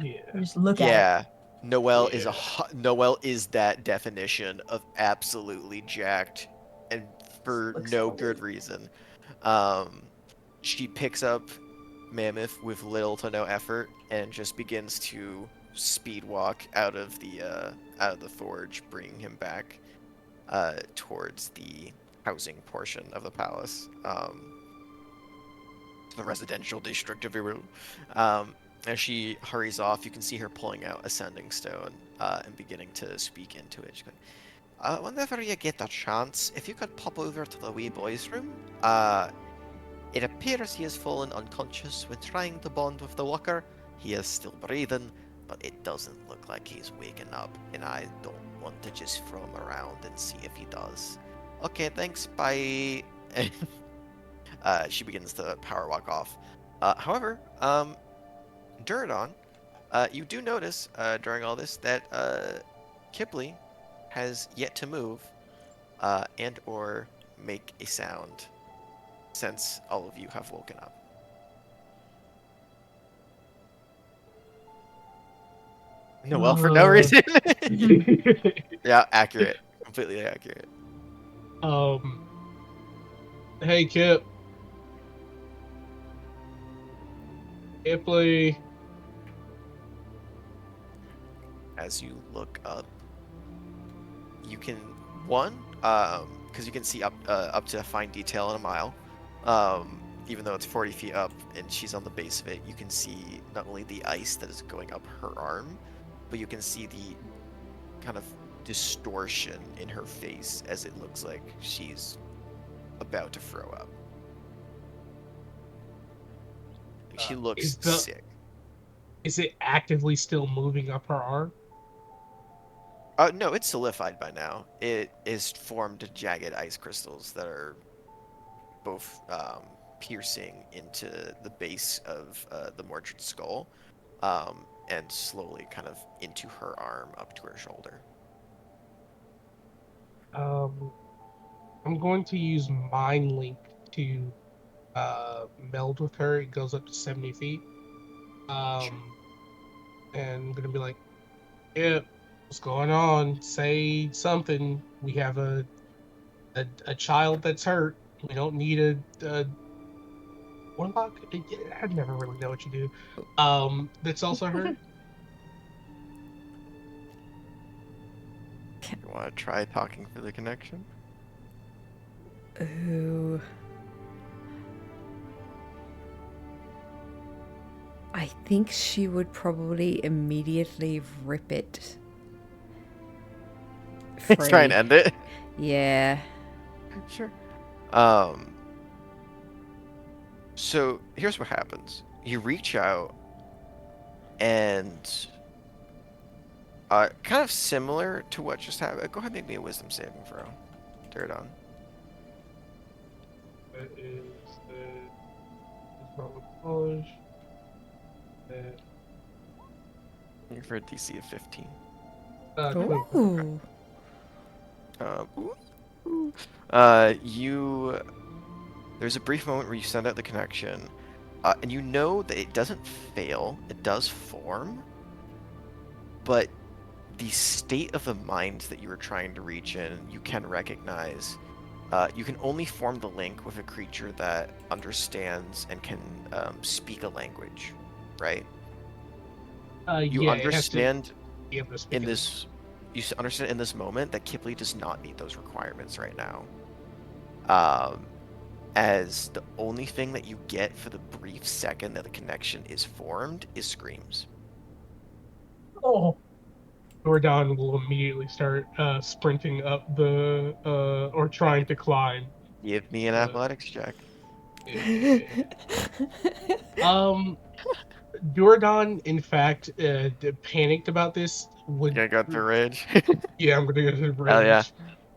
Yeah. Just look at it. Yeah, Noelle Yeah. Noelle is that definition of absolutely jacked, and for Looks no so good reason. Um, she picks up Mammoth with little to no effort and just begins to speed walk out of the forge, bringing him back towards the housing portion of the palace, the residential district of Iru. As she hurries off, you can see her pulling out a sending stone and beginning to speak into it. She's going, whenever you get a chance, if you could pop over to the wee boy's room, it appears he has fallen unconscious when trying to bond with the walker. He is still breathing, but it doesn't look like he's waking up, and I don't want to just throw him around and see if he does. Okay, thanks, bye. She begins to power walk off. However, Duradon, you do notice during all this that Kipley has yet to move and or make a sound since all of you have woken up. No, well, for no reason. Yeah, accurate. Completely accurate. Hey Kip. Kipley. As you look up, you can because you can see up to fine detail in a mile. Even though it's 40 feet up and she's on the base of it, you can see not only the ice that is going up her arm, but you can see the kind of distortion in her face as it looks like she's about to throw up. She looks sick. Is it actively still moving up her arm? No, it's solidified by now. It is formed jagged ice crystals that are both piercing into the base of the Mordred skull, and slowly kind of into her arm up to her shoulder. I'm going to use Mind Link to meld with her. It goes up to 70 feet. Sure. And I'm gonna be like, "Yeah, what's going on? Say something. We have a child that's hurt. We don't need a warlock. I never really know what you do. That's also hurt. You want to try talking through the connection? Ooh. I think she would probably immediately rip it free. Try and end it. Yeah. Sure. So here's what happens. You reach out and kind of similar to what just happened. Go ahead and make me a wisdom saving throw. Duradon. That is knowledge. For a DC of 15. 24. Ooh. There's a brief moment where you send out the connection, and you know that it doesn't fail. It does form, but the state of the mind that you were trying to reach in, you can recognize. You can only form the link with a creature that understands and can speak a language, right? You Yeah, it has to understand be able to speak in it. this. Understand in this moment that Kipley does not meet those requirements right now. As the only thing that you get for the brief second that the connection is formed is screams. Oh. Jordan will immediately start sprinting up the or trying to climb. Give me an athletics check. Um, Jordan, in fact, panicked about this. Would Yeah, got the rage. Yeah, I'm gonna go to Hell yeah.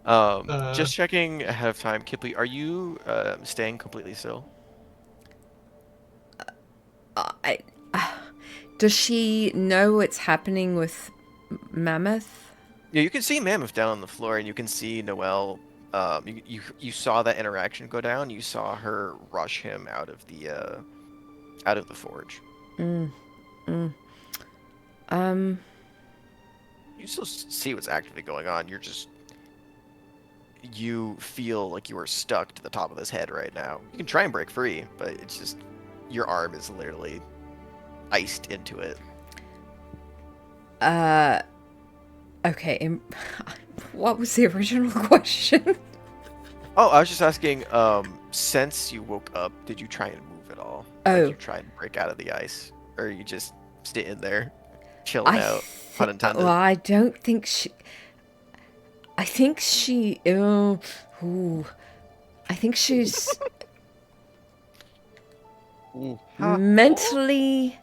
rage. Just checking ahead of time, Kipley, are you staying completely still? I, does she know what's happening with Mammoth? Yeah, you can see Mammoth down on the floor, and you can see Noelle. You saw that interaction go down. You saw her rush him out of the forge. Mm. You still see what's actively going on. You feel like you are stuck to the top of this head right now. You can try and break free, but it's just your arm is literally iced into it. Okay. What was the original question? Oh, I was just asking, since you woke up, did you try and move at all? Oh. Did you try and break out of the ice? Or you just staying there, chilling out, pun intended? Well, I don't think she... I think she... I think she's... mentally...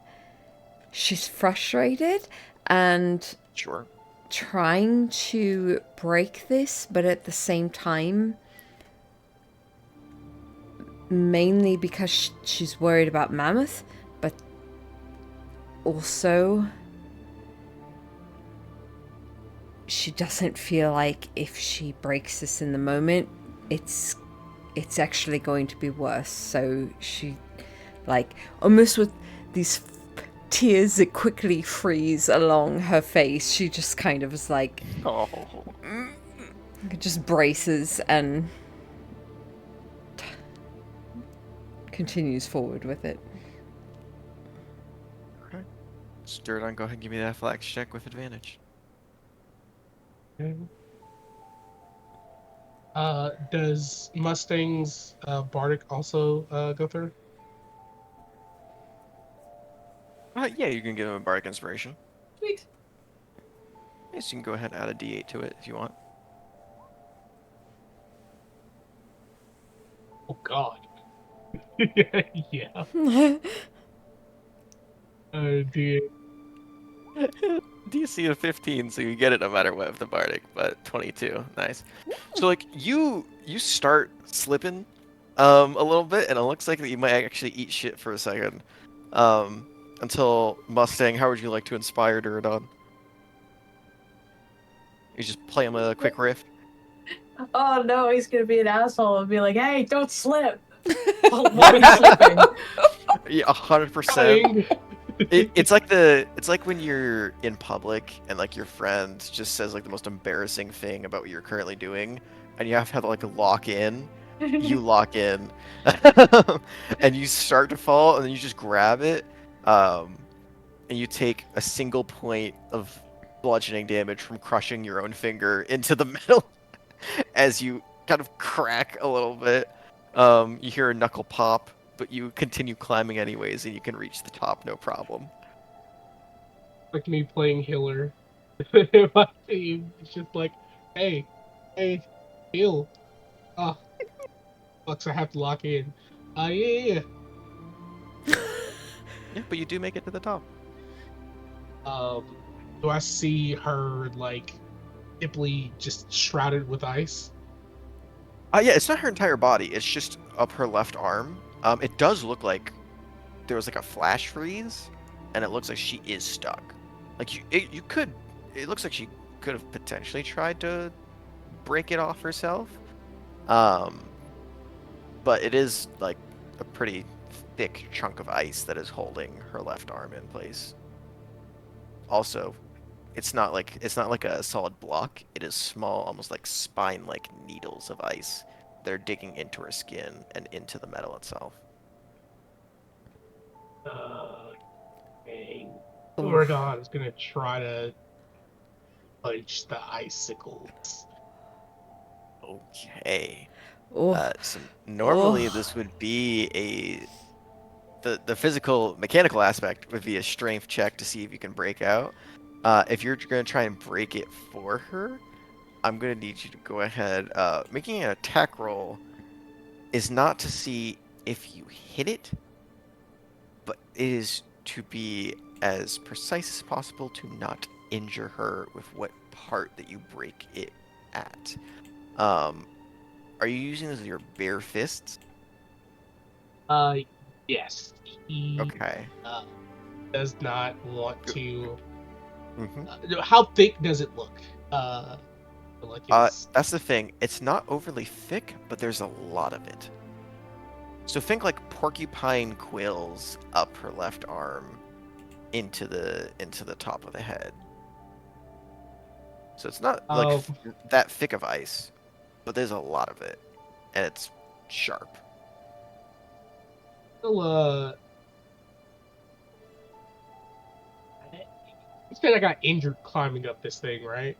She's frustrated and... Sure. Trying to break this, but at the same time... Mainly because she's worried about Mammoth, but also she doesn't feel like if she breaks this in the moment, it's actually going to be worse. So she, like, almost with these tears that quickly freeze along her face, she just kind of is like, just braces and continues forward with it. Okay. Sturdon, go ahead and give me that athletics check with advantage. Okay. Does Mustang's Bardic also go through? Yeah, you can give him a bardic inspiration. Sweet. Yes, you can go ahead and add a d8 to it if you want. Oh God. Yeah. D8. DC of 15, so you get it no matter what with the bardic, but 22, nice. So like you start slipping a little bit, and it looks like that you might actually eat shit for a second. Until Mustang, how would you like to inspire Duradon? You just play him a quick riff. Oh no, he's gonna be an asshole and be like, "Hey, don't slip!" while he's sleeping. Yeah, 100%. Dying. It's like when you're in public and like your friend just says like the most embarrassing thing about what you're currently doing, and you have to like lock in. You lock in, and you start to fall, and then you just grab it, and you take a single point of bludgeoning damage from crushing your own finger into the metal as you kind of crack a little bit. You hear a knuckle pop, but you continue climbing anyways, and you can reach the top no problem. Like me playing healer. My team is just like, hey, heal. Oh, fucks, I have to lock in. Yeah. Yeah, but you do make it to the top. Do I see her like simply just shrouded with ice? Yeah, it's not her entire body. It's just up her left arm. It does look like there was like a flash freeze, and it looks like she is stuck. Like you could. It looks like she could have potentially tried to break it off herself. Um, but it is like a pretty thick chunk of ice that is holding her left arm in place. Also, it's not like a solid block. It is small, almost like spine-like needles of ice. They're digging into her skin and into the metal itself. Dang. Oof. Oregon is gonna try to punch the icicles. Okay. Oh, So normally oh. this would be the physical mechanical aspect would be a strength check to see if you can break out. If you're gonna try and break it for her, I'm gonna need you to go ahead. Making an attack roll is not to see if you hit it, but it is to be as precise as possible to not injure her with what part that you break it at. Um, are you using this with your bare fists? Uh, yes, he Okay. uh, does not want to. Mm-hmm. How thick does it look? Uh, like it's That's the thing. It's not overly thick, but there's a lot of it. So think like porcupine quills up her left arm into the top of the head. So it's not like um. that thick of ice, but there's a lot of it, and it's sharp. Well, you said I got injured climbing up this thing, right?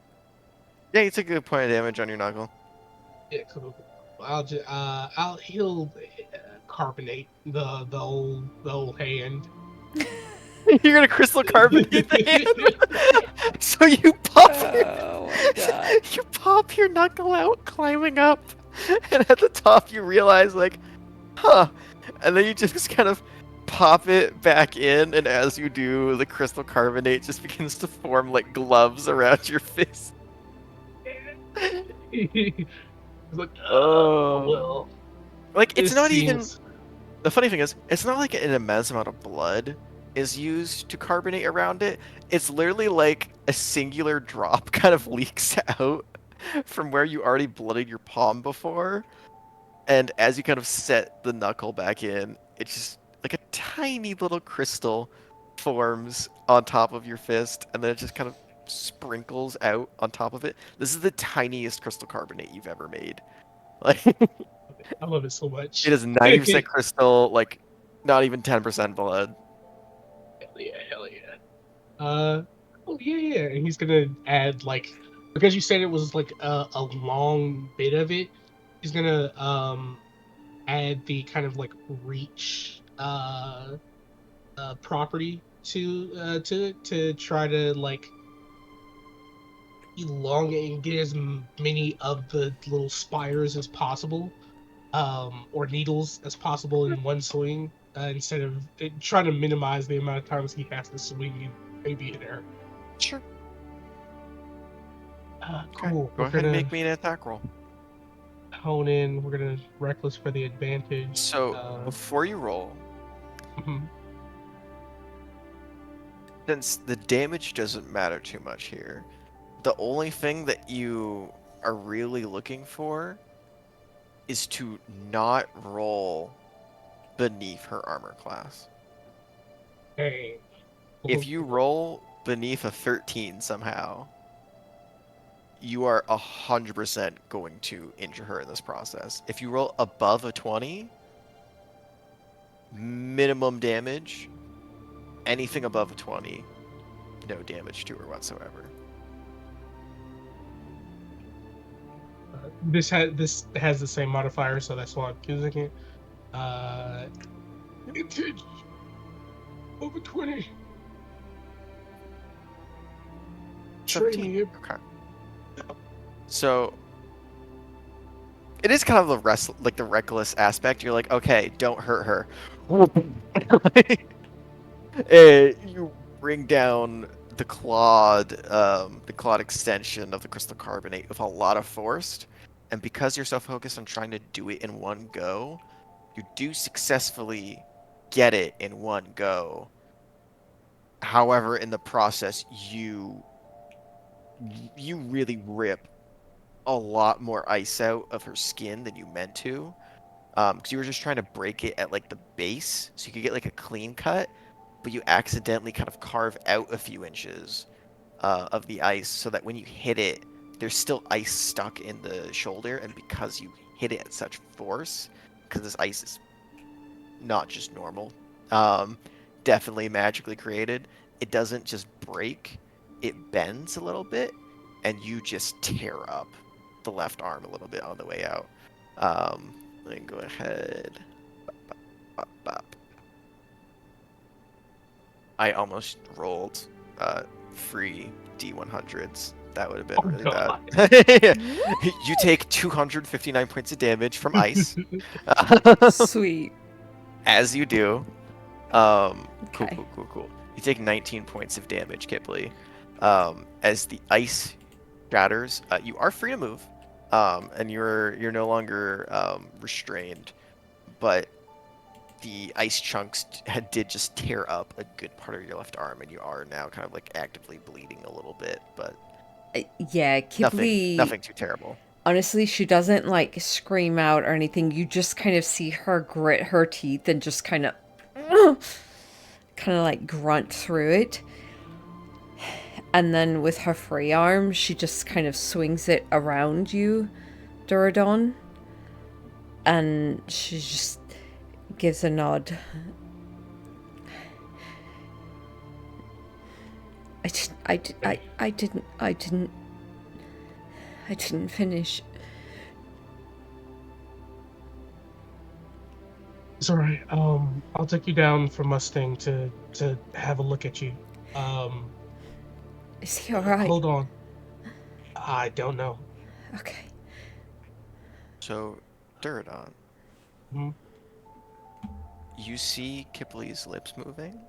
Yeah, you took a point of damage on your knuckle. Yeah, cool. I'll heal carbonate the old hand. You're gonna crystal carbonate the hand. So you pop Oh my god. you pop your knuckle out climbing up, and at the top you realize like, huh, and then you just kind of pop it back in, and as you do, the crystal carbonate just begins to form like gloves around your face. It's like, Oh. well, Like it's this not even. seems. The funny thing is, it's not like an immense amount of blood is used to carbonate around it. It's literally like a singular drop kind of leaks out from where you already bloodied your palm before. And as you kind of set the knuckle back in, it's just like a tiny little crystal forms on top of your fist, and then it just kind of sprinkles out on top of it. This is the tiniest crystal carbonate you've ever made. Like, I love it so much. it is 90% crystal, like not even 10% blood. Hell yeah, hell yeah. Oh yeah, yeah. And he's gonna add like because you said it was like a long bit of it. add the kind of like reach property to it to try to like elongate and get as many of the little spires as possible, or needles as possible in one swing, instead of trying to minimize the amount of times he has to swing in maybe an air. Sure. Okay. Cool. Go We're ahead and gonna make me an attack roll. hone in. We're gonna reckless for the advantage. So before you roll, Mhm. since the damage doesn't matter too much here, the only thing that you are really looking for is to not roll beneath her armor class. Dang. If you roll beneath a 13 somehow, you are 100% going to injure her in this process. If you roll above a 20, minimum damage. Anything above a 20, no damage to her whatsoever. This has the same modifier, so that's why I'm using it. Advantage over 20. Train 17. me. Okay. So it is kind of the reckless aspect. You're like, okay, don't hurt her. You bring down the clawed extension of the crystal carbonate with a lot of force, and because you're so focused on trying to do it in one go, you do successfully get it in one go. However, in the process, you really rip a lot more ice out of her skin than you meant to, because you were just trying to break it at like the base so you could get like a clean cut, but you accidentally kind of carve out a few inches of the ice so that when you hit it, there's still ice stuck in the shoulder, and because you hit it at such force, because this ice is not just normal, um, definitely magically created, it doesn't just break, it bends a little bit, and you just tear up the left arm a little bit on the way out. Let me go ahead. Bop, bop, bop. I almost rolled free D100s. That would have been really God. bad. You take 259 points of damage from ice. Sweet. As you do. Cool, Okay. cool. You take 19 points of damage, Kipley. As the ice shatters, you are free to move, and you're no longer restrained, but the ice chunks did just tear up a good part of your left arm, and you are now kind of like actively bleeding a little bit, but Yeah, Kipley. nothing too terrible. Honestly, she doesn't like scream out or anything. You just kind of see her grit her teeth and just kind of like grunt through it. And then with her free arm, she just kind of swings it around you, Duradon. And she just gives a nod. I didn't finish. It's all right. I'll take you down from Mustang to have a look at you. Is he alright? Hold on. I don't know. Okay. So, Duradon, Hmm? you see Kipley's lips moving.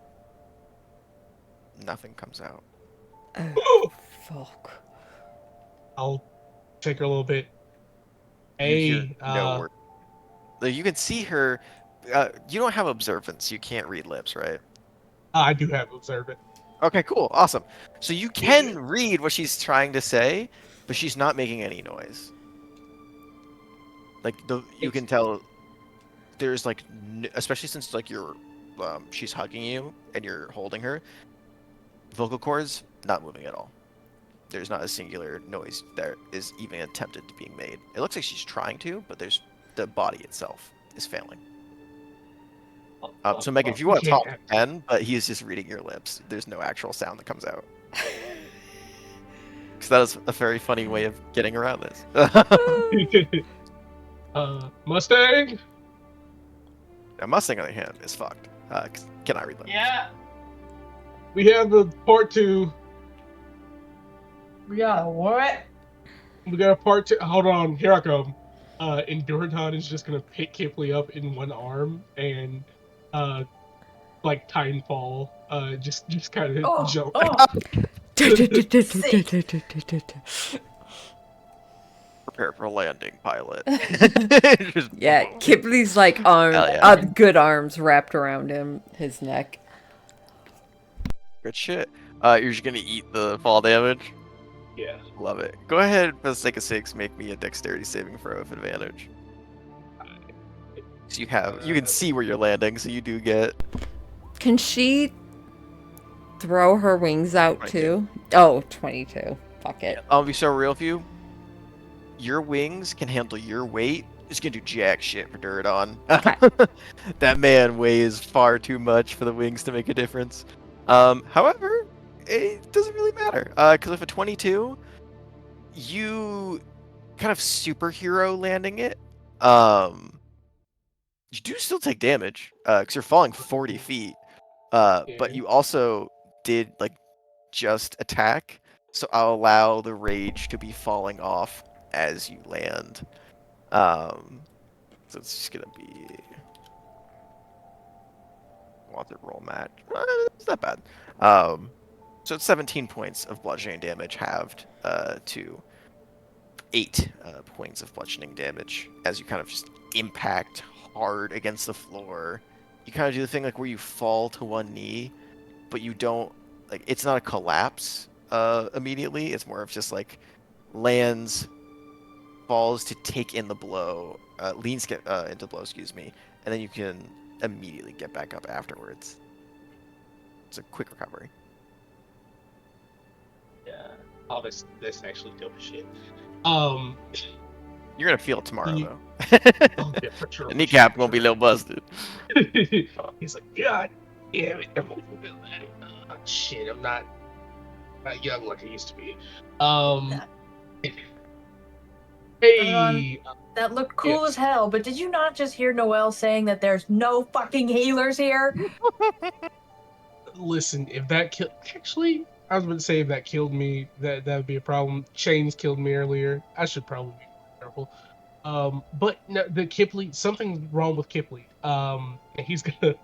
Nothing comes out. Oh, fuck. I'll take her a little bit. You hear Hey, no word. Like, you can see her. You don't have observance. You can't read lips, right? I do have observant. Okay, cool, awesome. So you can read what she's trying to say, but she's not making any noise. Like you can tell there's like, especially since like she's hugging you and you're holding her, vocal cords not moving at all. There's not a singular noise that is even attempted to being made. It looks like she's trying to, but the body itself is failing. So Megan, if you want to talk, you can, but he's just reading your lips. There's no actual sound that comes out. Because that is a very funny way of getting around this. Mustang. Now, Mustang, on the other hand, is fucked. 'Cause cannot read letters. Yeah. We have the part two. We got what? We got a part two. Hold on, here I come. Enduraton is just gonna pick Kipley up in one arm and, like Titanfall, just kind of Oh, jump. oh, Prepare for landing, pilot. Just Yeah, boom. Kipley's like Hell yeah. good arms wrapped around his neck. Good shit. You're just gonna eat the fall damage. Yeah. Love it. Go ahead, for the sake of sakes, make me a dexterity saving throw with advantage. So you can see where you're landing, so you do get. Can she throw her wings out 22. too? Oh, 22. Fuck it. I'll be so real with you. Your wings can handle your weight. It's gonna do jack shit for Duradon. That man weighs far too much for the wings to make a difference. However, it doesn't really matter. Because with a 22, you kind of superhero landing it. You do still take damage. Because you're falling 40 feet. But you also did like just attack. So I'll allow the rage to be falling off as you land. So it's just gonna be. Want to roll match? It's not bad. So it's 17 points of bludgeoning damage halved to 8 points of bludgeoning damage as you kind of just impact hard against the floor. You kind of do the thing like where you fall to one knee, but you don't like it's not a collapse immediately. It's more of just like lands, falls to take in the blow, leans get into the blow, excuse me, and then you can immediately get back up afterwards. It's a quick recovery. Yeah. Oh, this actually dope as shit. You're gonna feel it tomorrow You- though. Oh, yeah, for sure. The kneecap won't be a little busted. He's like, God damn it! Shit, I'm not young like I used to be. Hey, that looked cool as hell. But did you not just hear Noelle saying that there's no fucking healers here? listen, if that killed, actually, I was about to say if that killed me, that would be a problem. Chains killed me earlier. I should probably be more careful. But no, the Kipley, something's wrong with Kipley. And he's gonna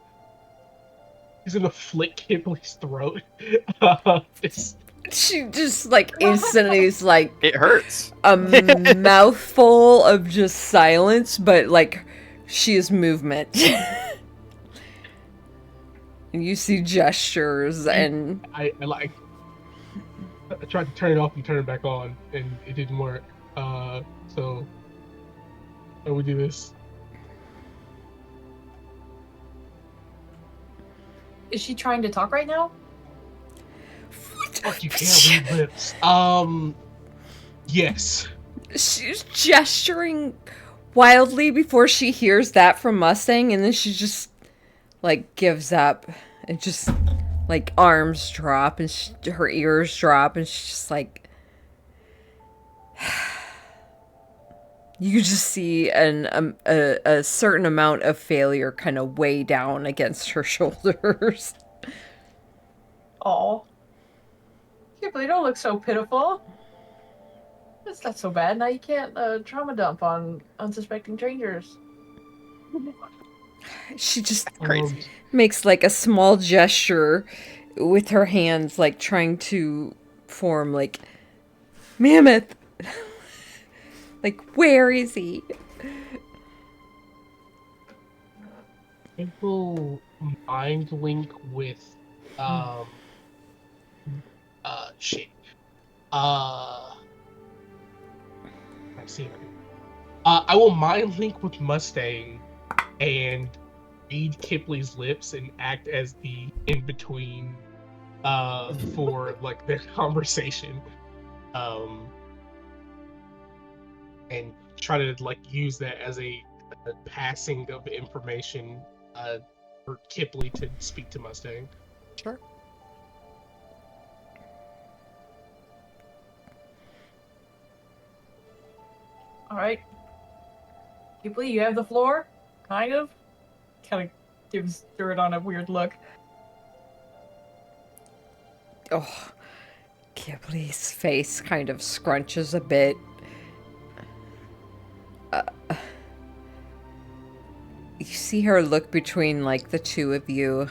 flick Kipley's throat. It's, She just like instantly is like It hurts. a mouthful of just silence, but like she is movement. And you see gestures and I like. I tried to turn it off and turn it back on, and it didn't work. So how do we do this? Is she trying to talk right now? Fuck, you can't read lips. Yes. she's gesturing wildly before she hears that from Mustang, and then she just like gives up and just like arms drop and her ears drop, and she's just like you just see a certain amount of failure kind of weigh down against her shoulders. Oh, Kipley, don't look so pitiful. It's not so bad. Now you can't trauma dump on unsuspecting strangers. She just Crazy. makes like a small gesture with her hands, like trying to form like Mammoth. Like, where is he? I will mind link with shit. I see. I will mind link with Mustang and read Kipley's lips and act as the in between for like their conversation. And try to like use that as a passing of information for Kipley to speak to Mustang. Sure. All right. Kipling, you have the floor? Kind of? Kind of gives Duradon a weird look. Oh, Kipley's face kind of scrunches a bit. You see her look between, like, the two of you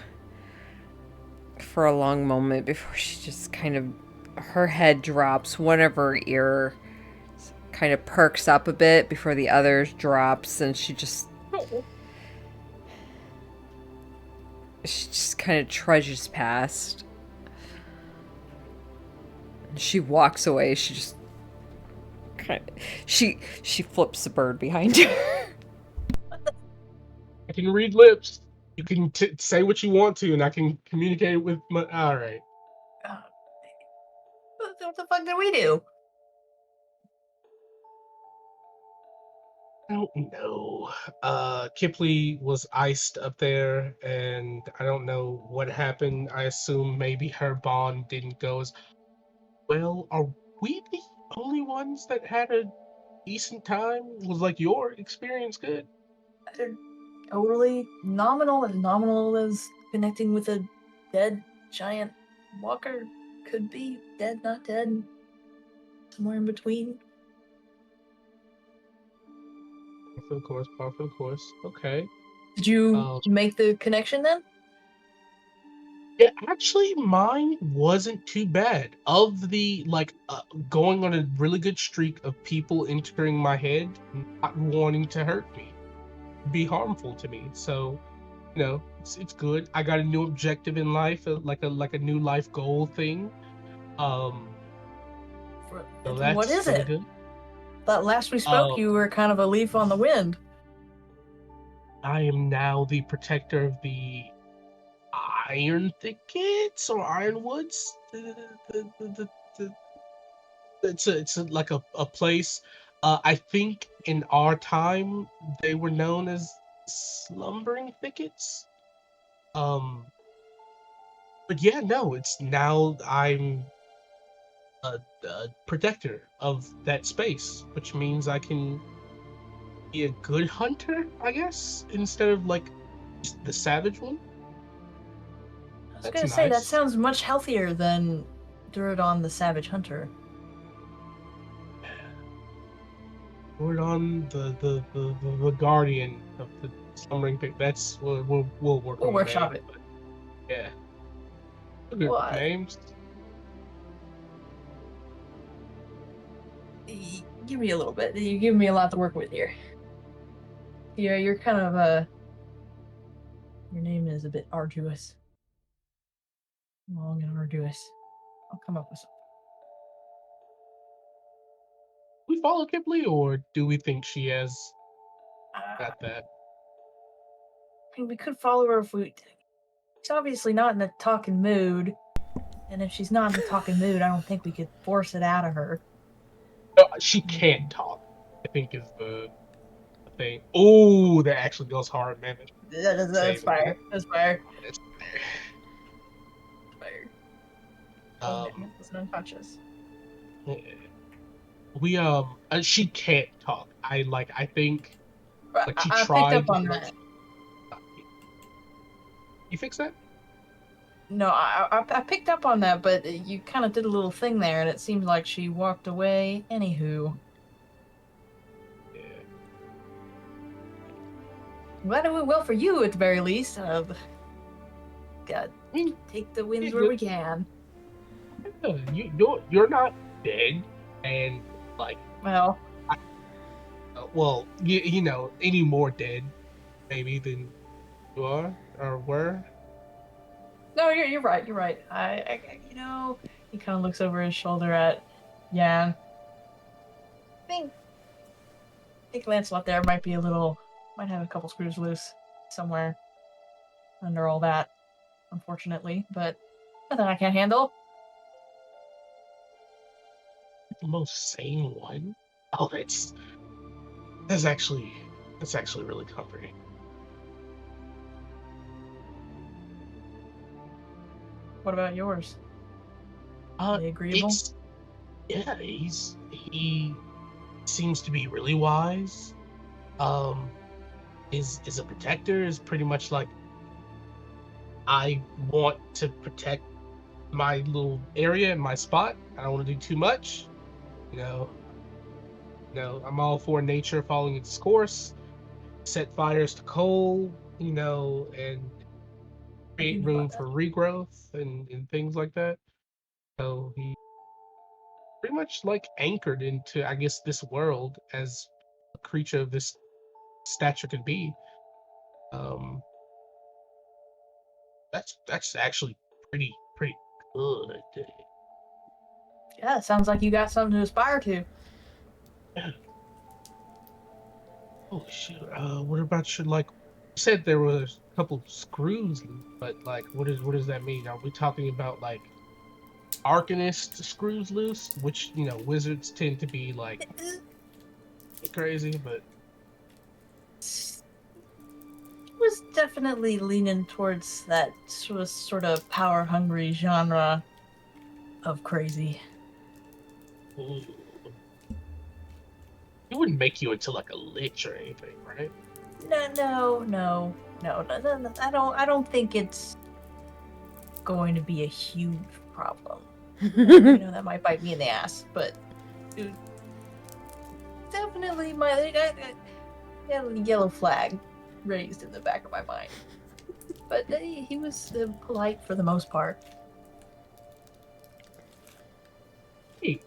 for a long moment before she just kind of, her head drops, one of her ear kind of perks up a bit before the others drops, and she just kind of trudges past. She walks away. She just kind of, she flips the bird behind her. I can read lips. You can say what you want to, and I can communicate it with my. All right. Uh, what the fuck did we do? I don't know. Kipley was iced up there, and I don't know what happened. I assume maybe her bond didn't go as well. Are we the only ones that had a decent time? Was like your experience good? They're totally nominal, as nominal as connecting with a dead giant walker could be. Dead, not dead. Somewhere in between. Of course, par for the course. Okay. Did you Um, make the connection then? yeah, actually, mine wasn't too bad. Of the going on a really good streak of people entering my head, not wanting to hurt me, be harmful to me. So, it's good. I got a new objective in life, like a new life goal thing. Um, so What that's is really it? good. That last we Uh, spoke, you were kind of a leaf on the wind. I am now the protector of the iron thickets or ironwoods. Like a place. I think in our time they were known as slumbering thickets. Um, but yeah, no, it's now I'm a protector of that space, which means I can be a good hunter, I guess, instead of like just the savage one. I was That's gonna say, that nice. sounds much healthier than Duradon the Savage Hunter. We're on the guardian of the slumbering thick. That's we'll work We'll on the workshop name. it. But yeah, good with Well, names. give me a little bit. You give me a lot to work with here. Yeah, you're kind of your name is a bit arduous. Long and arduous. I'll come up with something. We follow Kipley, or do we think she has I got that? mean, we could follow her if we. She's obviously not in a talking mood, and if she's not in a talking mood, I don't think we could force it out of her. No, she can't talk. I think is the thing. Oh, that actually goes hard, man. That's Save it. fire. That's fire. It's Fire. Oh, um that wasn't unconscious. we she can't talk. I think But like she I picked up tried. on that. You fix that? No, I picked up on that, but you kind of did a little thing there, and it seemed like she walked away. Anywho, Yeah. glad it went well for you at the very least. God, I mean, take the wins yeah, where we can. you're not dead, and like Well, well, any more dead maybe than you are or were. no, you're right. You're right. He kind of looks over his shoulder at Yan. I think Lancelot there might have a couple screws loose somewhere under all that, unfortunately, but nothing I can't handle. The most sane one. Oh, that's actually that's actually really comforting. What about yours? Uh, Are they agreeable? it's yeah, he seems to be really wise. um, is a protector. Is pretty much like I want to protect my little area and my spot. I don't want to do too much. You know, I'm all for nature following its course. Set fires to coal. And create room for regrowth and things like that. So he pretty much like anchored into, I guess, this world as a creature of this stature could be. Um, that's actually pretty good. Yeah, it sounds like you got something to aspire to. Oh shoot. What about your like? You said there was a couple screws, but like, what does that mean? Are we talking about like Arcanist screws loose, which wizards tend to be like crazy, but Was definitely leaning towards that sort of power hungry genre of crazy. ooh, it wouldn't make you into like a lich or anything, right? No. I don't think it's going to be a huge problem. That might bite me in the ass, but dude, definitely yellow flag raised in the back of my mind. But he was polite for the most part. Hey,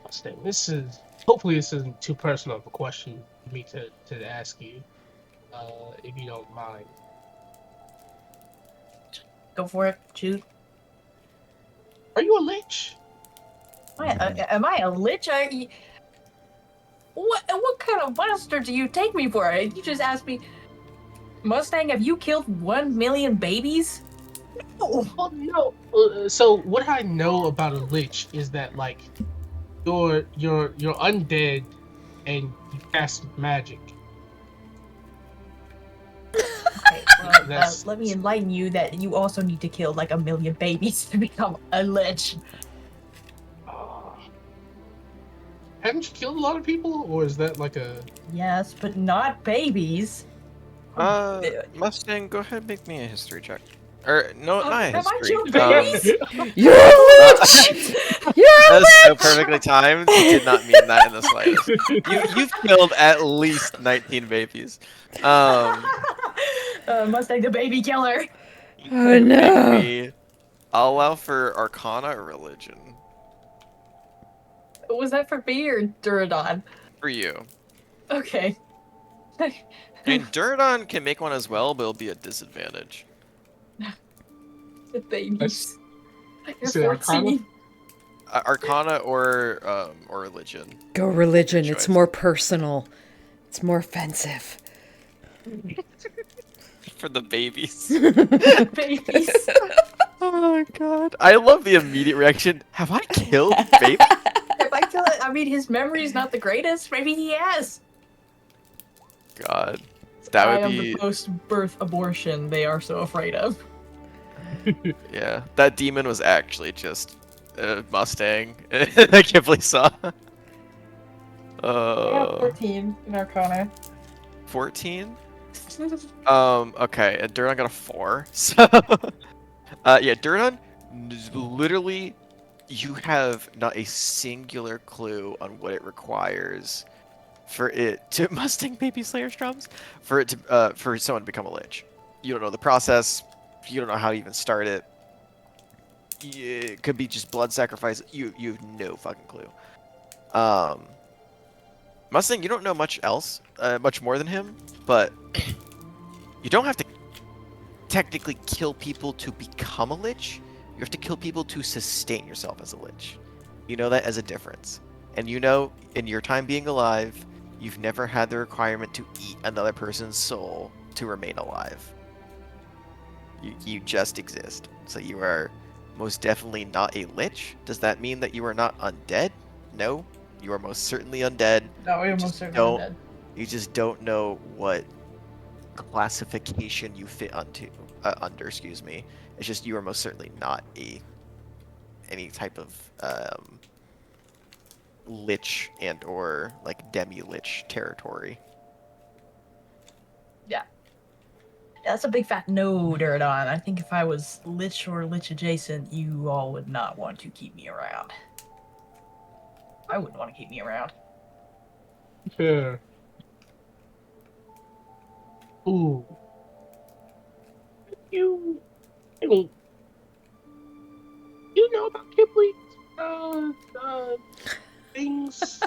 Mustang, hopefully this isn't too personal of a question for me to ask you, if you don't mind. Go for it, shoot. Are you a lich? Am I a lich? What kind of monster do you take me for? You just asked me, Mustang, have you killed 1 million babies? No. Oh no. So what I know about a lich is that like you're undead and you cast magic. Okay, well, That's let me enlighten you that you also need to kill like 1 million babies to become a lich. uh, haven't you killed a lot of people, or is that like a Yes, but not babies. Mustang, go ahead and make me a history check. Or, no, not a Have I history. killed babies? You're a lich! You're a That is so lich! perfectly timed. He did not mean that in the slightest. You've killed at least 19 babies. Mustang the baby killer. Oh Make no! me. I'll allow for Arcana or Religion Was that for me or Duradon? for you. Okay. I mean, Duradon can make one as well, but it'll be a disadvantage. The babies. You're say Arcana? 14. Arcana or Religion. Go religion, Good it's choice. more personal. It's more offensive. For the babies. Babies. Oh my god. I love the immediate reaction. Have I killed baby? If I kill it, I mean, his memory is not the greatest. Maybe he has. God. That I would am the be. post-birth abortion they are so afraid of. Yeah. That demon was actually just a Mustang. I can't believe saw. I got 14 in Arcana. 14? Okay, and Duradon got a 4. So, yeah, Duradon, literally, you have not a singular clue on what it requires for it to Mustang Baby Slayer drums, for it to, for someone to become a lich. You don't know the process. You don't know how to even start it. It could be just blood sacrifice. You have no fucking clue. Mustang, you don't know much else, much more than him, but you don't have to technically kill people to become a lich. You have to kill people to sustain yourself as a lich. You know that as a difference. And you know, in your time being alive, you've never had the requirement to eat another person's soul to remain alive. You just exist. So you are most definitely not a lich. Does that mean that you are not undead? No. You are most certainly undead. No, we You almost just certainly don't- dead. You just don't know what classification you fit under. Excuse me. It's just you are most certainly not any type of lich and or like demi lich territory. Yeah. That's a big fat no, Dirdon. I think if I was Lich or Lich adjacent, you all would not want to keep me around. I wouldn't want to keep me around. Yeah. Ooh. You, I don't, you know about Kipley's things?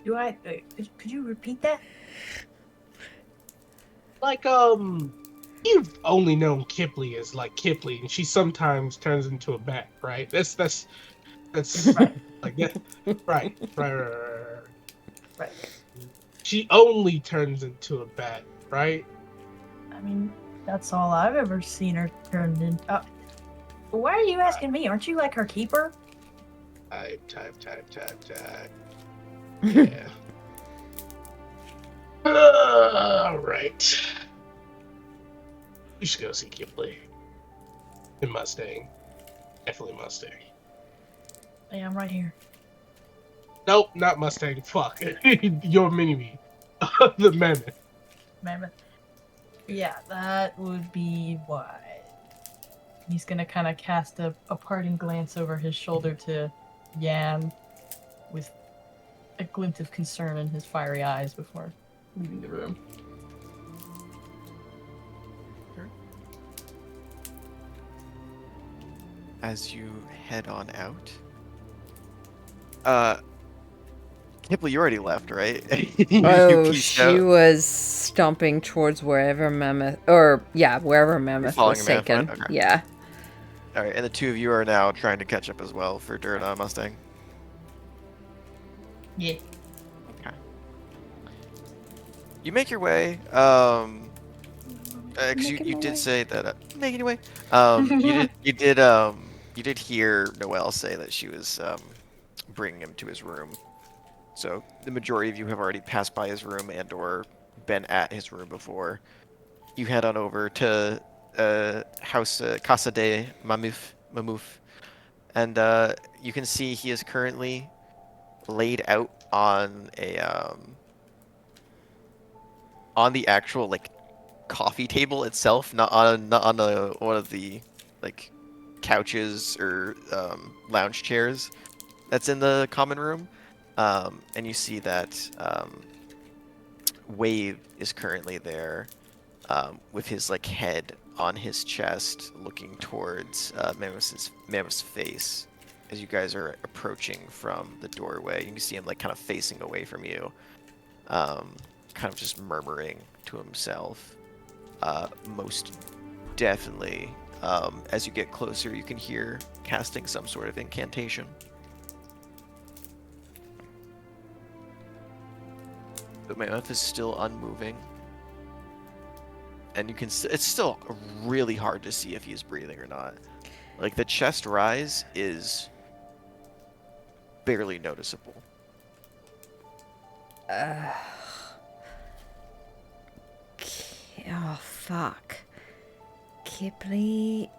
Do I? Could you repeat that? Like, you've only known Kipley as like Kipley, and she sometimes turns into a bat, right? That's Right. like that. Right. Right. She only turns into a bat, right? I mean, that's all I've ever seen her turned into. Why are you asking me? Aren't you like her keeper? Type. Yeah. All right. We should go see Kipley. In Mustang. Definitely Mustang. Yeah, I'm right here. Nope, not Mustang. Fuck. Your mini-me. The mammoth. Mammoth. Yeah, that would be why. He's gonna kind of cast a parting glance over his shoulder to Yan with a glint of concern in his fiery eyes before leaving the room. As you head on out. Kipley, you already left, right? you Oh, pieced she out. was stomping towards wherever Mammoth, or yeah, wherever Mammoth Following was a Mammoth taken. went? Okay. Yeah. All right, and the two of you are now trying to catch up as well for Dirt on Mustang. Yeah. Okay. You make your way. Because you Making my did way. say that. Making your way. You did hear Noelle say that she was bringing him to his room. So the majority of you have already passed by his room and/or been at his room before. You head on over to house Casa de Mamouf, and you can see he is currently laid out on the actual like coffee table itself, not on one of the like couches or lounge chairs that's in the common room. And you see that Wave is currently there with his like head on his chest, looking towards Mammoth's face. As you guys are approaching from the doorway, you can see him like kind of facing away from you, kind of just murmuring to himself. Most definitely, as you get closer, you can hear casting some sort of incantation. But Mammoth is still unmoving. And you can it's still really hard to see if he's breathing or not. Like the chest rise is barely noticeable. Oh, fuck. Kipley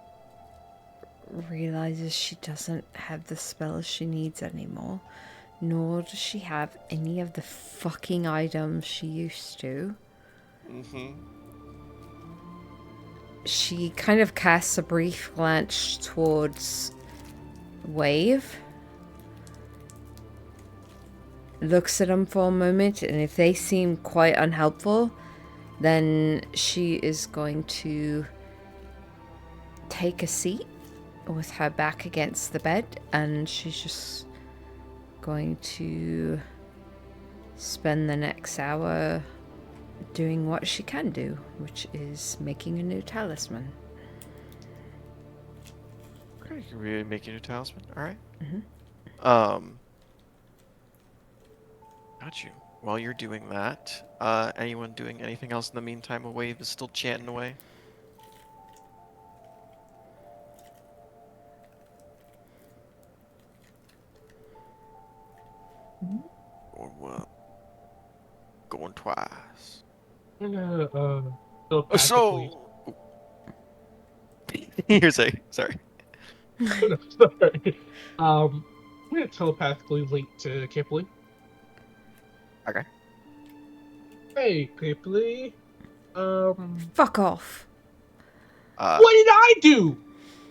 realizes she doesn't have the spells she needs anymore, nor does she have any of the fucking items she used to. Mm-hmm. She kind of casts a brief glance towards Wave, looks at them for a moment, and if they seem quite unhelpful, then she is going to take a seat with her back against the bed, and she's just going to spend the next hour doing what she can do, which is making a new talisman. Okay, you're really making a talisman. All right. Mm-hmm. Got you. While you're doing that, anyone doing anything else in the meantime? A Wave is still chanting away. Or what? Going twice. I'm gonna telepathically. So you're saying sorry. No, sorry. I'm gonna telepathically link to Kipley. Okay. Hey, Pipley. Fuck off. What did I do?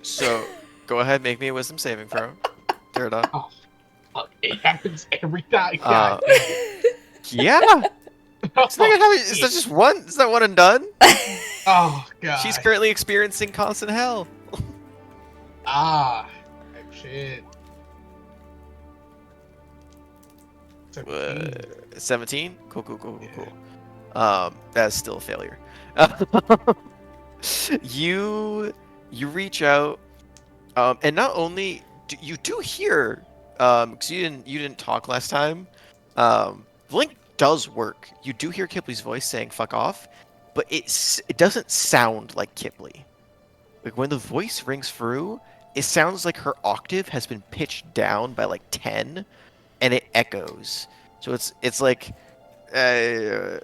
So go ahead, make me a wisdom saving throw. Pterodon. Oh, fuck, it happens every time. Uh, God damn it. Yeah. Oh, Is that just one? Is that one and done? oh She's God. currently experiencing constant hell. Ah, shit. 17. 17? Cool. Yeah. That's still a failure. you reach out, and not only you do hear, because you didn't talk last time. The link does work. You do hear Kipley's voice saying "fuck off," but it doesn't sound like Kipley. Like when the voice rings through, it sounds like her octave has been pitched down by like 10, and it echoes. So it's like the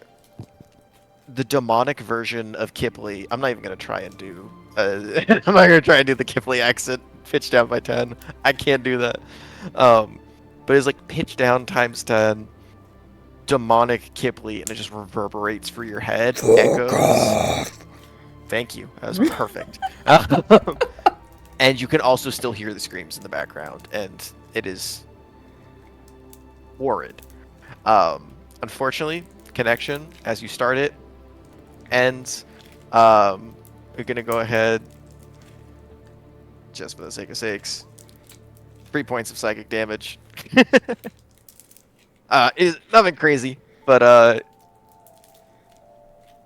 demonic version of Kipley. I'm not even gonna try and do. I'm not gonna try and do the Kipley accent pitched down by 10. I can't do that. But it's like pitched down times 10, demonic Kipley, and it just reverberates through your head. Echoes. Thank you. That was perfect. And you can also still hear the screams in the background, and it is horrid. Unfortunately, connection as you start it ends. We're gonna go ahead, just for the sake of sakes, 3 points of psychic damage. Is nothing crazy, but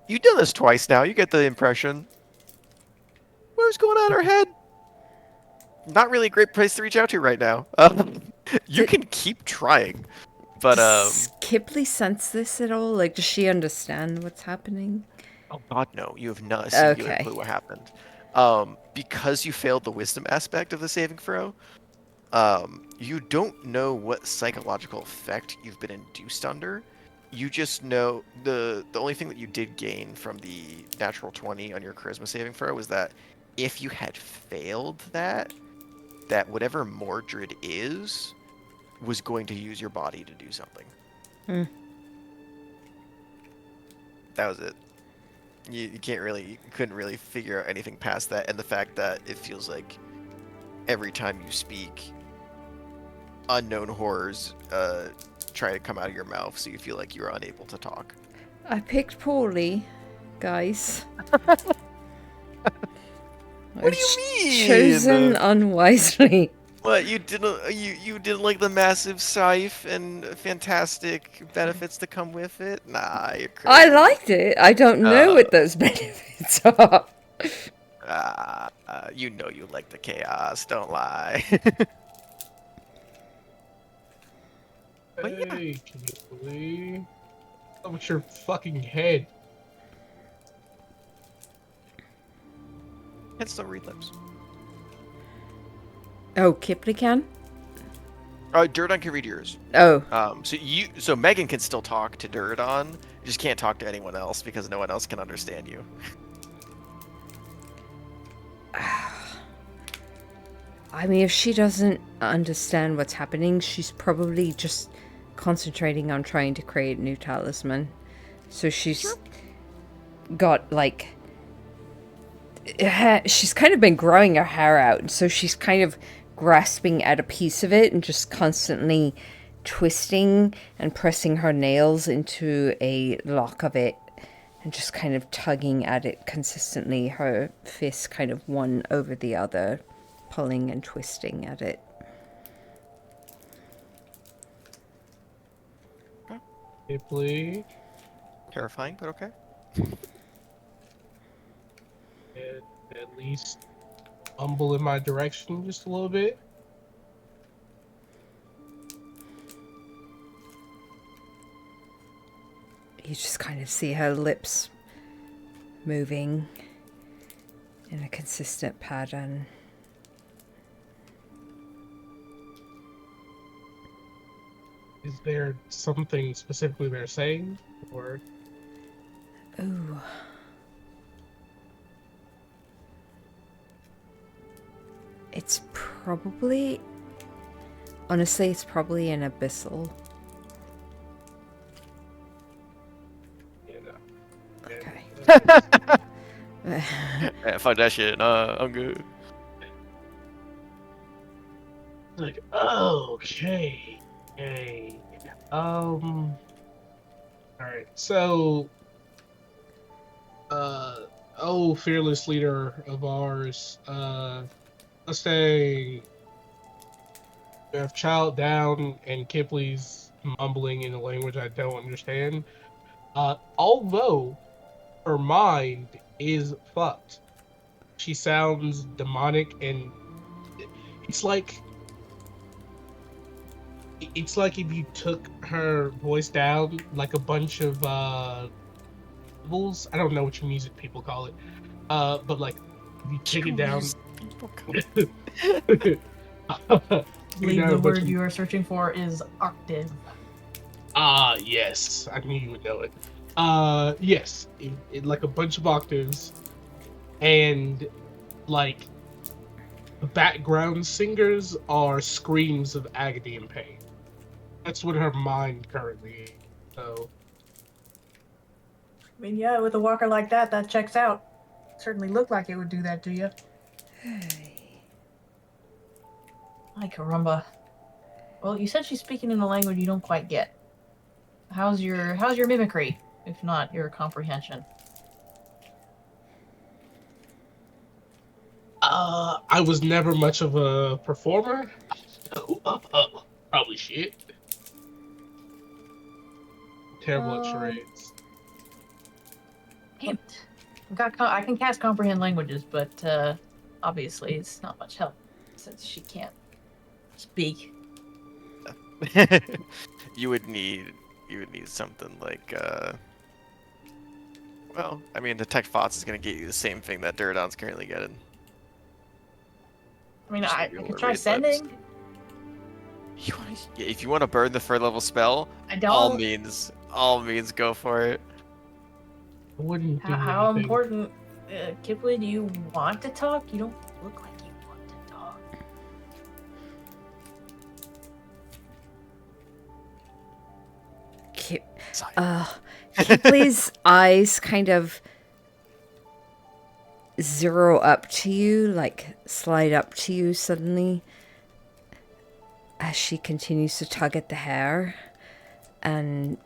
you've done this twice now. You get the impression. What's going on in her head? Not really a great place to reach out to right now. You can keep trying, but Does Kipley sense this at all? Like, does she understand what's happening? oh god, no, you have not a singular Okay. clue what happened. Because you failed the wisdom aspect of the saving throw, you don't know what psychological effect you've been induced under. You just know the only thing that you did gain from the natural 20 on your charisma saving throw was that if you had failed that whatever Mordred is was going to use your body to do something. Hmm. That was it. You couldn't really figure out anything past that, and the fact that it feels like every time you speak, unknown horrors try to come out of your mouth, so you feel like you're unable to talk. I picked poorly, guys. What do you mean? Chosen unwisely. What, you didn't like the massive scythe and fantastic benefits that come with it? Nah, you're crazy. I liked it. I don't know what those benefits are. You know you like the chaos, don't lie. But yeah. Hey, can you believe? How about your fucking head? Can still read lips. Oh, Kipley can? Duradon can read yours. Oh. So Megan can still talk to Duradon, you just can't talk to anyone else because no one else can understand you. I mean, if she doesn't understand what's happening, she's probably just concentrating on trying to create a new talisman. So she's got, like... she's kind of been growing her hair out, so she's kind of grasping at a piece of it and just constantly twisting and pressing her nails into a lock of it and just kind of tugging at it consistently, her fists kind of one over the other, pulling and twisting at it. Ripley, Terrifying, but okay. at least humble in my direction just a little bit. You just kind of see her lips moving in a consistent pattern. Is there something specifically they're saying, or? Ooh. It's probably... Honestly, it's probably an abyssal. Yeah, fuck that shit. I'm good. Like, okay. Okay. All right. So, oh, fearless leader of ours, let's say we have Child down and Kipley's mumbling in a language I don't understand. Although her mind is fucked, she sounds demonic, and it's like it's like if you took her voice down like a bunch of levels. I don't know which music people call it. But like if you take it down, I take it believe down a the bunch word of you are searching for is octave. yes, I knew you would know it. Yes, like a bunch of octaves, and like the background singers are screams of agony and pain. That's what her mind currently is. So I mean, yeah, with a walker like that, that checks out. Certainly looked like it would do that to you. Ay, caramba. Well, you said she's speaking in a language you don't quite get. How's your mimicry, if not your comprehension? I was never much of a performer. Probably shit. Terrible at Um, charades. Damn it. I can cast comprehend languages, but obviously it's not much help since she can't speak. you would need something like well, I mean, Detect Thoughts is gonna get you the same thing that Duradon's currently getting. I mean, Just I gonna be able could to try read lips. sending. If you want to burn the third level spell, I all don't. means go for it. I wouldn't do How anything. important, Kipley? Do you want to talk? You don't look like you want to talk. Kipley's eyes kind of zero up to you, like slide up to you suddenly as she continues to tug at the hair, and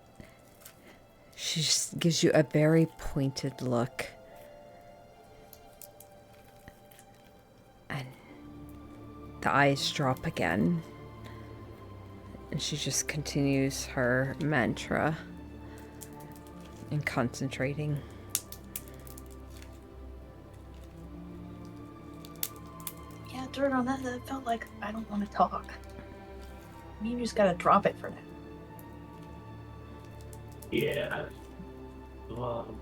she just gives you a very pointed look. And the eyes drop again. And she just continues her mantra and concentrating. Yeah, dirt on that. That felt like I don't want to talk. You just gotta drop it for now. Yeah. Um,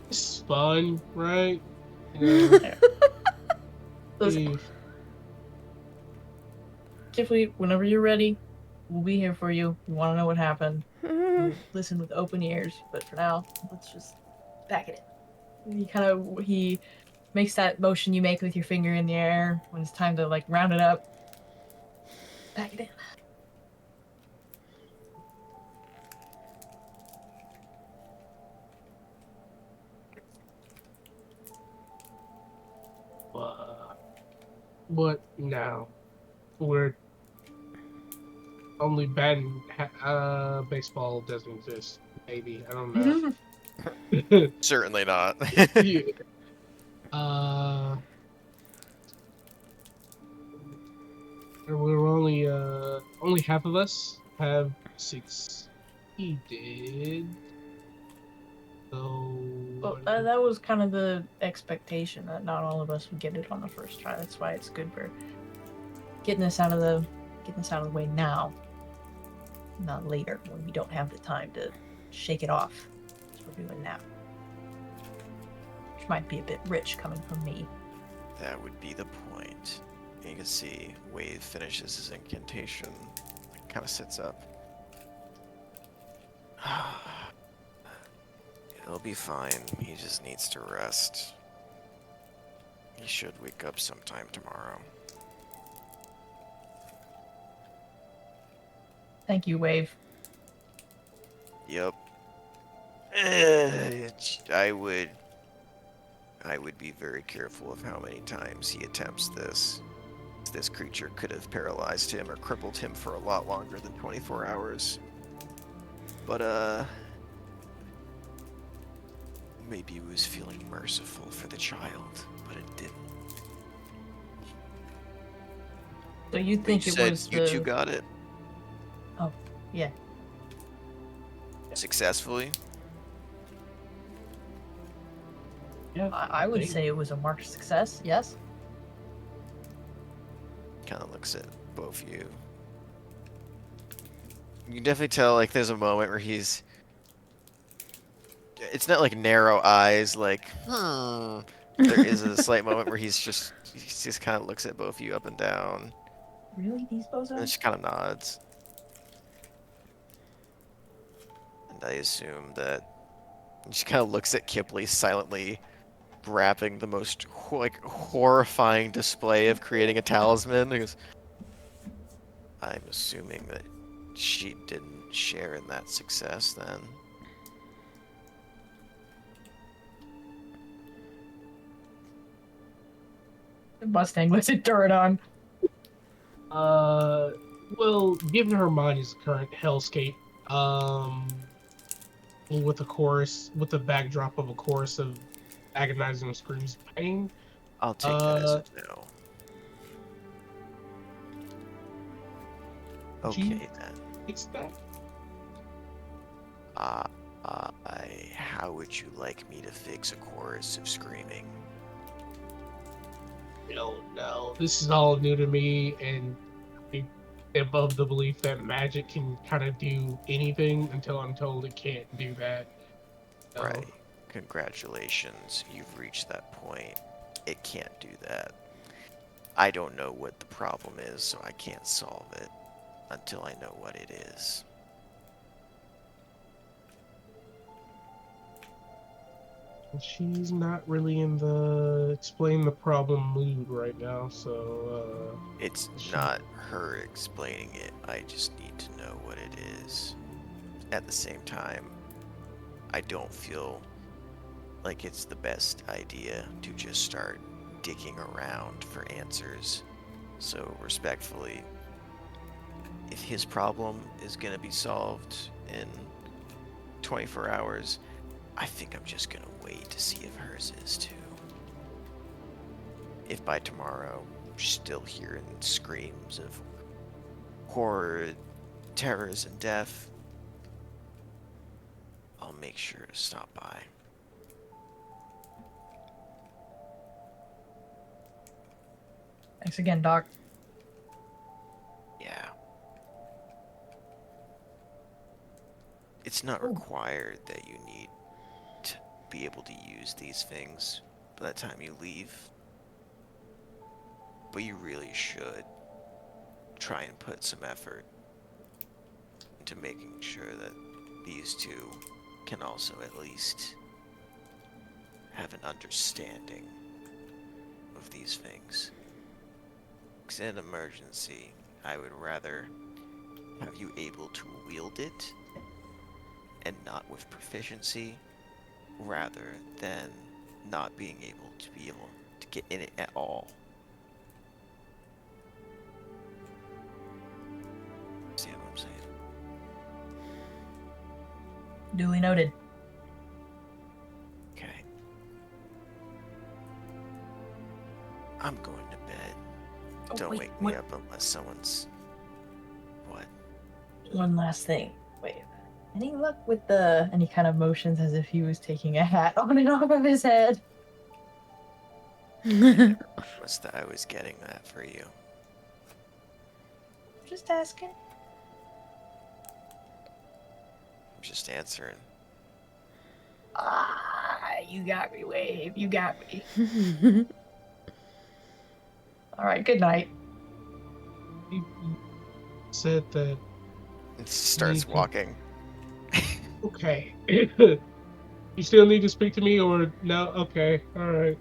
it's fun, right? You know, Listen, Kipley, whenever you're ready, we'll be here for you. We want to know what happened. We'll listen with open ears, but for now, let's just back it in. He makes that motion you make with your finger in the air when it's time to like round it up. Back it in. what now? We're only batting. Baseball doesn't exist. Maybe I don't know. Certainly not. Yeah. We're only half of us have succeeded. So Well, that was kind of the expectation that not all of us would get it on the first try. That's why it's good for getting this out of the way now, not later when we don't have the time to shake it off. That's what we're doing now, which might be a bit rich coming from me. That would be the point. You can see Wave finishes his incantation, kind of sits up. It'll be fine. He just needs to rest. He should wake up sometime tomorrow. Thank you, Wave. Yep. I would be very careful of how many times he attempts this. This creature could have paralyzed him or crippled him for a lot longer than 24 hours. But, maybe it was feeling merciful for the child, but it didn't. So you But think you it said was you two the? got it Oh, yeah. successfully? Yeah, I would think. say it was a marked success. Yes. Kind of looks at both of you. You can definitely tell, like, there's a moment where he's... It's not like narrow eyes, like, There is a slight moment where he just kind of looks at both of you up and down, Really, these and then bozos? just kind of nods. And I assume that he just kind of looks at Kipley silently wrapping the most like horrifying display of creating a talisman. He goes, I'm assuming that she didn't share in that success then. Mustang, what's it dirt on? Well, given her mind is current hellscape, with the backdrop of a chorus of agonizing screams of pain, I'll take that as uh, a no. she Okay then. fix that. How would you like me to fix a chorus of screaming? No, this is all new to me, and I am of the belief that magic can kind of do anything until I'm told it can't do that. So, Right. Congratulations, you've reached that point. It can't do that. I don't know what the problem is, so I can't solve it until I know what it is. she's not really in the explain the problem mood right now, so It's she- not her explaining it, I just need to know what it is. At the same time, I don't feel like it's the best idea to just start digging around for answers. So, respectfully, if his problem is going to be solved in 24 hours, I think I'm just going to wait to see if hers is too. If by tomorrow you're still hearing screams of horror, terrors, and death, I'll make sure to stop by. Thanks again, Doc. Yeah. It's not Ooh. required that you need to be able to use these things by the time you leave. But you really should try and put some effort into making sure that these two can also at least have an understanding of these things. Because in an emergency, I would rather have you able to wield it and not with proficiency, rather than not being able to get in it at all. See what I'm saying? Duly noted. Okay. I'm going to bed. Oh, Don't wait, wake me up unless someone's... What? One last thing. Wait. Any luck with the? And he kind of motions as if he was taking a hat on and off of his head. Must I was getting that for you. Just asking. I'm just answering. You got me, Wave. You got me. All right. Good night. you said that. It starts can- walking. Okay. You still need to speak to me, or no? Okay, all right.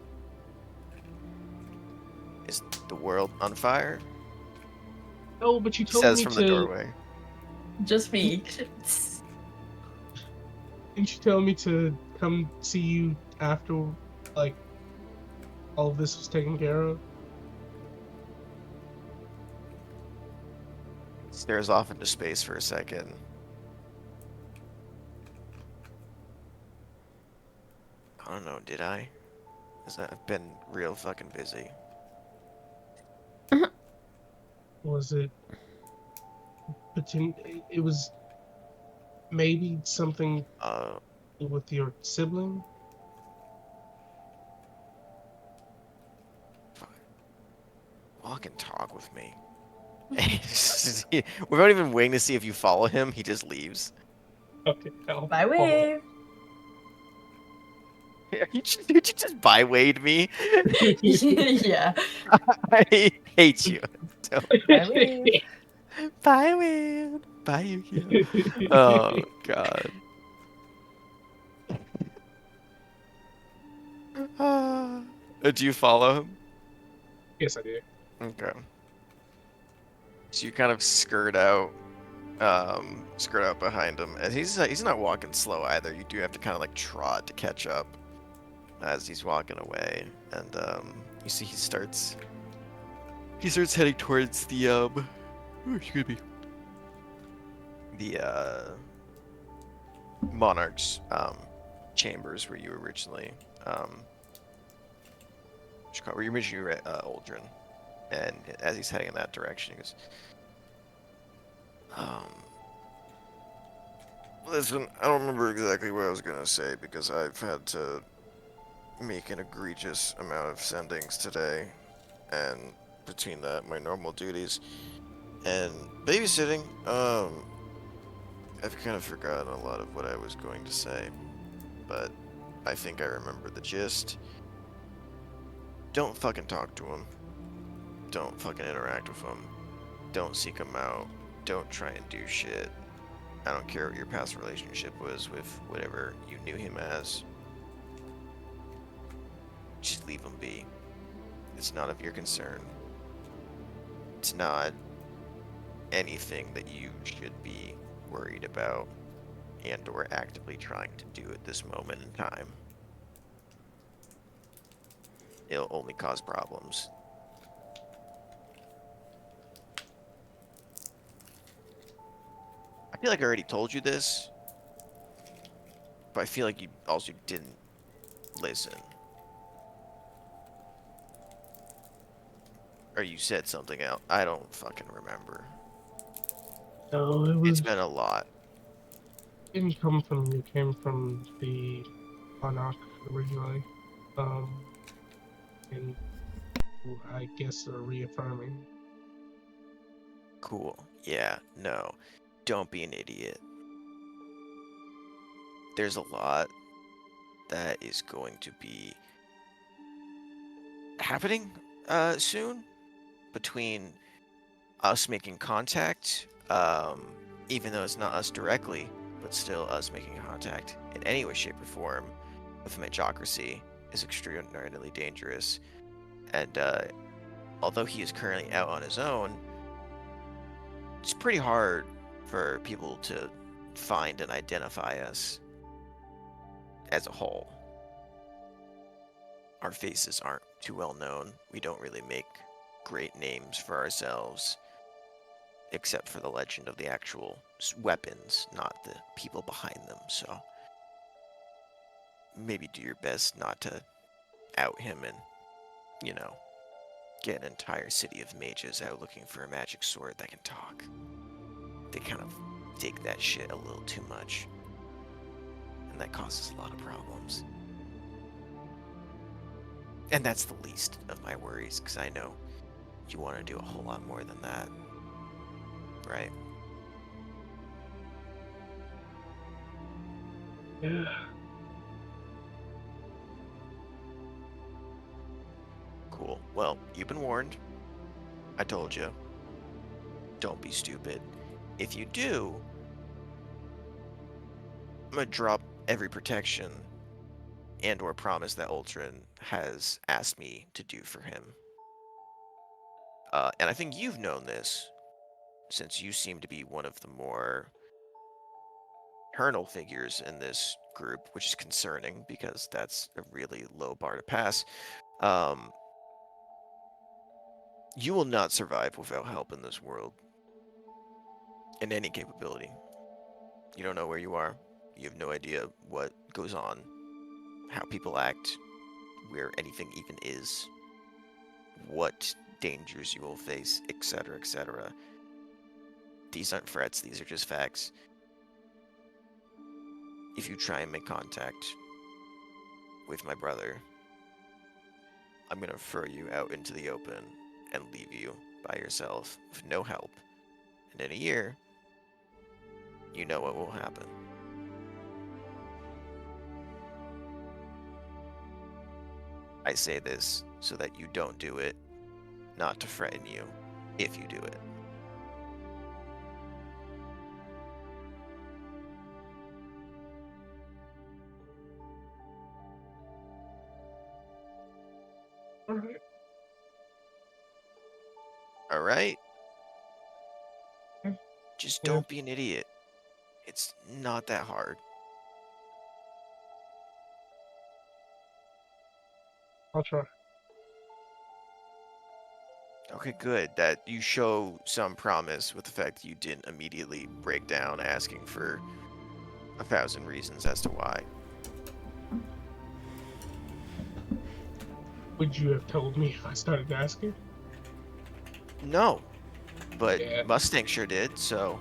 Is the world on fire? No, but you told Says me from to. the doorway. Just me. Didn't you tell me to come see you after, like, all of this was taken care of? Stares off into space for a second. I don't know, did I? 'Cause I've been real fucking busy. Was it? It was maybe something Uh, with your sibling. walk and talk with me. Without even waiting to see if you follow him, he just leaves. Okay. I'll Bye, follow. wave. Did you just bywayed me? Yeah. I hate you. So, Bye, wave. bywayed. Bye, Yukio. Oh, God. Do you follow him? Yes, I did. Okay. So you kind of skirt out behind him, and he's not walking slow either. You do have to kind of like trot to catch up as he's walking away, and you see he starts heading towards the excuse me, the monarch's chambers where you originally where you originally were at Uldren, and as he's heading in that direction, he goes, um. Listen, I don't remember exactly what I was gonna say because I've had to make an egregious amount of sendings today, and between that, my normal duties and babysitting, I've kind of forgotten a lot of what I was going to say, but I think I remember the gist. Don't fucking talk to him. Don't fucking interact with him. Don't seek him out. Don't try and do shit. I don't care what your past relationship was with whatever you knew him as. Just leave him be. It's not of your concern. It's not anything that you should be worried about and or actively trying to do at this moment in time. It'll only cause problems. I feel like I already told you this, but I feel like you also didn't listen. Or you said something else. I don't fucking remember. No, It's been a lot. didn't come from you. It came from the monarch originally. Um, and I guess are reaffirming. Cool. Yeah, no. Don't be an idiot. There's a lot that is going to be happening soon between us making contact, even though it's not us directly, but still us making contact in any way, shape, or form with Magocracy is extraordinarily dangerous. And although he is currently out on his own, it's pretty hard for people to find and identify us as a whole. Our faces aren't too well known. We don't really make great names for ourselves, except for the legend of the actual weapons, not the people behind them. So maybe do your best not to out him and, you know, get an entire city of mages out looking for a magic sword that can talk. They kind of dig that shit a little too much, and that causes a lot of problems. And that's the least of my worries, because I know you want to do a whole lot more than that, right? Yeah. Cool. Well, you've been warned. I told you. Don't be stupid. If you do, I'm gonna drop every protection and or promise that Ultron has asked me to do for him. And I think you've known this, since you seem to be one of the more paternal figures in this group, which is concerning because that's a really low bar to pass. Um, you will not survive without help in this world. In any capability. You don't know where you are. You have no idea what goes on, how people act, where anything even is, what dangers you will face, etc., etc. These aren't threats, these are just facts. If you try and make contact with my brother, I'm gonna throw you out into the open and leave you by yourself with no help. And in a year, you know what will happen. I say this so that you don't do it, not to threaten you if you do it. All right. All right? Hmm. Just Yeah. don't be an idiot. It's not that hard. I'll try. Okay, good. That you show some promise with the fact that you didn't immediately break down asking for 1,000 reasons as to why. Would you have told me if I started asking? No, but Yeah. Mustang sure did, so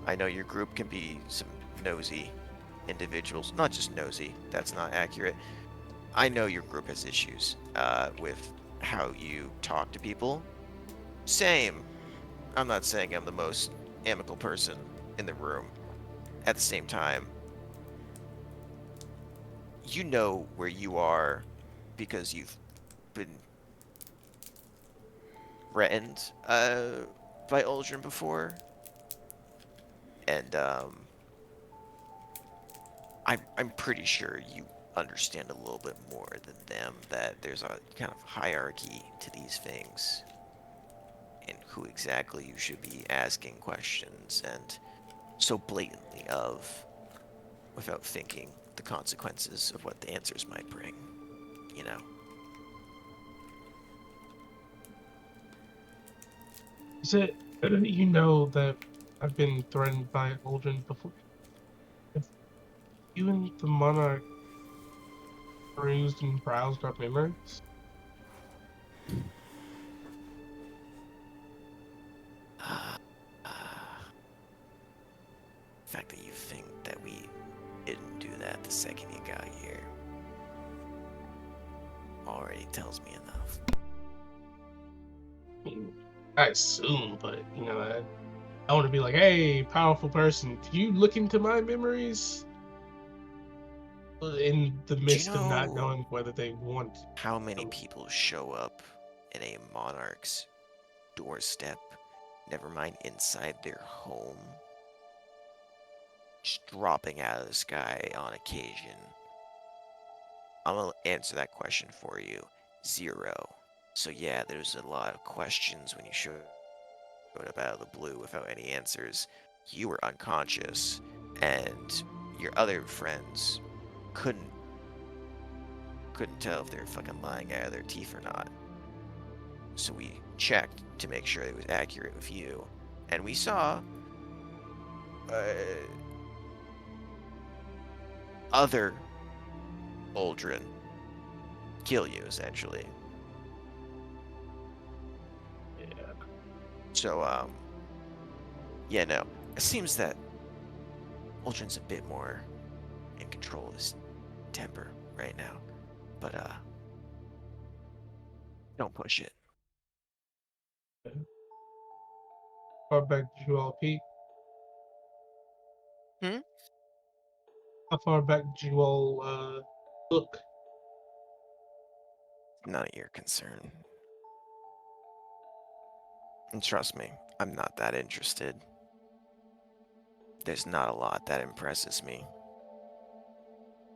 I know your group can be some nosy individuals. Not just nosy, that's not accurate. I know your group has issues with how you talk to people. Same. I'm not saying I'm the most amicable person in the room. At the same time, you know where you are because you've been threatened by Uldren before, and I'm pretty sure you understand a little bit more than them that there's a kind of hierarchy to these things, and who exactly you should be asking questions and so blatantly of without thinking the consequences of what the answers might bring, you know. Is it you know that I've been threatened by Aldrin before? Have you and the Monarch perused and browsed our memories? The fact that you think that we didn't do that the second you got here already tells me enough. I mean, I assume, but I want to be like, hey, powerful person, do you look into my memories? In the Do you midst of not know knowing whether they want how many to. people show up in a monarch's doorstep, never mind inside their home, just dropping out of the sky on occasion? I'm gonna answer that question for you. 0. So yeah, there's a lot of questions when you showed up out of the blue without any answers. You were unconscious, and your other friends couldn't couldn't tell if they were fucking lying out of their teeth or not. So we checked to make sure it was accurate with you, and we saw uh, other Uldren kill you, essentially. Yeah. So, yeah, no. It seems that Uldren's a bit more in control of his temper right now. But, don't push it. Far back did you all peek? Hmm? How far back did you all look? None of your concern. And trust me, I'm not that interested. There's not a lot that impresses me.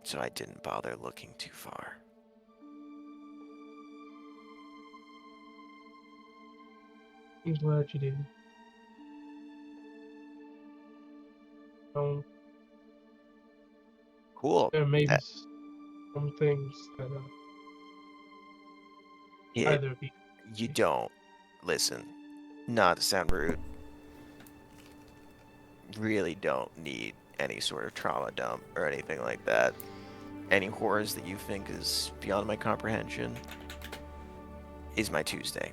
So I didn't bother looking too far. I'm glad you did. Um, Cool. There may be Uh, some things that it, either be. you don't listen. Not to sound rude. Really don't need any sort of trauma dump or anything like that. Any horrors that you think is beyond my comprehension is my Tuesday.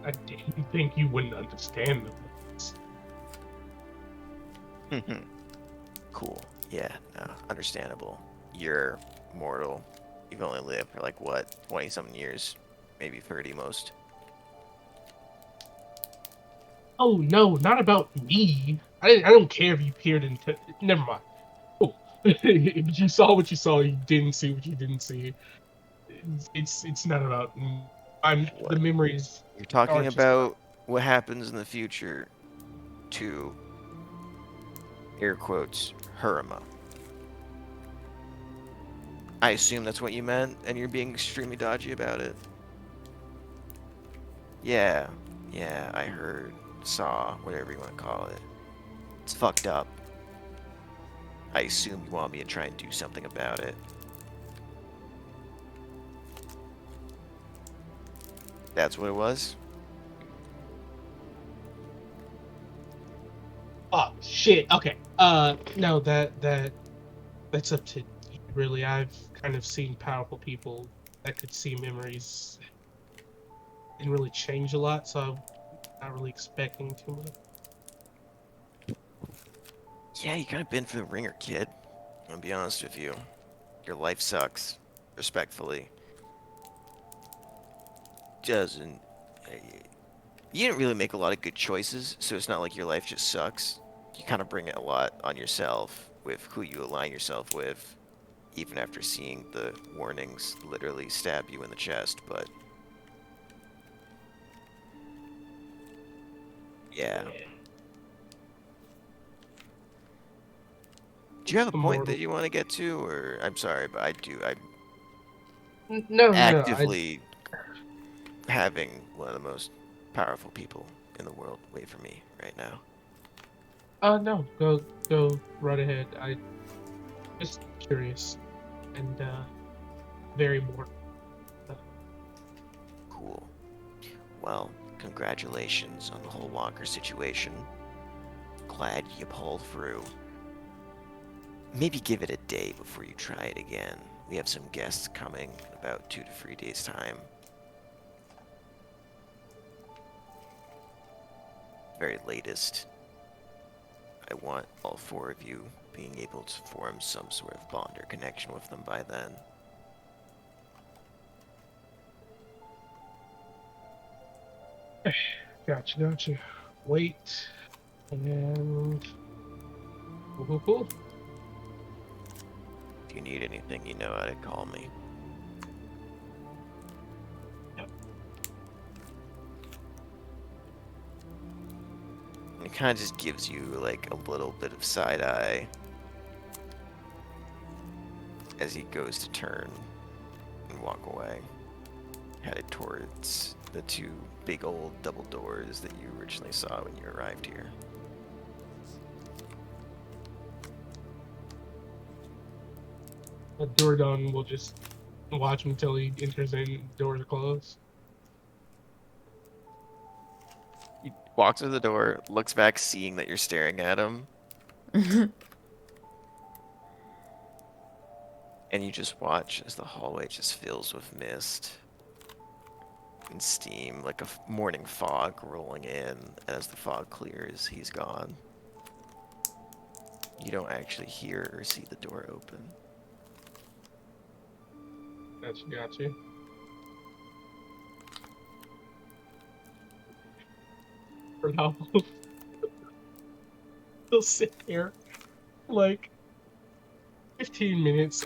I didn't think you wouldn't understand them. Cool. Yeah, no, understandable. You're mortal. You've only lived for like what, 20 something years, maybe 30 most. Oh no, not about me. I don't care if you peered into. Never mind. Oh, if you saw what you saw, you didn't see what you didn't see. It's not about me. The What? memories You're are talking just. about what happens in the future to, air quotes, Hurima. I assume that's what you meant, and you're being extremely dodgy about it. Yeah, yeah, I heard, saw, whatever you want to call it. It's fucked up. I assume you want me to try and do something about it. That's what it was? Oh shit. Okay. No, that's up to you, really. I've kind of seen powerful people that could see memories. Didn't really change a lot, so I'm not really expecting too much. Yeah, you kind of been for the ringer, kid. I'll be honest with you. Your life sucks. Respectfully. Doesn't. You didn't really make a lot of good choices, so it's not like your life just sucks. You kind of bring it a lot on yourself with who you align yourself with, even after seeing the warnings literally stab you in the chest, but. Yeah. Do you have a point that Immortal. you want to get to, or I'm sorry, but I do. I'm No, no. actively having one of the most powerful people in the world wait for me right now. No. Go right ahead. I just curious and very more. Uh, Cool. Well, congratulations on the whole Walker situation. Glad you pulled through. Maybe give it a day before you try it again. We have some guests coming in about 2 to 3 days' time. Very latest. I want all 4 of you being able to form some sort of bond or connection with them by then. gotcha. Wait. And. Cool. If you need anything, you know how to call me. It kind of just gives you like a little bit of side eye as he goes to turn and walk away, headed towards the 2 big old double doors that you originally saw when you arrived here. Dordan will just watch him until he enters in. Doors are closed. He walks through the door, looks back, seeing that you're staring at him, and you just watch as the hallway just fills with mist and steam, like a morning fog rolling in. As the fog clears, he's gone. You don't actually hear or see the door open. Gotcha. For now, he'll sit there like 15 minutes,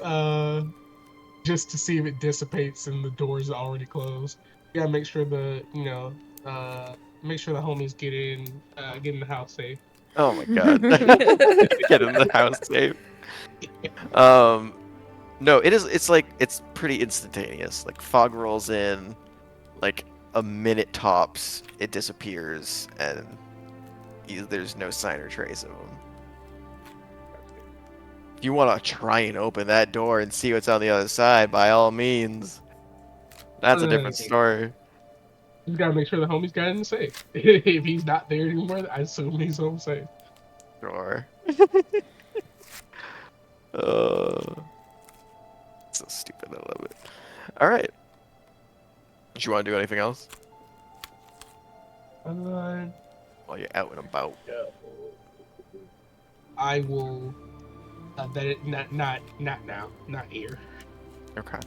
just to see if it dissipates and the doors are already closed. You gotta make sure make sure the homies get in the house safe. Oh my god. Get in the house safe. No, it's pretty instantaneous. Like fog rolls in, like a minute tops, it disappears, and There's no sign or trace of him. If you want to try and open that door and see what's on the other side, by all means. That's a different story. Just gotta make sure the homie's got it in the safe. If he's not there anymore, I assume he's home safe. Sure. So stupid. I love it. All right. Do you want to do anything else Uh, while you're out and about? I will. Not now. Not here. Okay.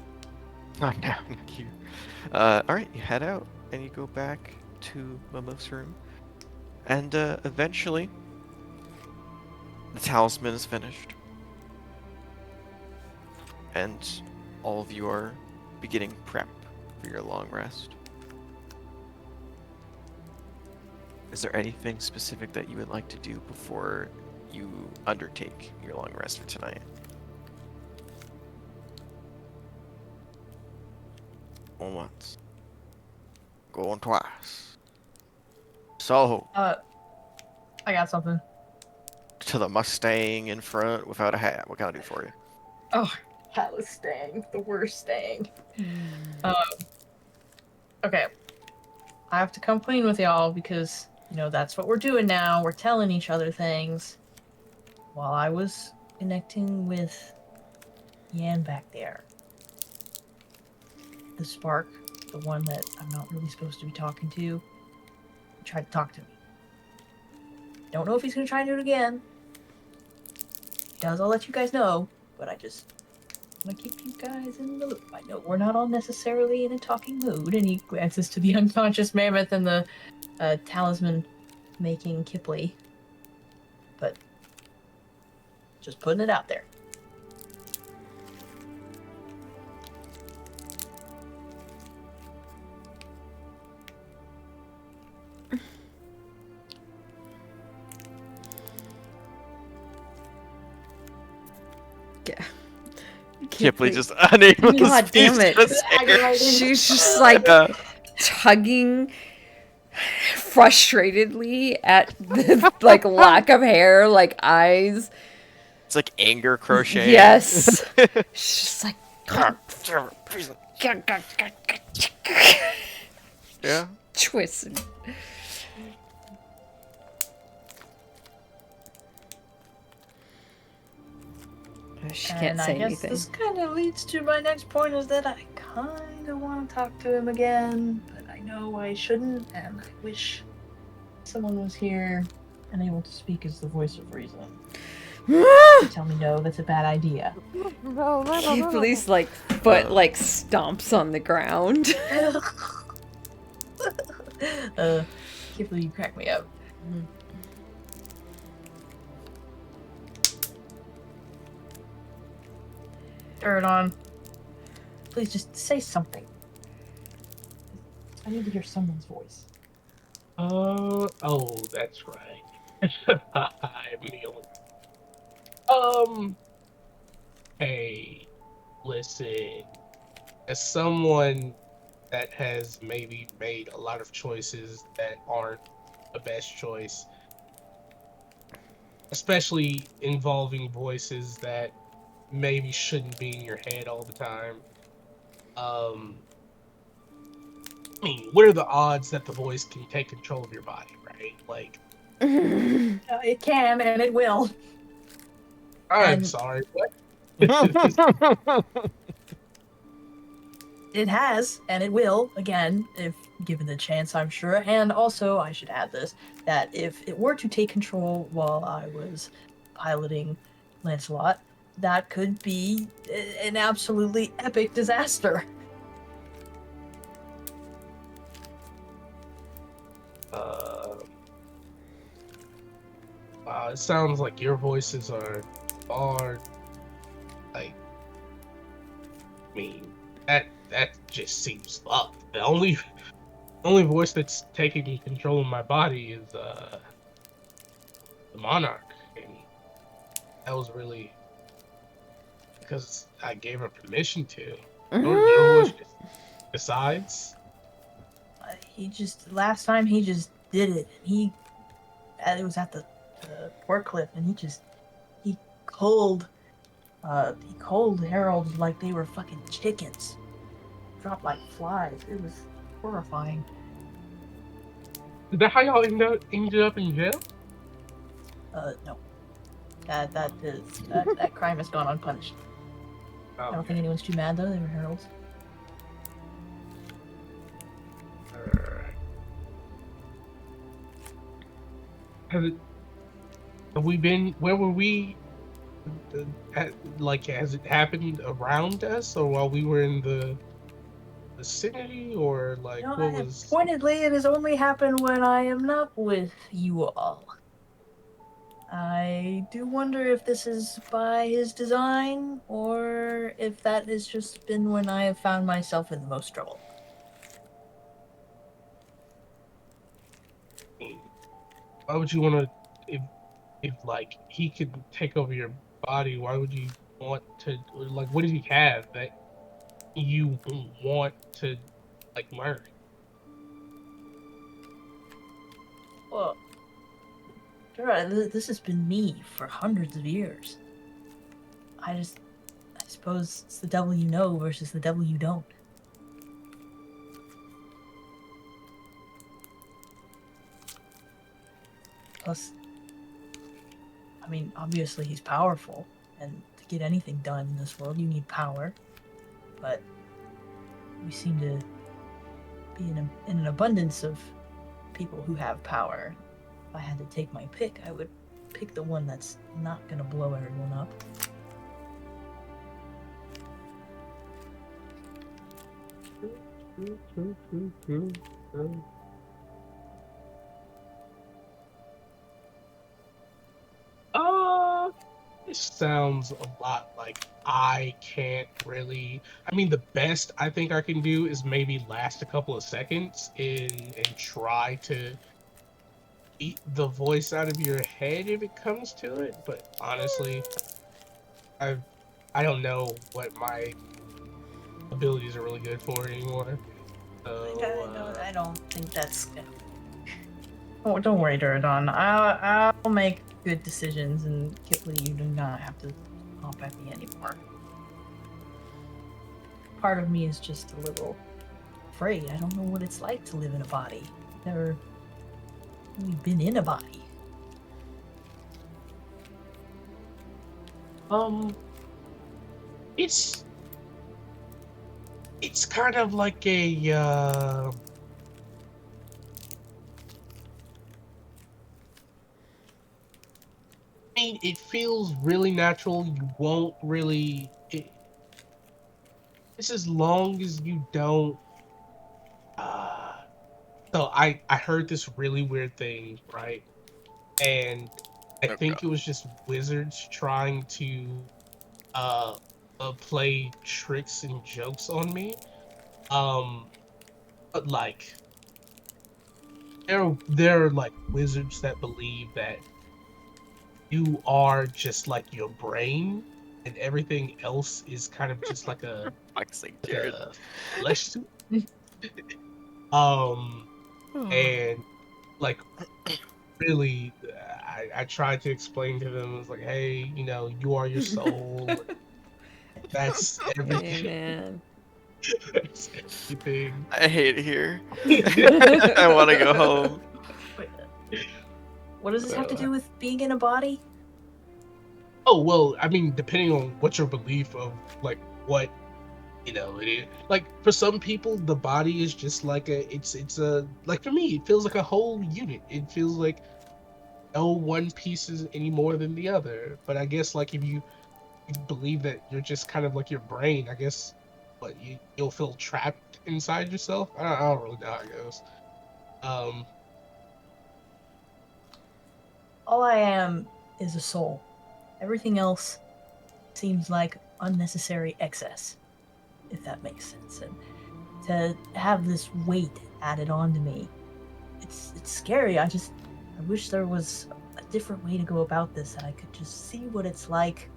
Not now. Not here. All right. You head out and you go back to Momo's room, and eventually, the talisman is finished, and all of you are beginning prep for your long rest. Is there anything specific that you would like to do before you undertake your long rest for tonight? Going once. Going twice. So, I got something. to the Mustang in front without a hat. What can I do for you? Oh, that was staying. The worst staying. Okay. I have to come clean with y'all because, you know, that's what we're doing now. We're telling each other things. While I was connecting with Yan back there, the spark, the one that I'm not really supposed to be talking to, tried to talk to me. Don't know if he's gonna try to do it again. If he does, I'll let you guys know, but I just want to keep you guys in the loop. I know we're not all necessarily in a talking mood, and he glances to the unconscious mammoth and the talisman making Kipley. But just putting it out there. Yeah. Kipley just unable to God speak damn it. just there. She's just like tugging frustratedly at the like lack of hair, like eyes. It's like anger crocheting. Yes. She's just like Yeah. twisted. She can't And say I guess anything. this kind of leads to my next point is that I kind of want to talk to him again, but I know I shouldn't, and I wish someone was here and able to speak as the voice of reason. Tell me no, that's a bad idea. Kipley's like foot like stomps on the ground. Kipling, you crack me up. Turn it on. Please just say something. I need to hear someone's voice. Oh, that's right. I'm Neil. Hey, listen. As someone that has maybe made a lot of choices that aren't the best choice, especially involving voices that maybe shouldn't be in your head all the time. I mean, what are the odds that the voice can take control of your body, right? Like, It can and it will. I'm And- sorry, what? It has, and it will, again, if given the chance, I'm sure. And also, I should add this, that if it were to take control while I was piloting Lancelot, that could be an absolutely epic disaster. It sounds like your voices are, like, I mean, that just seems fucked. The only voice that's taking control of my body is the monarch, and that was really because I gave her permission to. Your voice just decides. Last time he just did it. He it was at the port cliff, and he culled heralds like they were fucking chickens, dropped like flies. It was horrifying. Is that how y'all ended up in jail? No, that crime has gone unpunished. I don't think anyone's too mad though. They were heralds. Have we been? Where were we? Like, has it happened around us, or while we were in the vicinity, or like No, what was? pointedly, it has only happened when I am not with you all. I do wonder if this is by his design, or if that has just been when I have found myself in the most trouble. Why would you want to? If like he could take over your body, why would you want to? Like, what does he have that you want to like learn? Well, sure, this has been me for hundreds of years. I suppose it's the devil you know versus the devil you don't. Plus, I mean, obviously he's powerful, and to get anything done in this world, you need power. But we seem to be in an abundance of people who have power. If I had to take my pick, I would pick the one that's not gonna blow everyone up. This sounds a lot like I can't really. I mean, the best I think I can do is maybe last a couple of seconds and try to beat the voice out of your head if it comes to it. But honestly, I I don't know what my abilities are really good for anymore. So I don't think that's. Oh, don't worry, Duradon. I'll make good decisions, and Kipley, you do not have to hop at me anymore. Part of me is just a little afraid. I don't know what it's like to live in a body. Never really been in a body. it's kind of like a I mean, it feels really natural. You won't really. It's as long as you don't. Uh, so I heard this really weird thing, right? And I Oh think god. it was just wizards trying to uh, play tricks and jokes on me. Um, but like there are like wizards that believe that you are just like your brain, and everything else is kind of just Fuck's sake, like Jared. a flesh suit. Um, and like really, I tried to explain to them. I was like, hey, you are your soul. That's Hey, everything. man. That's everything. I hate it here. I want to go home. Wait, what does this have to Uh, do with being in a body? oh well, I mean, depending on what your belief of like what it is. Like for some people, the body is just like it's a like for me, it feels like a whole unit. It feels like no one piece is any more than the other. But I guess like if you believe that you're just kind of like your brain, I guess, but you'll feel trapped inside yourself. I don't really know how it goes. Um, All I am is a soul. Everything else seems like unnecessary excess, if that makes sense. And to have this weight added onto me, it's scary. I wish there was a different way to go about this, and I could just see what it's like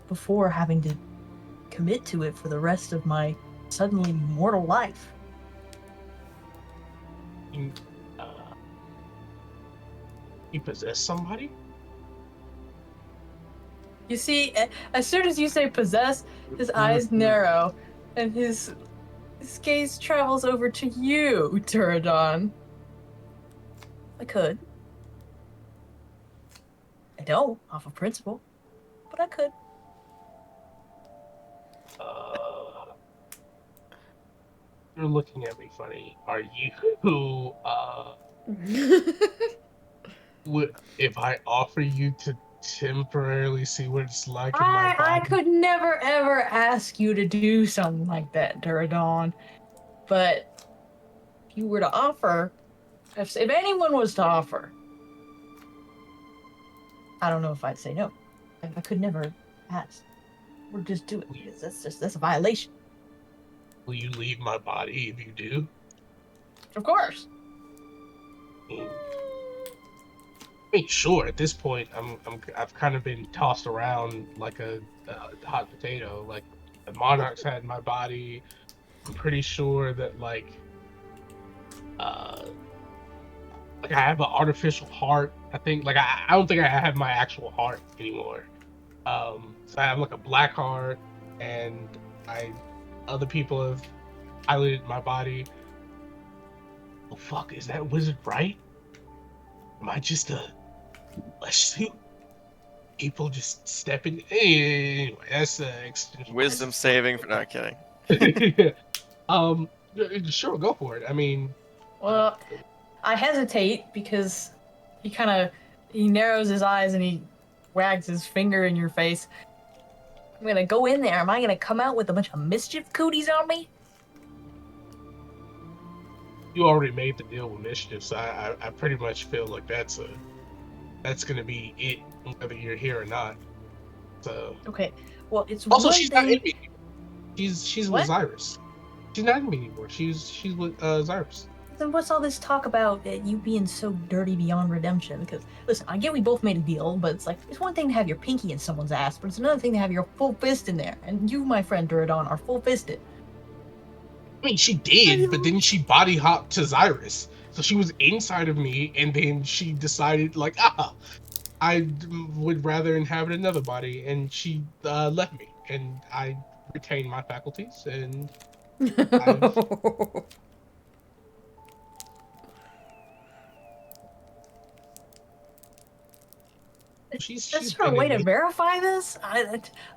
before having to commit to it for the rest of my suddenly mortal life. uh, You possess somebody? You see, as soon as you say possess, his eyes narrow, and his gaze travels over to you, Turadon. I could. I don't, off of principle, but I could. You're looking at me funny. Are you would if I offer you to temporarily see what it's like in my I body? could never ever ask you to do something like that, Turadon. But if you were to offer, if anyone was to offer, I don't know if I'd say no. I could never ask. Or just do it. Because that's a violation. Will you leave my body if you do? Of course. I mean, sure. At this point, I've kind of been tossed around like a hot potato. Like the monarchs had my body. I'm pretty sure that uh, like I have an artificial heart. I think like I don't think I have my actual heart anymore. So I have like a black heart, and I other people have piloted my body. Oh fuck, is that wizard right? Am I just a flesh suit? People just stepping. Anyway, that's Wisdom saving for not kidding. um, sure, go for it. I mean, Well, I hesitate because he narrows his eyes and he wags his finger in your face. I'm gonna go in there. Am I gonna come out with a bunch of mischief cooties on me? you already made the deal with mischief, so I pretty much feel like that's gonna be it, whether you're here or not. So Okay. Well, it's also, one she's not thing. in me. She's with What? Zyrus. She's not in me anymore. She's with Zyrus. Then what's all this talk about you being so dirty beyond redemption? Because listen, I get we both made a deal, but it's like it's one thing to have your pinky in someone's ass, but it's another thing to have your full fist in there. And you, my friend Duradon, are full fisted. I mean, she did, but then she body hopped to Zyrus. So she was inside of me, and then she decided, like, I would rather inhabit another body, and she left me, and I retained my faculties, and I've. She's Is there a been way in to me. verify this?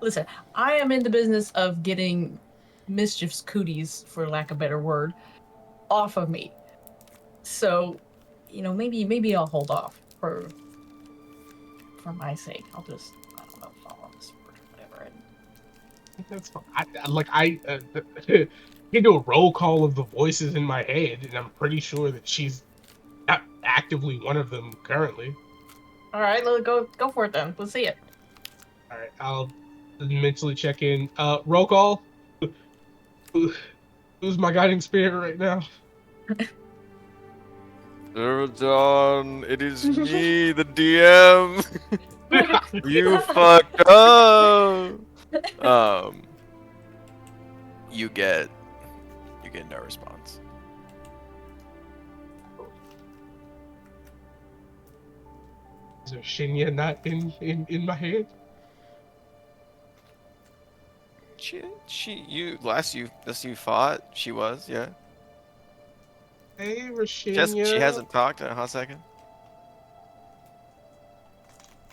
Listen, I am in the business of getting mischief's cooties, for lack of a better word, off of me. So, maybe I'll hold off for my sake. I'll just, I don't know, follow this or whatever. That's fine. You do a roll call of the voices in my head, and I'm pretty sure that she's not actively one of them currently. All right, let's go for it then. Let's see it. All right, I'll mentally check in. Roll call. Who- Who's my guiding spirit right now? Dawn, it is me, the DM. You fucked up. Um, you get no response. Is there Shinya not in my head? This you fought, she was, yeah. Hey, She Rashinya, hasn't talked in a hot second.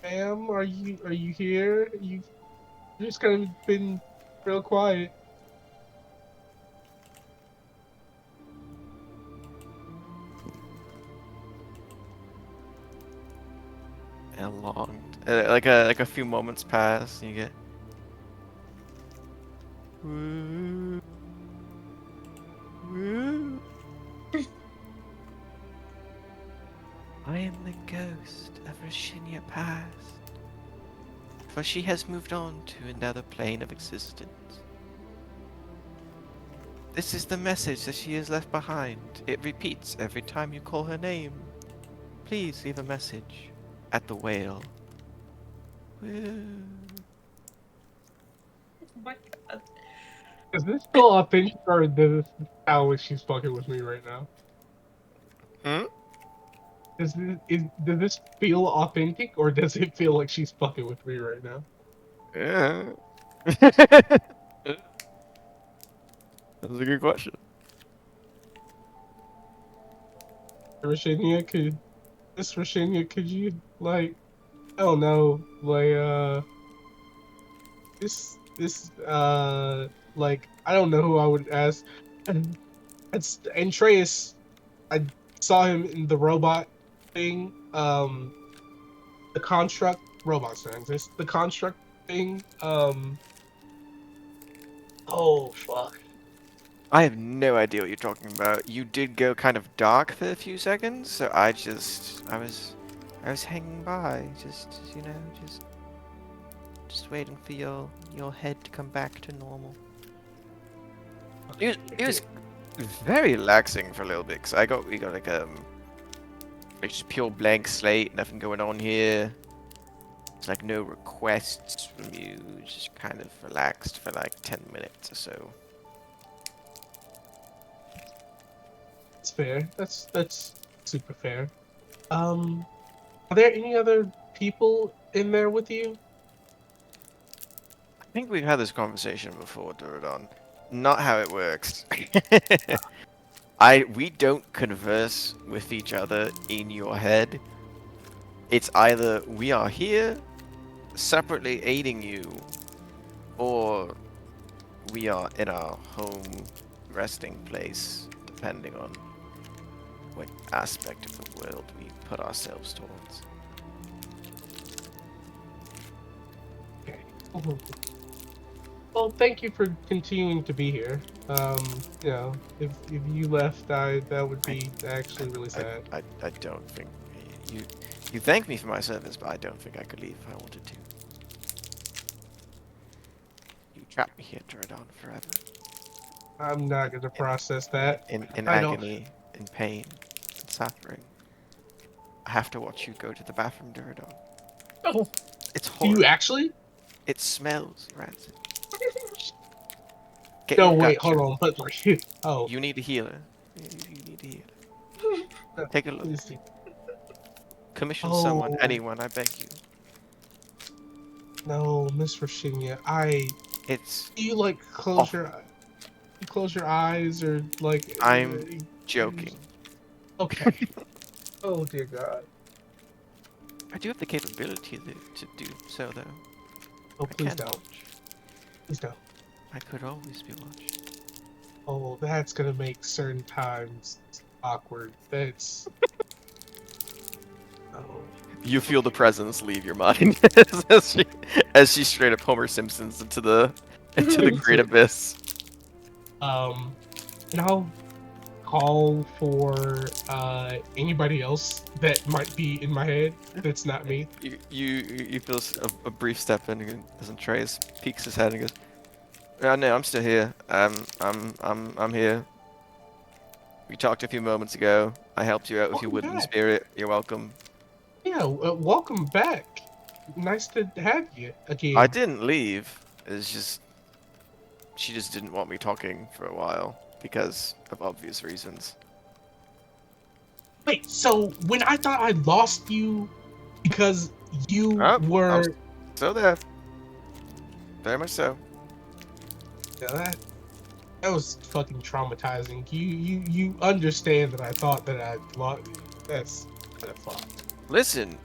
ma'am, are you here? You just kind of been real quiet. And like a few moments pass, and you get. Woo, woo. I am the ghost of Rashinya past, for she has moved on to another plane of existence. This is the message that she has left behind. It repeats every time you call her name. Please leave a message at the whale. Woo. Oh my God. Is this still authentic, or is this how she's fucking with me right now? Hmm? Does this feel authentic, or does it feel like she's fucking with me right now? Yeah. That's a good question. Virginia, could you like, I don't know, like like, I don't know who I would ask. And it's Andreas. I saw him in the robot thing. The construct robots don't exist. The construct thing. Oh fuck. I have no idea what you're talking about. You did go kind of dark for a few seconds, so I was hanging by, just waiting for your head to come back to normal. It was very relaxing for a little bit, cause we got like just pure blank slate, nothing going on here. It's like no requests from you, just kind of relaxed for like 10 minutes or so. That's fair. That's super fair. Are there any other people in there with you? I think we've had this conversation before, Duradon. Not how it works. We don't converse with each other in your head. It's either we are here, separately aiding you, or we are in our home resting place, depending on what aspect of the world we put ourselves towards. Okay. Oh. Well, thank you for continuing to be here. You know, if you left, that would be actually really sad. I don't think you you thank me for my service, but I don't think I could leave if I wanted to. You trapped me here, Duradon, forever. I'm not gonna process that. In I don't. agony, in pain, in suffering. I have to watch you go to the bathroom, Duradon. Oh, It's Do you horrible. actually? It smells rancid. Get No, your wait, gut hold checked. on. But like, oh, You need a healer. You need a healer. no, Take a look. please do. Commission someone, Oh anyone, I beg you. no, Miss Virginia. It's Do you like awful. you close your eyes or like? I'm joking. Okay. Oh dear God. I do have the capability to do so, though. Oh I please can don't. watch. Please don't. I could always be watched. Oh, that's gonna make certain times awkward. That's. Oh. You feel the presence leave your mind as she straight up Homer Simpsons into the great abyss. And I'll call for anybody else that might be in my head that's not me. You feel a brief step in, and as Andreas peeks his head and goes, no, I'm still here. I'm here. We talked a few moments ago. I helped you out with your Welcome woodland back. spirit. You're welcome. Yeah, welcome back. Nice to have you I again. didn't leave. It's just she just didn't want me talking for a while because of obvious reasons. Wait, so when I thought I lost you because you Oh, I'm were. still there. Very much so. Yeah, that was fucking traumatizing. You understand that I thought that I lost. That's kind of fucked. Listen.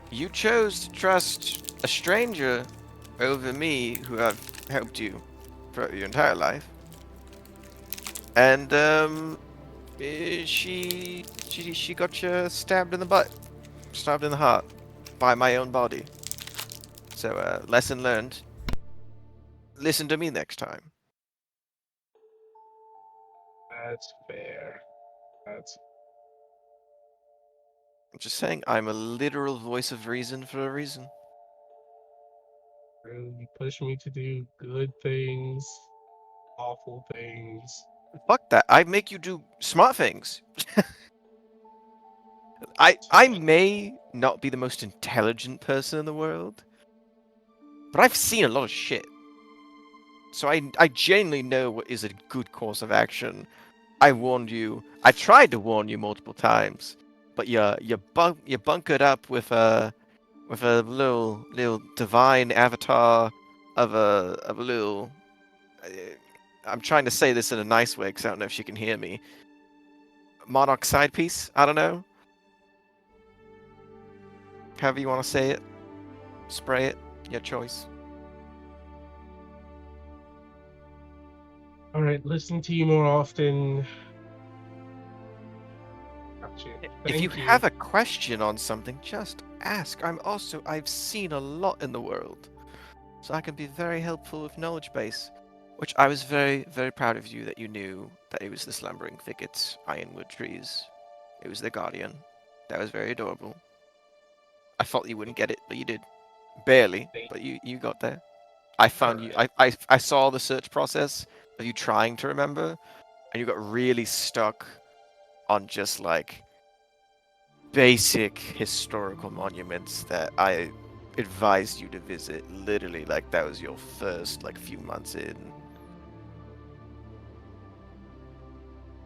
You chose to trust a stranger over me who I've helped you throughout your entire life. And she got you stabbed in the butt, stabbed in the heart by my own body. So lesson learned. Listen to me next time. That's fair. That's I'm just saying I'm a literal voice of reason for a reason. true. You push me to do good things, awful things. Fuck that. I make you do smart things. I may not be the most intelligent person in the world, but I've seen a lot of shit. So I genuinely know what is a good course of action. I warned you. I tried to warn you multiple times. but you bunkered up with a little divine avatar of a little. Uh, I'm trying to say this in a nice way because I don't know if she can hear me. Monarch side piece. I don't know. However you want to say it. Spray it. Your choice. All right, listen to you more often. Gotcha. If you Thank you. have a question on something, just ask. I've seen a lot in the world, so I can be very helpful with knowledge base. Which I was very, very proud of you that you knew that it was the slumbering thickets, ironwood trees. It was the guardian. That was very adorable. I thought you wouldn't get it, but you did. Barely, Thank but you got there. I All found you. right. I saw the search process of you trying to remember, and you got really stuck on just like basic historical monuments that I advised you to visit. Literally, like that was your first like few months in.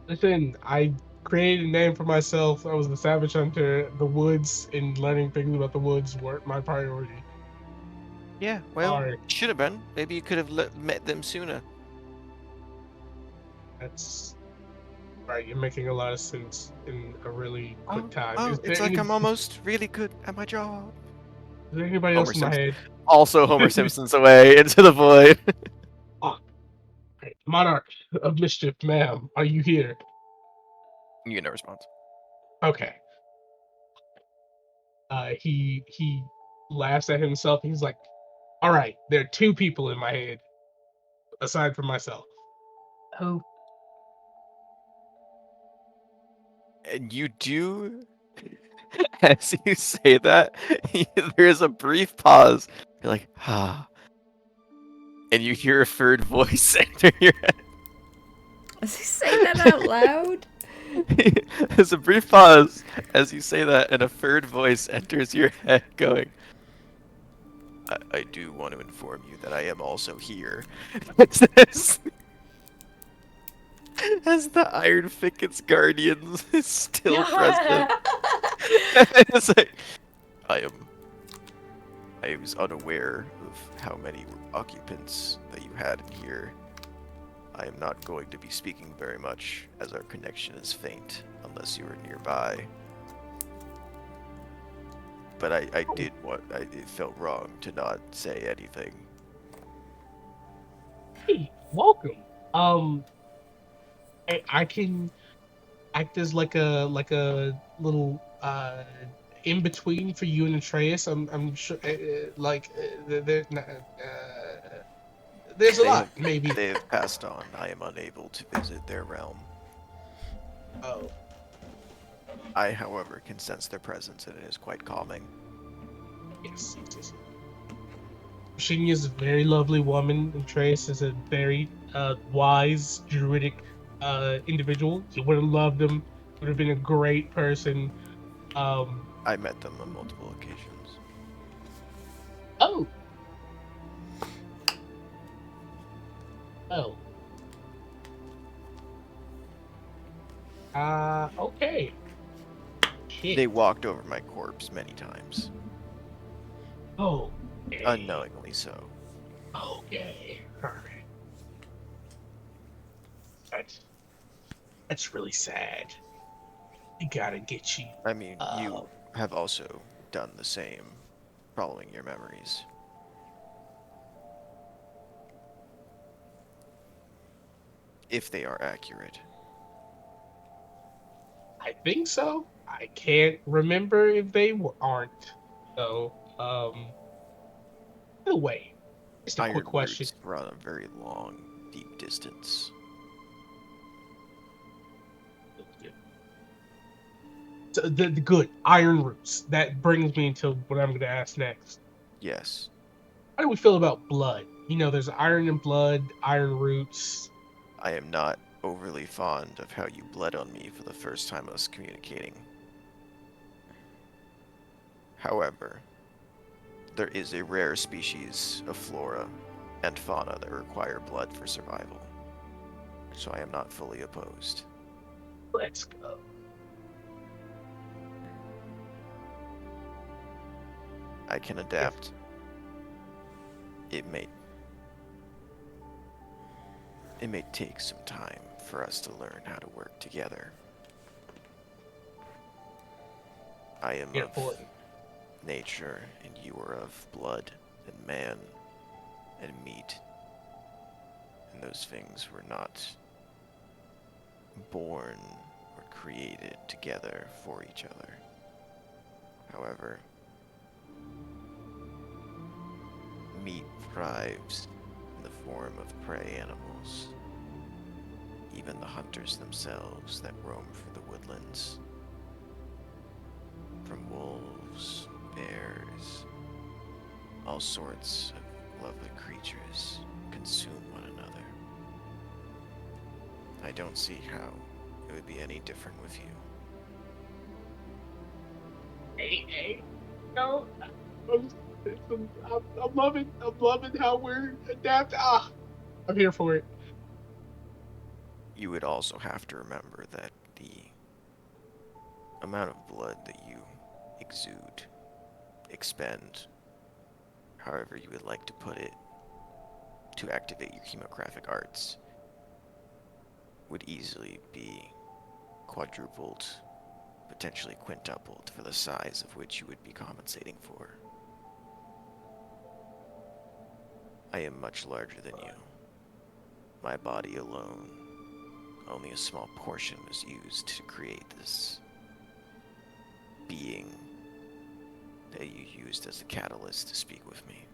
Listen, I created a name for myself. I was the Savage Hunter. The woods and learning things about the woods weren't my priority. Yeah, well, Sorry. should have been. Maybe you could have met them sooner. That's right. You're making a lot of sense in a really quick Oh, time. oh, it's like I'm almost really good at my job. Is there anybody Homer else in my Simpson. head? Also, Homer Simpson's away into the void. Ah, right. Monarch of Mischief, ma'am, are you here? You get no response. Okay. He laughs at himself. He's like, "All right, there are two people in my head aside from myself." Who? And you do, as you say that, there's a brief pause. You're like, ah. And you hear a third voice enter your Does he say that out loud? head. There's a brief pause as you say that, and a third voice enters your head going, I do want to inform you that I am also here. As the Iron Thickets Guardians is still present. It's like, I was unaware of how many occupants that you had in here. I am not going to be speaking very much, as our connection is faint, unless you are nearby. But I did what it felt wrong to not say anything. Hey, welcome. I can act as like a little in between for you and Atreus. I'm sure there's a They lot have maybe. they have passed on. I am unable to visit their realm. Oh, I, however, can sense their presence, and it is quite calming. yes. Yes. Virginia is a very lovely woman, and Trace is a very wise, druidic individual. You would have loved him. Would have been a great person. Um, I met them on multiple occasions. oh, oh. Okay. Shit. They walked over my corpse many times, Oh. Okay. unknowingly so. Okay. All right. That's really sad. I gotta get you. I mean, Uh, you have also done the same, following your memories. If they are accurate. I think so. I can't remember if they aren't. So, by the way, just a quick Iron question. roots run a very long, deep distance. So the good iron roots. That brings me into what I'm going to ask next. Yes, How do we feel about blood? You know, there's iron in blood, iron roots. I am not overly fond of how you bled on me for the first time us communicating. However, there is a rare species of flora and fauna that require blood for survival, so I am not fully opposed. Let's go. I can adapt. It may take some time for us to learn how to work together. I am Yeah, of pull it. nature, and you are of blood and man and meat. And those things were not born or created together for each other. However, meat thrives in the form of prey animals. Even the hunters themselves that roam through the woodlands. From wolves, bears, all sorts of lovely creatures consume one another. I don't see how it would be any different with you. Hey, no, I'm loving how we're adapting. I'm here for it. You would also have to remember that the amount of blood that you exude, expend, however you would like to put it, to activate your chemographic arts, would easily be quadrupled, potentially quintupled for the size of which you would be compensating for. I am much larger than you. My body alone, only a small portion was used to create this being that you used as a catalyst to speak with me.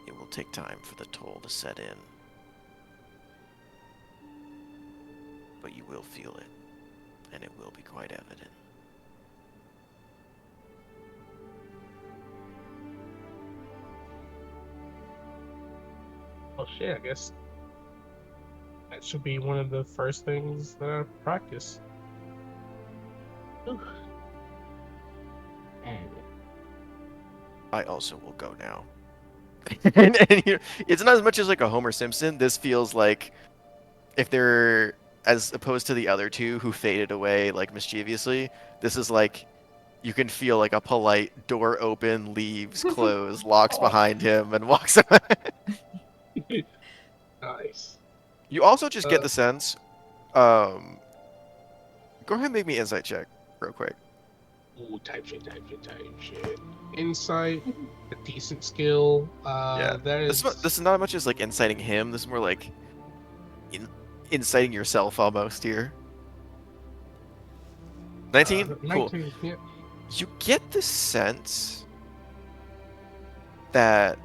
It will take time for the toll to set in, but you will feel it, and it will be quite evident. Well, shit, I guess that should be one of the first things that I practice. Ooh. And I also will go now. and it's not as much as like a Homer Simpson. This feels like if they're, as opposed to the other two who faded away like mischievously, this is like you can feel like a polite door open, leaves close, locks Oh. behind him, and walks away. nice. You also just get Uh, the sense. Um, Go ahead and make me insight check real quick. ooh, type shit. Insight, a decent skill. Yeah, That this is is not much as like inciting him. This is more like inciting yourself almost here. 19? Cool. 19. Yeah. You get the sense that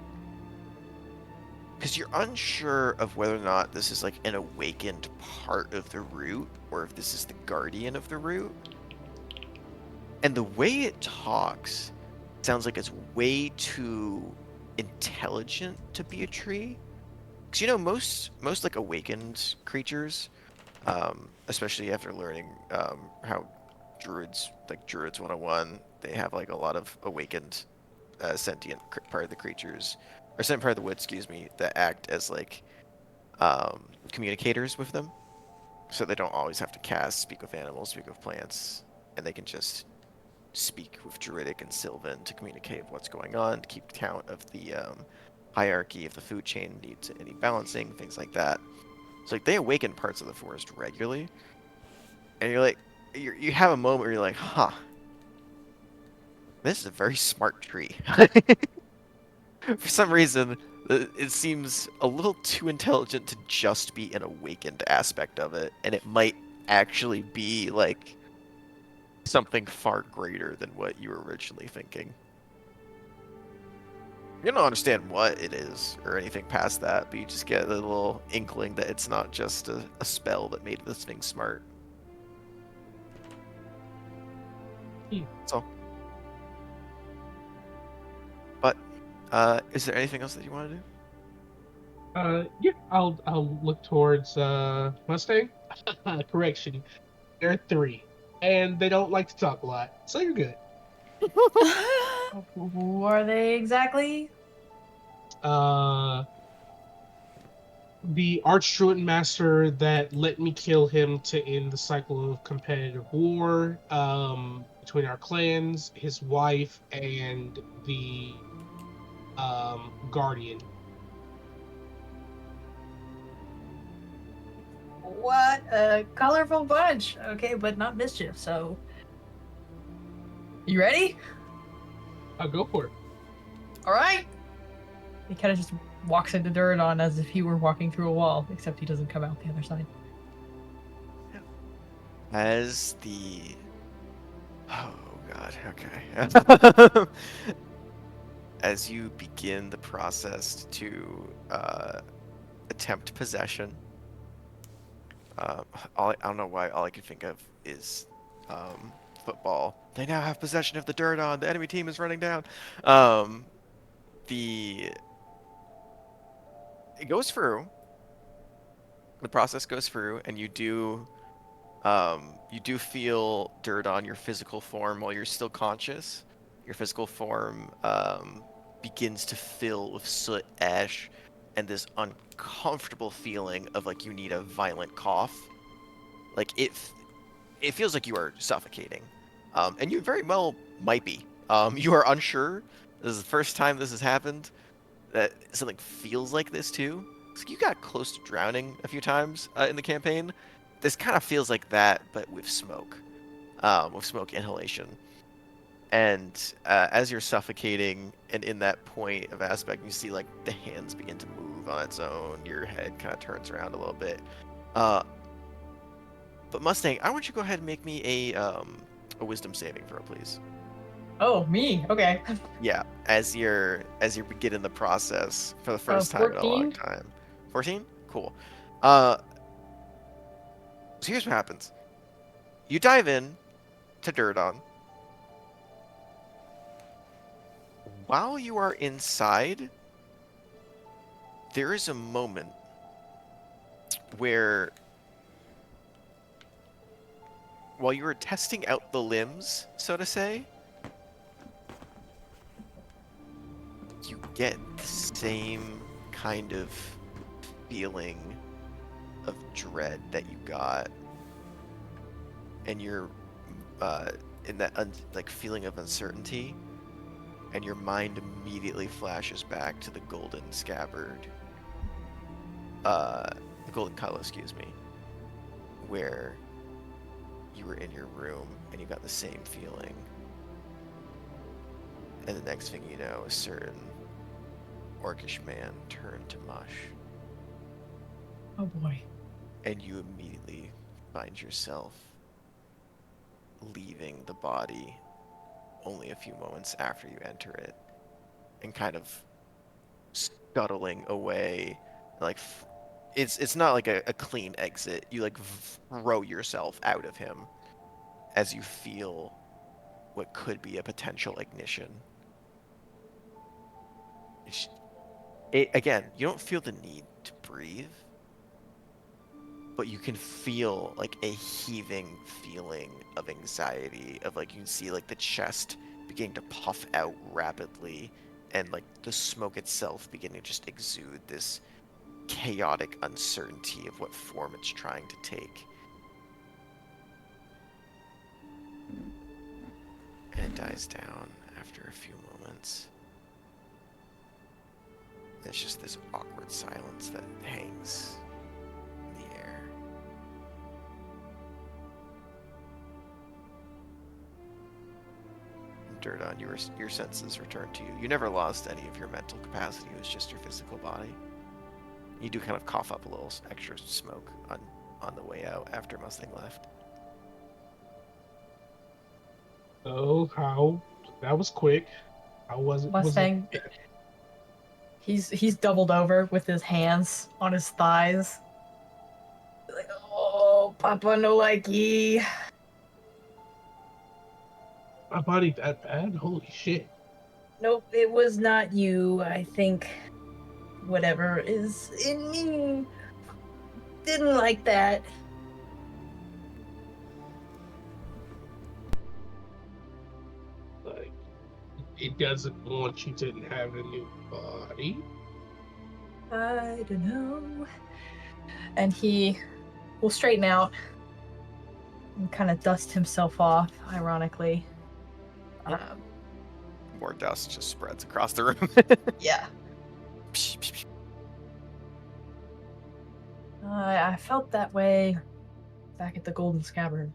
because you're unsure of whether or not this is like an awakened part of the root or if this is the guardian of the root. And the way it talks sounds like it's way too intelligent to be a tree. Because you know most like awakened creatures, especially after learning how druids 101, they have like a lot of awakened sentient part of the creatures, or sentient part of the wood, excuse me, that act as like communicators with them. So they don't always have to cast speak with animals, speak with plants, and they can just speak with druidic and sylvan to communicate what's going on, to keep count of the hierarchy of the food chain, needs any balancing, things like that. So like they awaken parts of the forest regularly, and you're like, you have a moment where you're like, huh, this is a very smart tree. For some reason, it seems a little too intelligent to just be an awakened aspect of it, and it might actually be like something far greater than what you were originally thinking. You don't understand what it is or anything past that, but you just get a little inkling that it's not just a spell that made this thing smart. That's all. But, is there anything else that you want to do? Yeah, I'll look towards Mustang. Correction, there are three, and they don't like to talk a lot, so you're good. Who are they exactly? Uh, the Archdruid Master that let me kill him to end the cycle of competitive war between our clans, his wife, and the guardian. What a colorful bunch. Okay, but not mischief. So, you ready? I'll go for it. All right. He kind of just walks into Duradon as if he were walking through a wall, except he doesn't come out the other side. As the... Oh, God, okay. As you begin the process to attempt possession, I don't know why all I can think of is football. They now have possession of the Duradon. The enemy team is running down. It goes through. The process goes through, and you do feel dirt on your physical form while you're still conscious. Your physical form begins to fill with soot, ash, and this uncomfortable feeling of like you need a violent cough. Like it feels like you are suffocating, and you very well might be. You are unsure. This is the first time this has happened. That something feels like this too. It's like you got close to drowning a few times in the campaign. This kind of feels like that, but with smoke inhalation. And as you're suffocating and in that point of aspect, you see like the hands begin to move on its own. Your head kind of turns around a little bit. But Mustang, I want you to go ahead and make me a wisdom saving throw, please. Oh, me. Okay. Yeah, as you're beginning the process for the first time in a long 14? time. 14? Cool. So here's what happens. You dive in to Durdon. While you are inside, there is a moment where while you were testing out the limbs, so to say, you get the same kind of feeling of dread that you got, and you're in that feeling of uncertainty, and your mind immediately flashes back to the golden scabbard, the golden collar, excuse me, where you were in your room and you got the same feeling. And the next thing you know, a certain orcish man turned to mush. Oh boy. And you immediately find yourself leaving the body only a few moments after you enter it, and kind of scuttling away. Like, it's not like a clean exit. You like throw yourself out of him as you feel what could be a potential ignition. Again, you don't feel the need to breathe, but you can feel like a heaving feeling of anxiety, of like you can see like the chest beginning to puff out rapidly, and like the smoke itself beginning to just exude this chaotic uncertainty of what form it's trying to take. And it dies down after a few moments. There's just this awkward silence that hangs in the air. Durdon, your senses return to you. You never lost any of your mental capacity. It was just your physical body. You do kind of cough up a little extra smoke on the way out after Mustang left. Oh, how that was quick. How was it? Mustang. He's doubled over with his hands on his thighs. Like, oh, Papa no likey. My body that bad? Holy shit! Nope, it was not you. I think whatever is in me didn't like that. Like, it doesn't want you to have a new body. I don't know. And he will straighten out and kind of dust himself off, ironically. Um, More dust just spreads across the room. yeah. I felt that way back at the Golden Scabbard.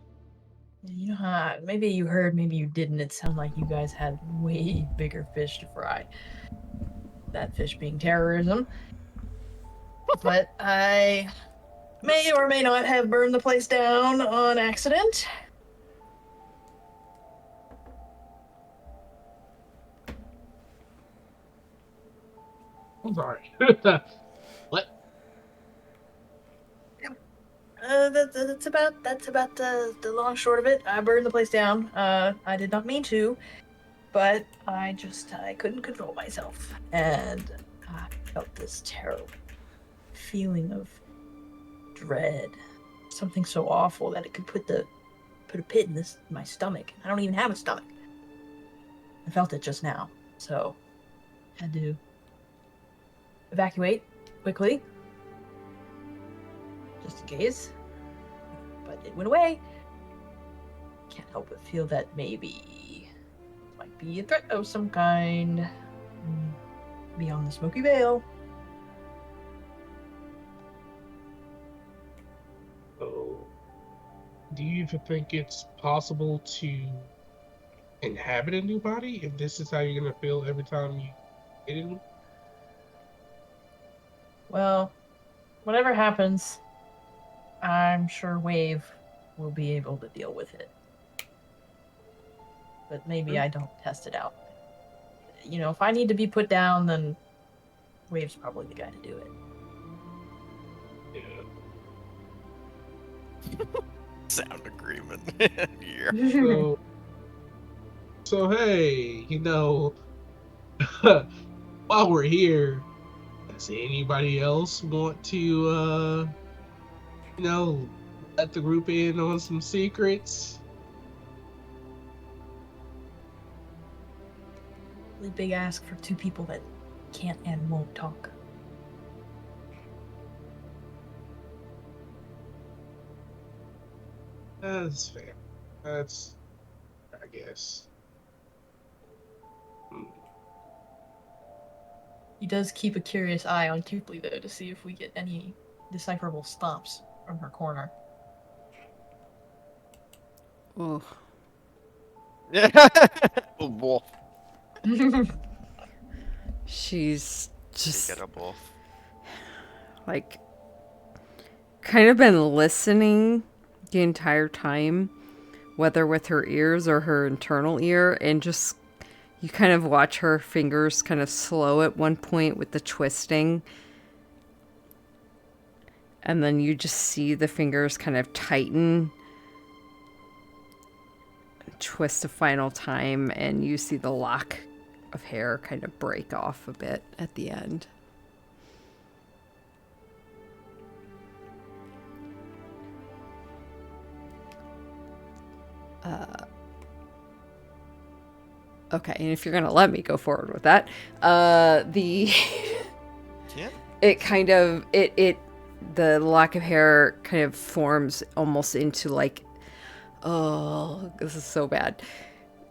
You know how, maybe you heard, maybe you didn't. It sounded like you guys had way bigger fish to fry. That fish being terrorism. But I may or may not have burned the place down on accident. I'm sorry. What? That's about the long short of it. I burned the place down. I did not mean to, but I couldn't control myself, and I felt this terrible feeling of dread, something so awful that it could put a pit in my stomach. I don't even have a stomach. I felt it just now, so had to evacuate quickly, just in case. But it went away. Can't help but feel that maybe it might be a threat of some kind beyond the smoky veil. Oh. Do you even think it's possible to inhabit a new body if this is how you're gonna feel every time you hit it? Well, whatever happens, I'm sure Wave will be able to deal with it. But maybe I don't test it out. You know, if I need to be put down, then Wave's probably the guy to do it. Yeah. Sound agreement. Yeah. So hey, while we're here, does anybody else want to let the group in on some secrets? Really big ask for two people that can't and won't talk. That's fair. That's, I guess. He does keep a curious eye on Cupely, though, to see if we get any decipherable stomps from her corner. Ooh. Oh, wolf. She's just Get a wolf. like kind of been listening the entire time, whether with her ears or her internal ear, and just you kind of watch her fingers kind of slow at one point with the twisting. And then you just see the fingers kind of tighten, twist a final time, and you see the lock of hair kind of break off a bit at the end. Okay, and if you're gonna let me go forward with that, the Yeah. it kind of the lock of hair kind of forms almost into like, oh, this is so bad,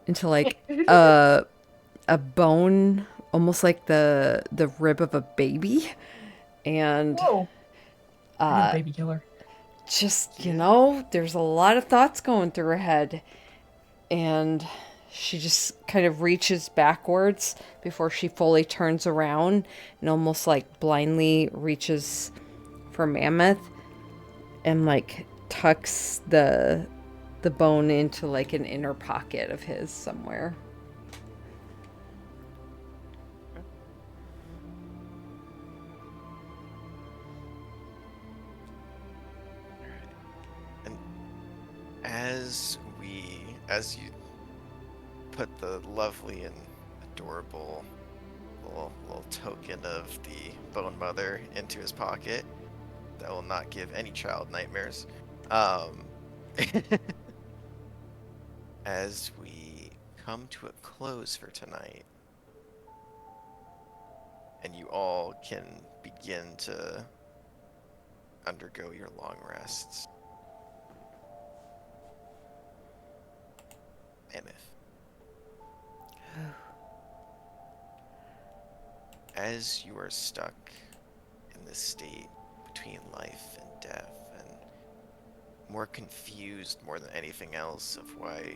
into like a bone, almost like the rib of a baby, and Whoa! Good baby killer. just there's a lot of thoughts going through her head, and she just kind of reaches backwards before she fully turns around and almost like blindly reaches for Mammoth and like tucks the bone into like an inner pocket of his somewhere. And as you put the lovely and adorable little token of the Bone Mother into his pocket, that will not give any child nightmares. As we come to a close for tonight, and you all can begin to undergo your long rests. Mammoth, as you are stuck in this state between life and death, and more confused more than anything else of why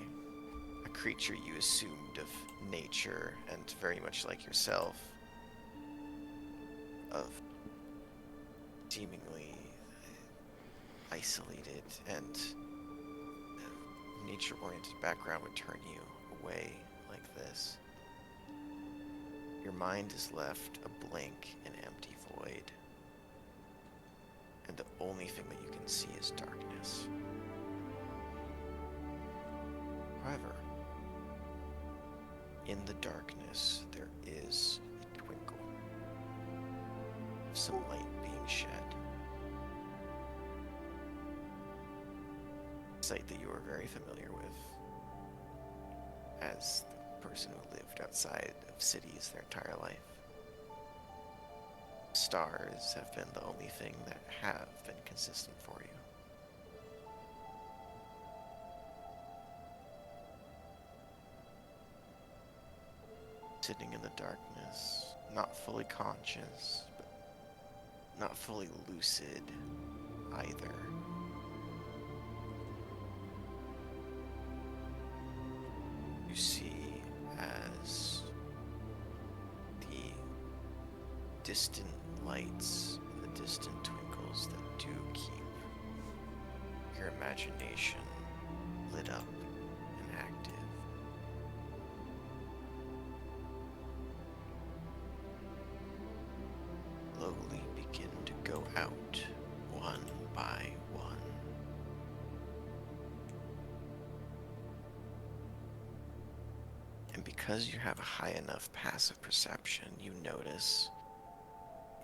a creature you assumed of nature and very much like yourself, of seemingly isolated and nature-oriented background would turn you away like this. Your mind is left a blank and empty void, and the only thing that you can see is darkness. However, in the darkness, there is a twinkle of some light being shed. A sight that you are very familiar with as the person who lived outside of cities their entire life. Stars have been the only thing that have been consistent for you. Sitting in the darkness, not fully conscious, but not fully lucid either. You see as the distant lights and the distant twinkles that do keep your imagination lit up and active. Slowly begin to go out one by one. And because you have a high enough passive perception, you notice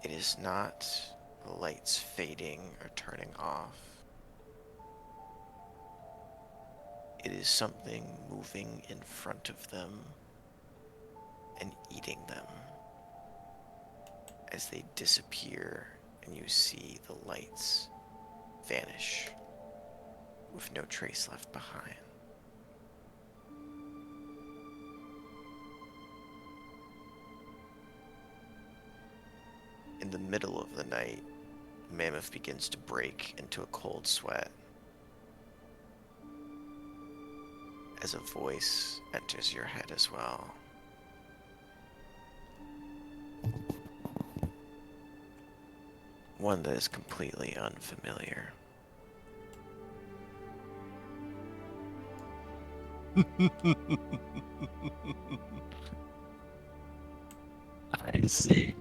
it is not the lights fading or turning off. It is something moving in front of them and eating them as they disappear, and you see the lights vanish with no trace left behind. In the middle of the night, Mammoth begins to break into a cold sweat as a voice enters your head as well. One that is completely unfamiliar. I see.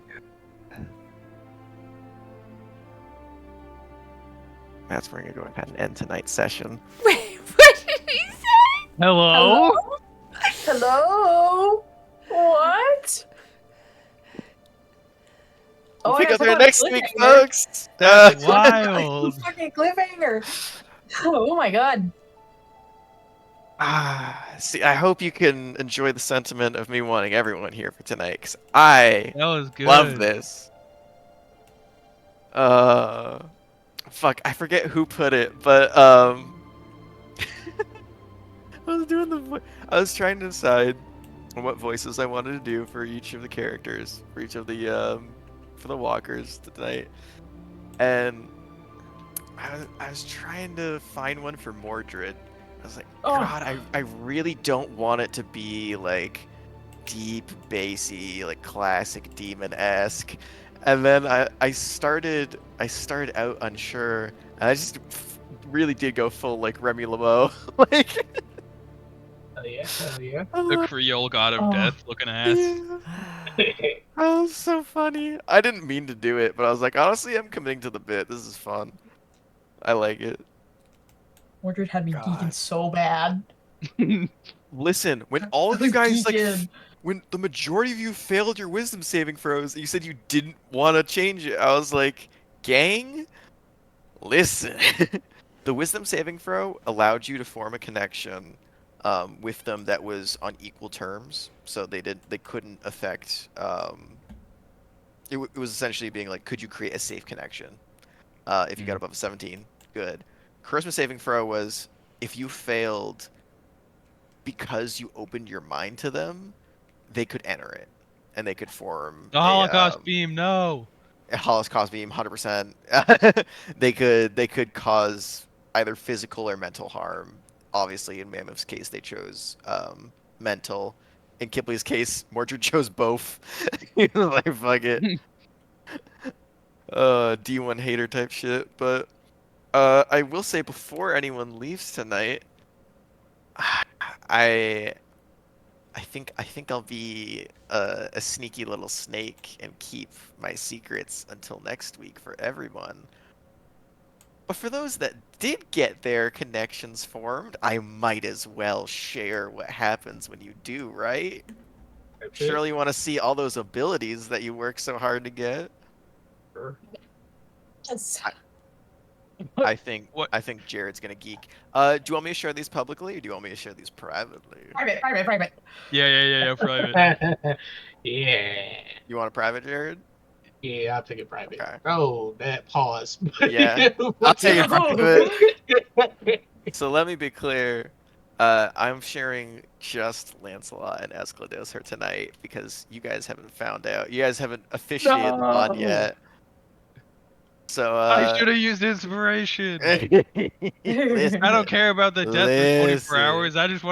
That's where we're gonna go ahead and end tonight's session. Wait, what did he say? Hello? Hello? What? We'll pick I up there forgot next the week, cliffhanger. folks. That's wild. Fucking cliffhanger. Oh my god. See, I hope you can enjoy the sentiment of me wanting everyone here for tonight, because I That was good. love this. Fuck, I forget who put it, but I was doing I was trying to decide on what voices I wanted to do for each of the characters, for each of the for the walkers tonight, and I was trying to find one for Mordred. I was like, Oh. God, I really don't want it to be like deep, bassy, like classic demon-esque. And then I started out unsure, and I just really did go full like Remy LeBeau. Like, Hell yeah, hell yeah. The Creole god of Oh. death looking ass. yeah. Oh, so funny. I didn't mean to do it, but I was like, honestly, I'm committing to the bit. This is fun. I like it. Mordred had me God. geeking so bad. Listen, when all I of you was guys geeking. when the majority of you failed your wisdom saving throws, you said you didn't want to change it. I was like, gang, listen. The wisdom saving throw allowed you to form a connection with them that was on equal terms, so they couldn't affect. It was essentially being like, could you create a safe connection? If you got above a 17, good. Charisma saving throw was if you failed because you opened your mind to them, they could enter it. and they could form The a Holocaust beam, no. Holocaust beam, 100%. They could cause either physical or mental harm. Obviously, in Mammoth's case, they chose mental. In Kipley's case, Mordred chose both. Like fuck it. D1 hater type shit. But I will say before anyone leaves tonight, I I think I'll be a sneaky little snake and keep my secrets until next week for everyone. But for those that did get their connections formed, I might as well share what happens when you do, right? That's it. Surely you want to see all those abilities that you work so hard to get. Sure. Yes. What? I think Jared's gonna geek. Do you want me to share these publicly or do you want me to share these privately? Private. Yeah, private. Yeah. You want a private, Jared? Yeah, I'll take it private. Okay. Oh, that pause. Yeah. I'll take it private. So let me be clear. I'm sharing just Lancelot and Escladus for tonight because you guys haven't found out. You guys haven't officiated the bond No. yet. So I should have used inspiration. listen, I don't care about the death for 24 listen. hours. I just want